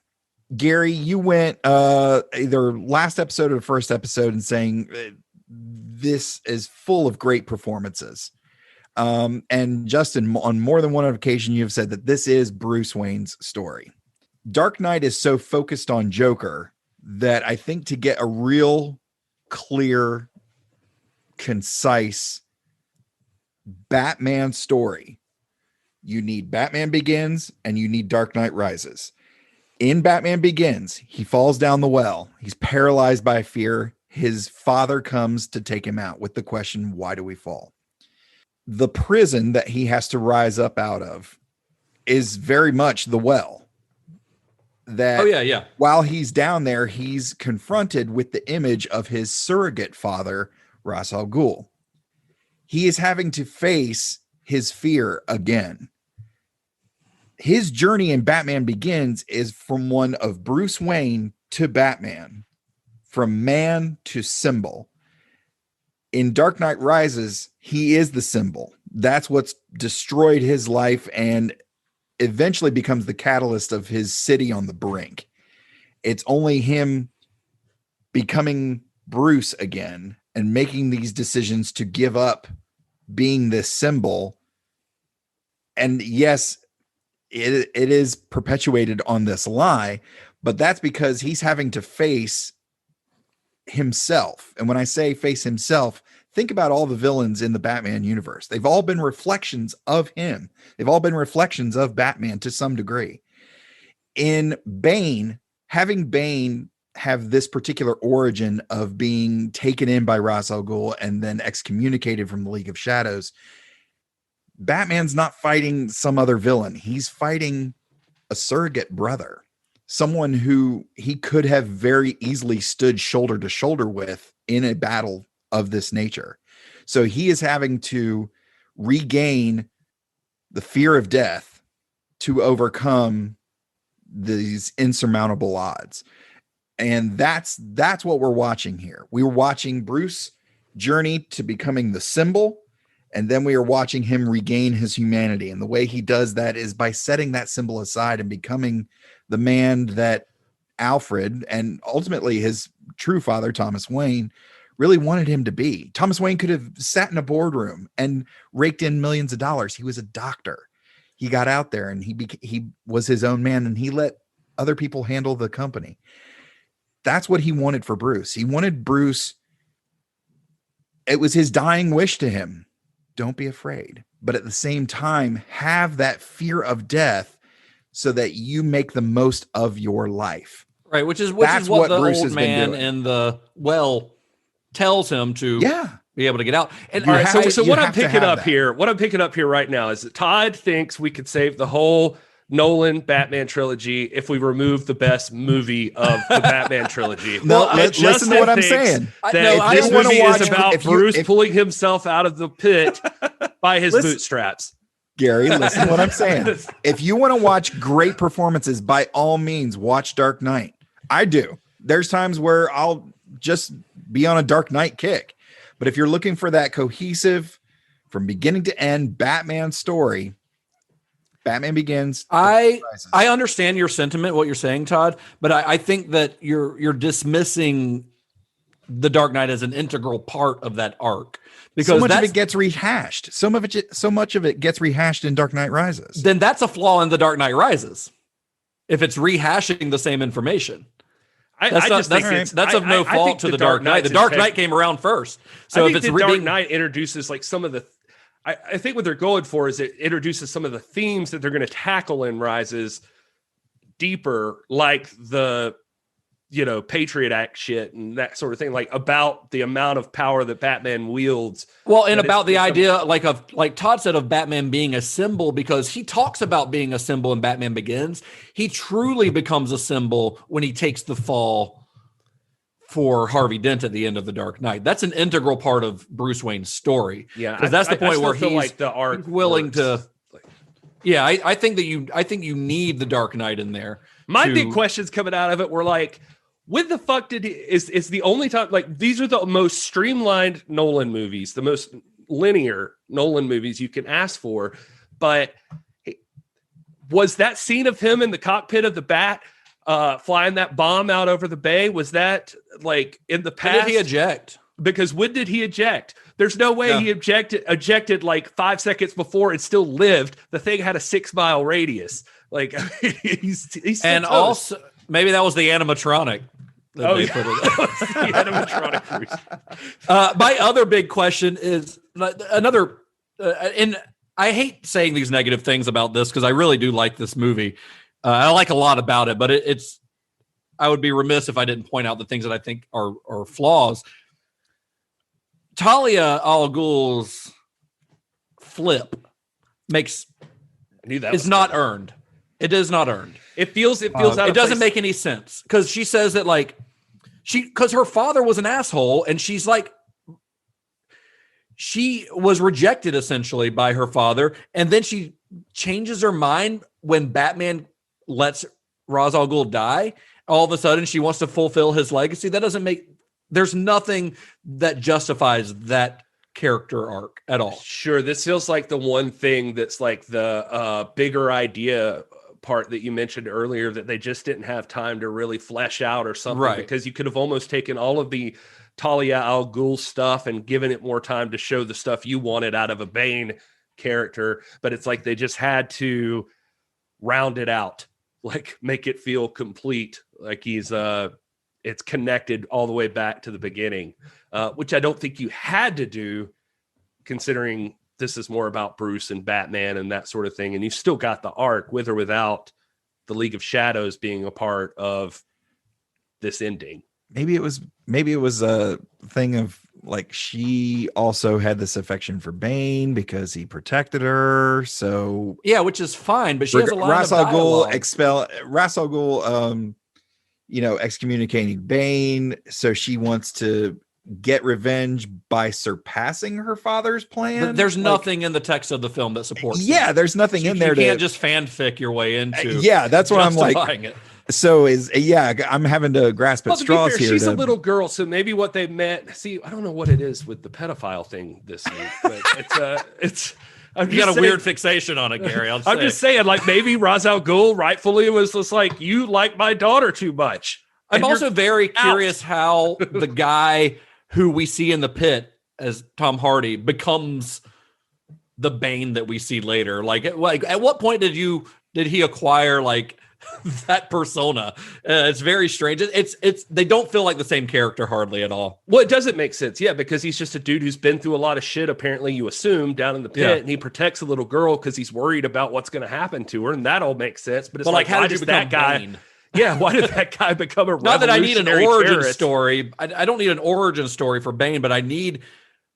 Gary, you went either last episode or the first episode and saying this is full of great performances. And Justin, on more than one occasion, you've said that this is Bruce Wayne's story. Dark Knight is so focused on Joker that I think to get a real clear, concise Batman story, you need Batman Begins and you need Dark Knight Rises. In Batman Begins, he falls down the well. He's paralyzed by fear. His father comes to take him out with the question, why do we fall? The prison that he has to rise up out of is very much the well. That while he's down there, he's confronted with the image of his surrogate father, Ra's al Ghul. He is having to face his fear again. His journey in Batman Begins is from one of Bruce Wayne to Batman, from man to symbol. In Dark Knight Rises, he is the symbol. That's what's destroyed his life and eventually becomes the catalyst of his city on the brink. It's only him becoming Bruce again and making these decisions to give up being this symbol. And yes, it is perpetuated on this lie, but that's because he's having to face himself. And when I say face himself, think about all the villains in the Batman universe. They've all been reflections of him. They've all been reflections of Batman to some degree. In Bane, having Bane have this particular origin of being taken in by Ra's al Ghul and then excommunicated from the League of Shadows, Batman's not fighting some other villain. He's fighting a surrogate brother, someone who he could have very easily stood shoulder to shoulder with in a battle of this nature. So he is having to regain the fear of death to overcome these insurmountable odds. And that's what we're watching here. We were watching Bruce journey to becoming the symbol, and then we are watching him regain his humanity. And the way he does that is by setting that symbol aside and becoming the man that Alfred and ultimately his true father, Thomas Wayne, really wanted him to be. Thomas Wayne could have sat in a boardroom and raked in millions of dollars. He was a doctor. He got out there and he was his own man, and he let other people handle the company. That's what he wanted for Bruce. He wanted Bruce. It was his dying wish to him. Don't be afraid. But at the same time, have that fear of death so that you make the most of your life.
Right. Which is what the Bruce old man in the well tells him to be able to get out. And
all right, so what I'm picking up here right now is that Todd thinks we could save the whole Nolan Batman trilogy if we remove the best movie of the Batman trilogy.
Listen to what I'm saying.
This movie is about Bruce pulling himself out of the pit by his bootstraps.
Gary, listen to what I'm saying. If you want to watch great performances, by all means, watch Dark Knight. I do. There's times where I'll just be on a Dark Knight kick. But if you're looking for that cohesive, from beginning to end Batman story, Batman Begins.
I understand your sentiment, what you're saying, Todd, but I think that you're dismissing the Dark Knight as an integral part of that arc, because
so much of it gets rehashed. So much of it gets rehashed in Dark Knight Rises.
Then that's a flaw in the Dark Knight Rises. If it's rehashing the same information. That's of no fault to the Dark Knight. The Dark Knight came around first. So if it's
the Dark Knight introduces like some of the I think what they're going for is it introduces some of the themes that they're going to tackle in Rises deeper, like the, Patriot Act shit and that sort of thing, like about the amount of power that Batman wields.
Well, and about the idea, like Todd said, of Batman being a symbol, because he talks about being a symbol in Batman Begins. He truly becomes a symbol when he takes the fall for Harvey Dent at the end of The Dark Knight. That's an integral part of Bruce Wayne's story.
Yeah,
because that's the point where
he's like the art
willing to. Yeah, I think that you need the Dark Knight in there.
My big questions coming out of it were like, when the fuck did is the only time, like, these are the most streamlined Nolan movies, the most linear Nolan movies you can ask for, but was that scene of him in the cockpit of the Bat flying that bomb out over the bay, was that like in the past?
When did he eject?
Because when did he eject? There's no way he ejected like 5 seconds before it still lived. The thing had a 6-mile radius. Like, he's
and
toast.
Also maybe that was the animatronic.
That was the animatronic.
My other big question is another, and I hate saying these negative things about this because I really do like this movie. I like a lot about it, but it's. I would be remiss if I didn't point out the things that I think are flaws. Talia al Ghul's flip is not earned. It is not earned.
It feels out of
it doesn't
place.
make any sense because she says that like because her father was an asshole and she's like she was rejected essentially by her father, and then she changes her mind when Batman lets Ra's al Ghul die. All of a sudden she wants to fulfill his legacy. That doesn't make. There's nothing that justifies that character arc at all.
Sure, this feels like the one thing that's like the bigger idea part that you mentioned earlier that they just didn't have time to really flesh out or something,
right?
Because you could have almost taken all of the Talia al Ghul stuff and given it more time to show the stuff you wanted out of a Bane character, but it's like they just had to round it out, like make it feel complete, like he's it's connected all the way back to the beginning, which I don't think you had to do, considering this is more about Bruce and Batman and that sort of thing. And you still got the arc with or without the League of Shadows being a part of this ending.
Maybe it was a thing of like, she also had this affection for Bane because he protected her. So
yeah, which is fine, but she has a lot
Ra's
of
al
dialogue.
Ra's al Ghul, excommunicating Bane. So she wants to get revenge by surpassing her father's plan.
But there's nothing in the text of the film that supports
that. There's nothing in there.
You can't just fanfic your way into.
That's what I'm like.
It.
So I'm having to grasp at straws here.
She's a little girl, so maybe what they meant. See, I don't know what it is with the pedophile thing this week, but it's.
You got a weird fixation on it, Gary. I'm
just saying, like, maybe Ra's al Ghul rightfully was just like, you like my daughter too much.
I'm also very curious how the guy who we see in the pit as Tom Hardy becomes the Bane that we see later. Like at what point did he acquire like that persona? It's very strange. It's they don't feel like the same character hardly at all.
Well, it doesn't make sense. Yeah, because he's just a dude who's been through a lot of shit, apparently, you assume, down in the pit, and he protects a little girl because he's worried about what's going to happen to her, and that all makes sense. But it's
how did you become
that guy?
Bane?
Yeah, why did that guy become a
Not that I need an origin
terrorist?
story. I don't need an origin story for Bane, but I need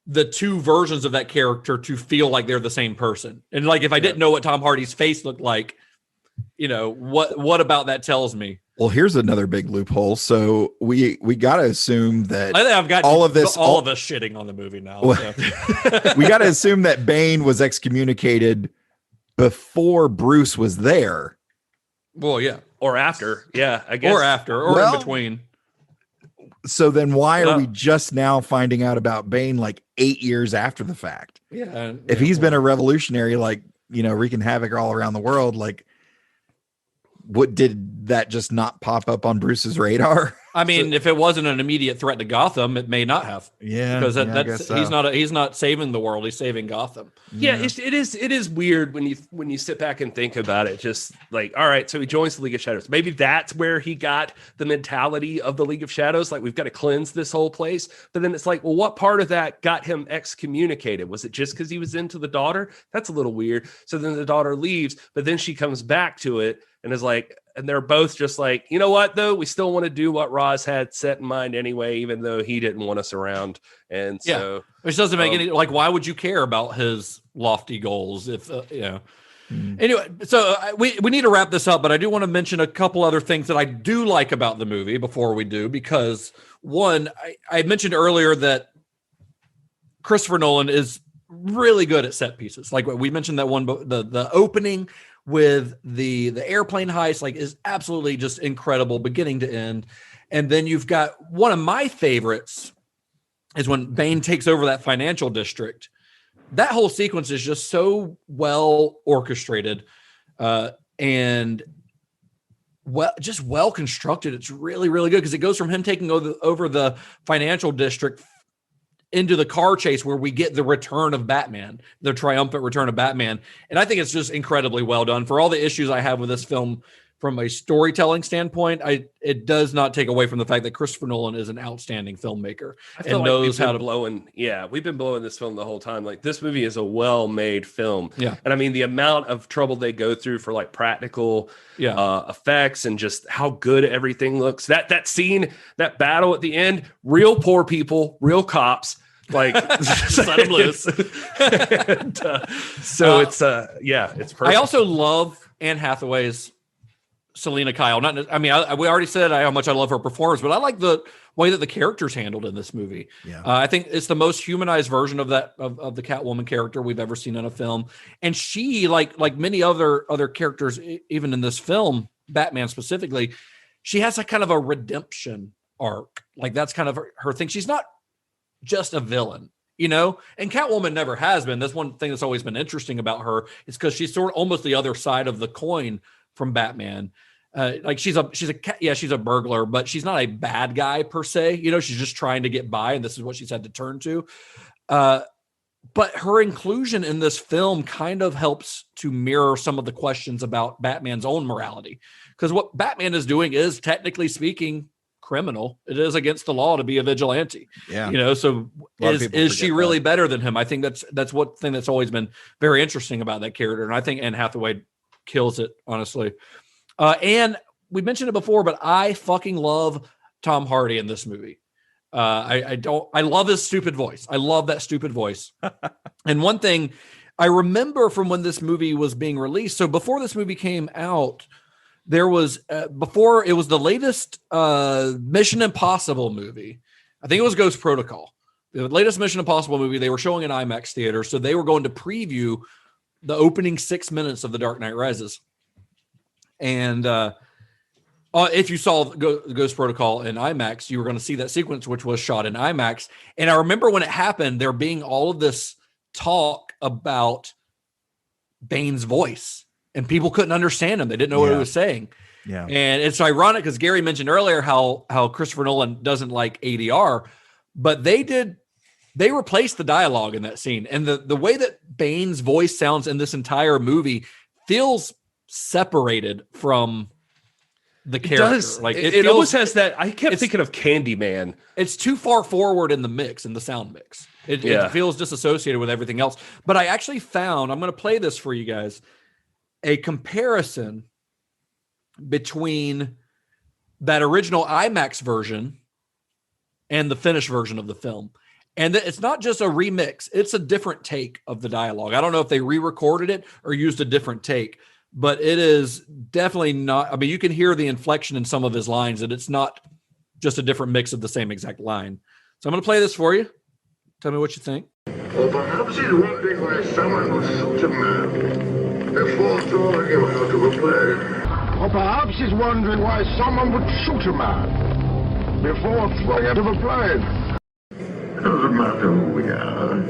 the two versions of that character to feel like they're the same person. And like, if I didn't know what Tom Hardy's face looked like, what about that tells me?
Well, here's another big loophole. So we got to assume that
I think I've got
all of us
shitting on the movie now.
We got to assume that Bane was excommunicated before Bruce was there.
Well, yeah.
Or after. Yeah, I guess.
Or after, or in between.
So then why are we just now finding out about Bane like 8 years after the fact?
Yeah.
If he's been a revolutionary, like, wreaking havoc all around the world, like, what did that just not pop up on Bruce's radar?
I mean, if it wasn't an immediate threat to Gotham, it may not have.
Yeah,
because
I
that's
guess so.
he's not saving the world; he's saving Gotham.
Yeah, it is weird when you sit back and think about it. Just like, all right, so he joins the League of Shadows. Maybe that's where he got the mentality of the League of Shadows. Like, we've got to cleanse this whole place. But then it's like, well, what part of that got him excommunicated? Was it just because he was into the daughter? That's a little weird. So then the daughter leaves, but then she comes back to it and is like, and they're both just like, you know what, though? We still want to do what Ra's had set in mind anyway, even though he didn't want us around. And so,
which doesn't make any, like, why would you care about his lofty goals if, Anyway, so we need to wrap this up, but I do want to mention a couple other things that I do like about the movie before we do, because one, I mentioned earlier that Christopher Nolan is really good at set pieces. Like we mentioned that one, but the opening with the airplane heist, like, is absolutely just incredible, beginning to end. And then you've got one of my favorites is when Bane takes over that financial district. That whole sequence is just so well orchestrated and well constructed. It's really, really good because it goes from him taking over the financial district into the car chase where we get the return of Batman, the triumphant return of Batman. And I think it's just incredibly well done. For all the issues I have with this film from a storytelling standpoint, it does not take away from the fact that Christopher Nolan is an outstanding filmmaker and knows how to
we've been blowing this film the whole time. Like, this movie is a well-made film.
Yeah.
And I mean, the amount of trouble they go through for like practical effects and just how good everything looks. That scene, that battle at the end, real poor people, real cops, like,
just let them loose.
And, so it's perfect.
I also love Anne Hathaway's Selena Kyle. We already said how much I love her performance, but I like the way that the character's handled in this movie.
Yeah.
I think it's the most humanized version of that of the Catwoman character we've ever seen in a film. And she, like many other characters, even in this film, Batman specifically, she has a kind of a redemption arc. Like, that's kind of her thing. She's not just a villain, you know, and Catwoman never has been. That's one thing that's always been interesting about her, is because she's sort of almost the other side of the coin from Batman. Like, she's a burglar, but she's not a bad guy per se. You know, she's just trying to get by, and this is what she's had to turn to. But her inclusion in this film kind of helps to mirror some of the questions about Batman's own morality, because what Batman is doing is, technically speaking, criminal. It is against the law to be a vigilante.
Yeah.
You know, so is she really better than him? I think that's one thing that's always been very interesting about that character. And I think Anne Hathaway kills it, honestly. And we mentioned it before, but I fucking love Tom Hardy in this movie. I love his stupid voice. I love that stupid voice. And one thing I remember from when this movie was being released, so before this movie came out, there was before it was the latest Mission Impossible movie. I think it was Ghost Protocol. The latest Mission Impossible movie, they were showing in IMAX theater. So they were going to preview the opening 6 minutes of The Dark Knight Rises. And if you saw Ghost Protocol in IMAX, you were going to see that sequence, which was shot in IMAX. And I remember when it happened, there being all of this talk about Bane's voice. And people couldn't understand him. They didn't know what he was saying.
Yeah.
And it's ironic because Gary mentioned earlier how Christopher Nolan doesn't like ADR, but they replaced the dialogue in that scene. And the way that Bane's voice sounds in this entire movie feels separated from the character.
It does.
Like,
it almost has that. I kept thinking of Candyman.
It's too far forward in the mix, in the sound mix. It feels disassociated with everything else. But I actually found, I'm going to play this for you guys, a comparison between that original IMAX version and the finished version of the film. And it's not just a remix, it's a different take of the dialogue. I don't know if they re-recorded it or used a different take, but it is definitely not. I mean, you can hear the inflection in some of his lines, and it's not just a different mix of the same exact line. So I'm going to play this for you. Tell me what you think.
Or perhaps he's wondering why someone would shoot a man before throwing him out of a plane. Or perhaps he's wondering why someone would shoot a man before throwing him out of a plane. It doesn't matter who we are.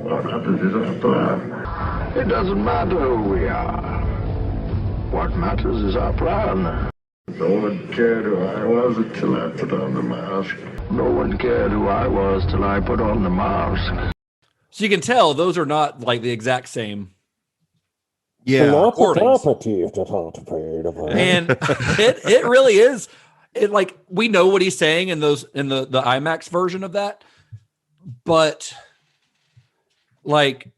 What matters is our plan. It doesn't matter who we are. What matters is our plan. No one cared who I was until I put on the mask. No one cared who I was till I put on the mask.
So you can tell those are not like the exact same.
Yeah.
And it really is. It, like, we know what he's saying in the IMAX version of that, but like,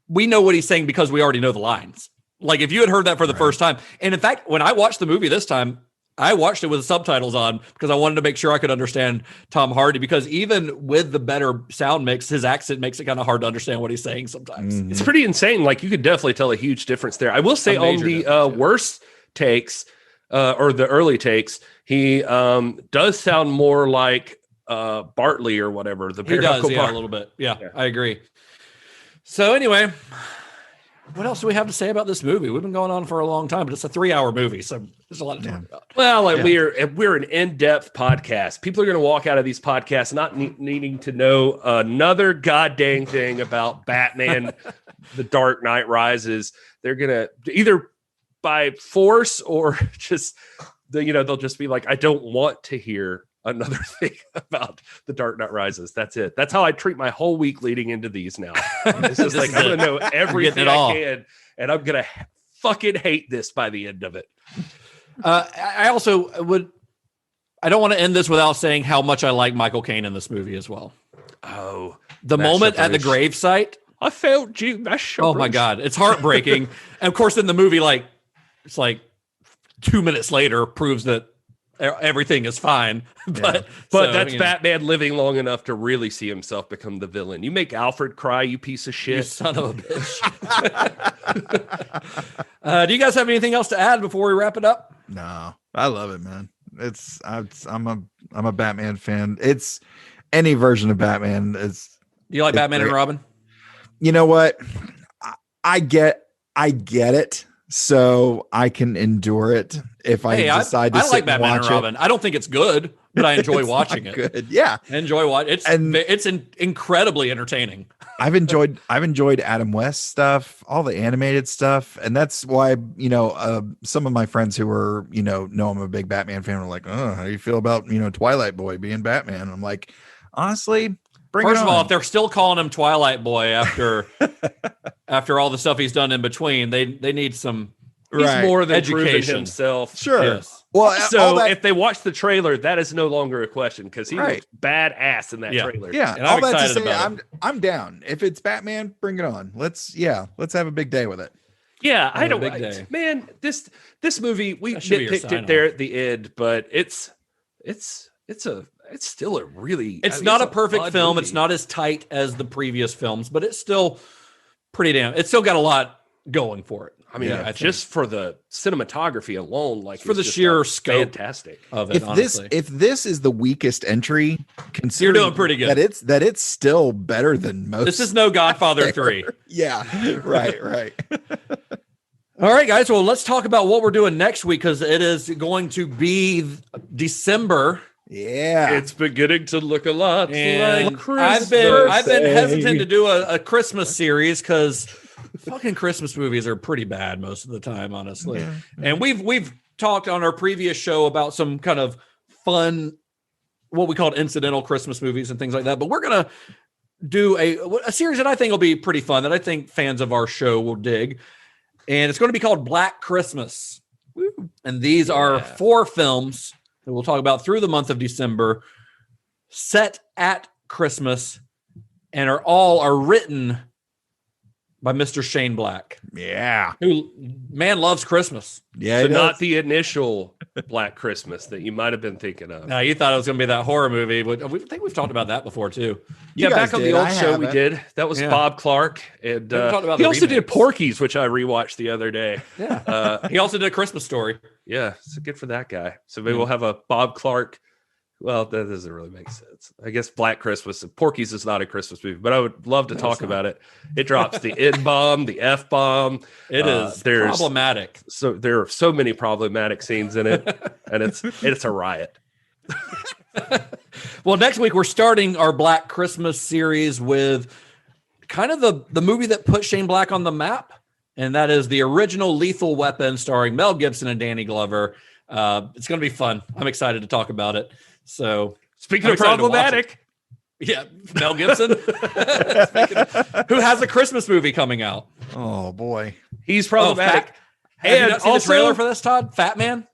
we know what he's saying because we already know the lines. Like, if you had heard that for the first time, and in fact, when I watched the movie this time, I watched it with subtitles on because I wanted to make sure I could understand Tom Hardy, because even with the better sound mix, his accent makes it kind of hard to understand what he's saying sometimes.
It's pretty insane. Like, you could definitely tell a huge difference there. I will say on the worst takes or the early takes, he does sound more like Bartley or whatever.
He does, a little bit. Yeah, I agree. So anyway, what else do we have to say about this movie? We've been going on for a long time, but it's a 3-hour movie, so there's a lot to talk about.
Well, we're an in-depth podcast. People are going to walk out of these podcasts not needing to know another goddamn thing about Batman, The Dark Knight Rises. They're going to either by force or just they'll just be like, I don't want to hear another thing about The Dark Knight Rises. That's it. That's how I treat my whole week leading into these now. It's just like, I'm going to know everything I can, and I'm going to fucking hate this by the end of it.
I also I don't want to end this without saying how much I like Michael Caine in this movie as well.
Oh,
the moment at the gravesite.
I felt you.
Oh my God. It's heartbreaking. And of course, in the movie, it's like 2 minutes later proves that everything is fine. But
that's Batman living long enough to really see himself become the villain. You make Alfred cry, you piece of shit.
You son of a bitch. Do you guys have anything else to add before we wrap it up?
No, I love it, man. I'm a Batman fan. It's any version of Batman. Do
you like Batman and Robin?
You know what? I get it. So I can endure it if I decide to.
I like Batman and Robin. I don't think it's good, but I enjoy watching it.
Good, yeah.
I enjoy watching it. It's incredibly entertaining.
I've enjoyed Adam West stuff, all the animated stuff, and that's why some of my friends who were know I'm a big Batman fan were like, oh, how do you feel about Twilight Boy being Batman? I'm like, honestly.
First of all, if they're still calling him Twilight Boy after all the stuff he's done in between, they need some.
He's more than
education
proven himself.
Sure.
Yes.
Well,
so if they watch the trailer, that is no longer a question because he looks badass in that trailer.
Yeah,
and I'm excited about it.
I'm down. If it's Batman, bring it on. Let's have a big day with it.
Yeah, I don't. Man, this movie we nitpicked it there at the end, but it's still a really.
It's not a perfect film. Movie. It's not as tight as the previous films, but it's still pretty damn. It's still got a lot going for it.
I mean, just for the cinematography alone,
for the sheer scope,
fantastic
of it.
If this is the weakest entry,
you're doing pretty good.
That it's still better than most.
This is no Godfather 3.
Yeah, right.
All right, guys. Well, let's talk about what we're doing next week because it is going to be December.
Yeah,
it's beginning to look a lot like Christmas.
I've been hesitant to do a Christmas series because fucking Christmas movies are pretty bad most of the time, honestly. Yeah. And we've talked on our previous show about some kind of fun, what we called incidental Christmas movies and things like that. But we're gonna do a series that I think will be pretty fun that I think fans of our show will dig, and it's going to be called Black Christmas. Woo. And these are 4 films that we'll talk about through the month of December, set at Christmas, and are written by Mr. Shane Black.
Yeah.
Who loves Christmas.
Yeah.
So not the initial Black Christmas that you might have been thinking of.
No, you thought it was going to be that horror movie. But I think we've talked about that before too.
Back on the old show we did. That was Bob Clark. And he also did Porky's, which I rewatched the other day.
Yeah. He also did A Christmas Story.
Yeah. So good for that guy. So maybe we'll have a Bob Clark. Well, that doesn't really make sense. I guess Black Christmas, Porky's is not a Christmas movie, but I would love to talk about it. It drops the N-bomb, the F-bomb.
It is problematic.
So there are so many problematic scenes in it, and it's a riot.
Well, next week we're starting our Black Christmas series with kind of the movie that put Shane Black on the map, and that is the original Lethal Weapon starring Mel Gibson and Danny Glover. It's going to be fun. I'm excited to talk about it. So
speaking of problematic,
Mel Gibson, who has a Christmas movie coming out.
Oh boy,
he's problematic.
Have you not seen the trailer for this, Todd? Fat Man.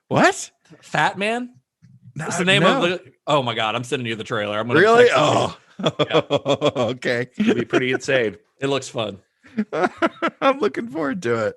What?
Fat Man. That's the name of the. Oh my God, I'm sending you the trailer. I'm gonna
really.
Okay. It'll be pretty insane.
It looks fun.
I'm looking forward to it.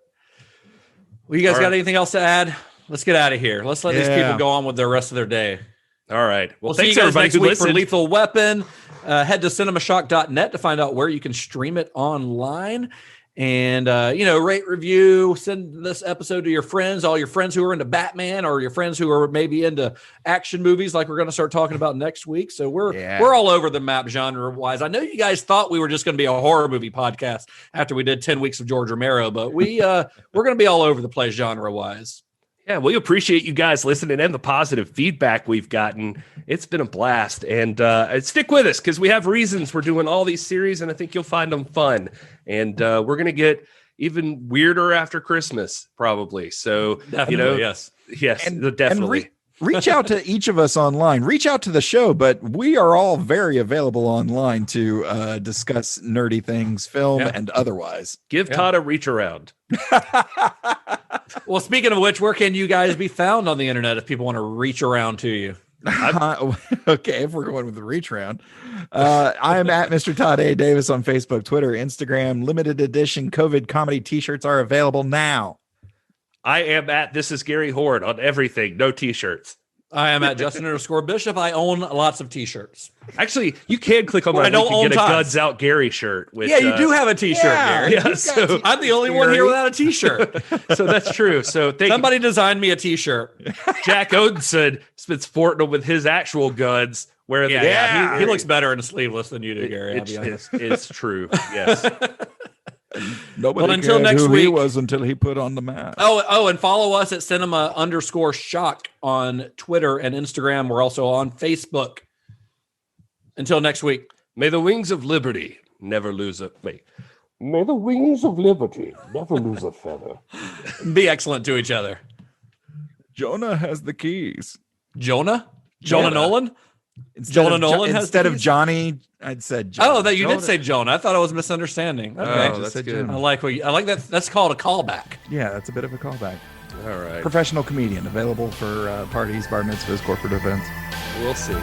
Well, you guys got anything else to add? Let's get out of here. Let's let these people go on with the rest of their day.
All right.
Well, thanks everybody next week for Lethal Weapon. Head to cinemashock.net to find out where you can stream it online. And, rate, review, send this episode to your friends, all your friends who are into Batman or your friends who are maybe into action movies like we're going to start talking about next week. So we're all over the map genre-wise. I know you guys thought we were just going to be a horror movie podcast after we did 10 weeks of George Romero, but we're going to be all over the place genre-wise.
Yeah, we appreciate you guys listening and the positive feedback we've gotten. It's been a blast. And stick with us because we have reasons we're doing all these series, and I think you'll find them fun. And we're going to get even weirder after Christmas, probably. So,
definitely, yes,
definitely.
And reach out to each of us online. Reach out to the show, but we are all very available online to discuss nerdy things, film and otherwise.
Give Todd a reach around.
Well, speaking of which, where can you guys be found on the internet if people want to reach around to you?
Okay, if we're going with the reach around, I am at Mr. Todd A. Davis on Facebook, Twitter, Instagram. Limited edition COVID comedy t-shirts are available now.
I am at This Is Gary Horne on everything. No t-shirts.
I am at Justin_Bishop. I own lots of t-shirts.
Actually, you can click on my link and get a Guns Out Gary shirt. Which,
you do have a t-shirt, Gary.
Yeah, so
I'm the only one here without a t-shirt.
So that's true. So
somebody designed me a t-shirt.
Jack Odinson spent sporting them with his actual guns. Where
he looks better in a sleeveless than you do, Gary. I'll be honest.
It's true. Yes.
Nobody
until
cared
next
who
week.
he was until he put on the mask.
Oh, and follow us at cinema_shock on Twitter and Instagram. We're also on Facebook. Until next week.
May the wings of liberty never lose a wait.
May the wings of liberty never lose a feather.
Be excellent to each other.
Jonah has the keys.
Jonah Nolan? Jonah Nolan has
instead of Johnny, I'd said Jonah.
Oh, that you did say Jonah. I thought I was misunderstanding. Okay,
that's good.
I like that. That's called a callback.
Yeah, that's a bit of a callback.
All right.
Professional comedian available for parties, bar mitzvahs, corporate events.
We'll see.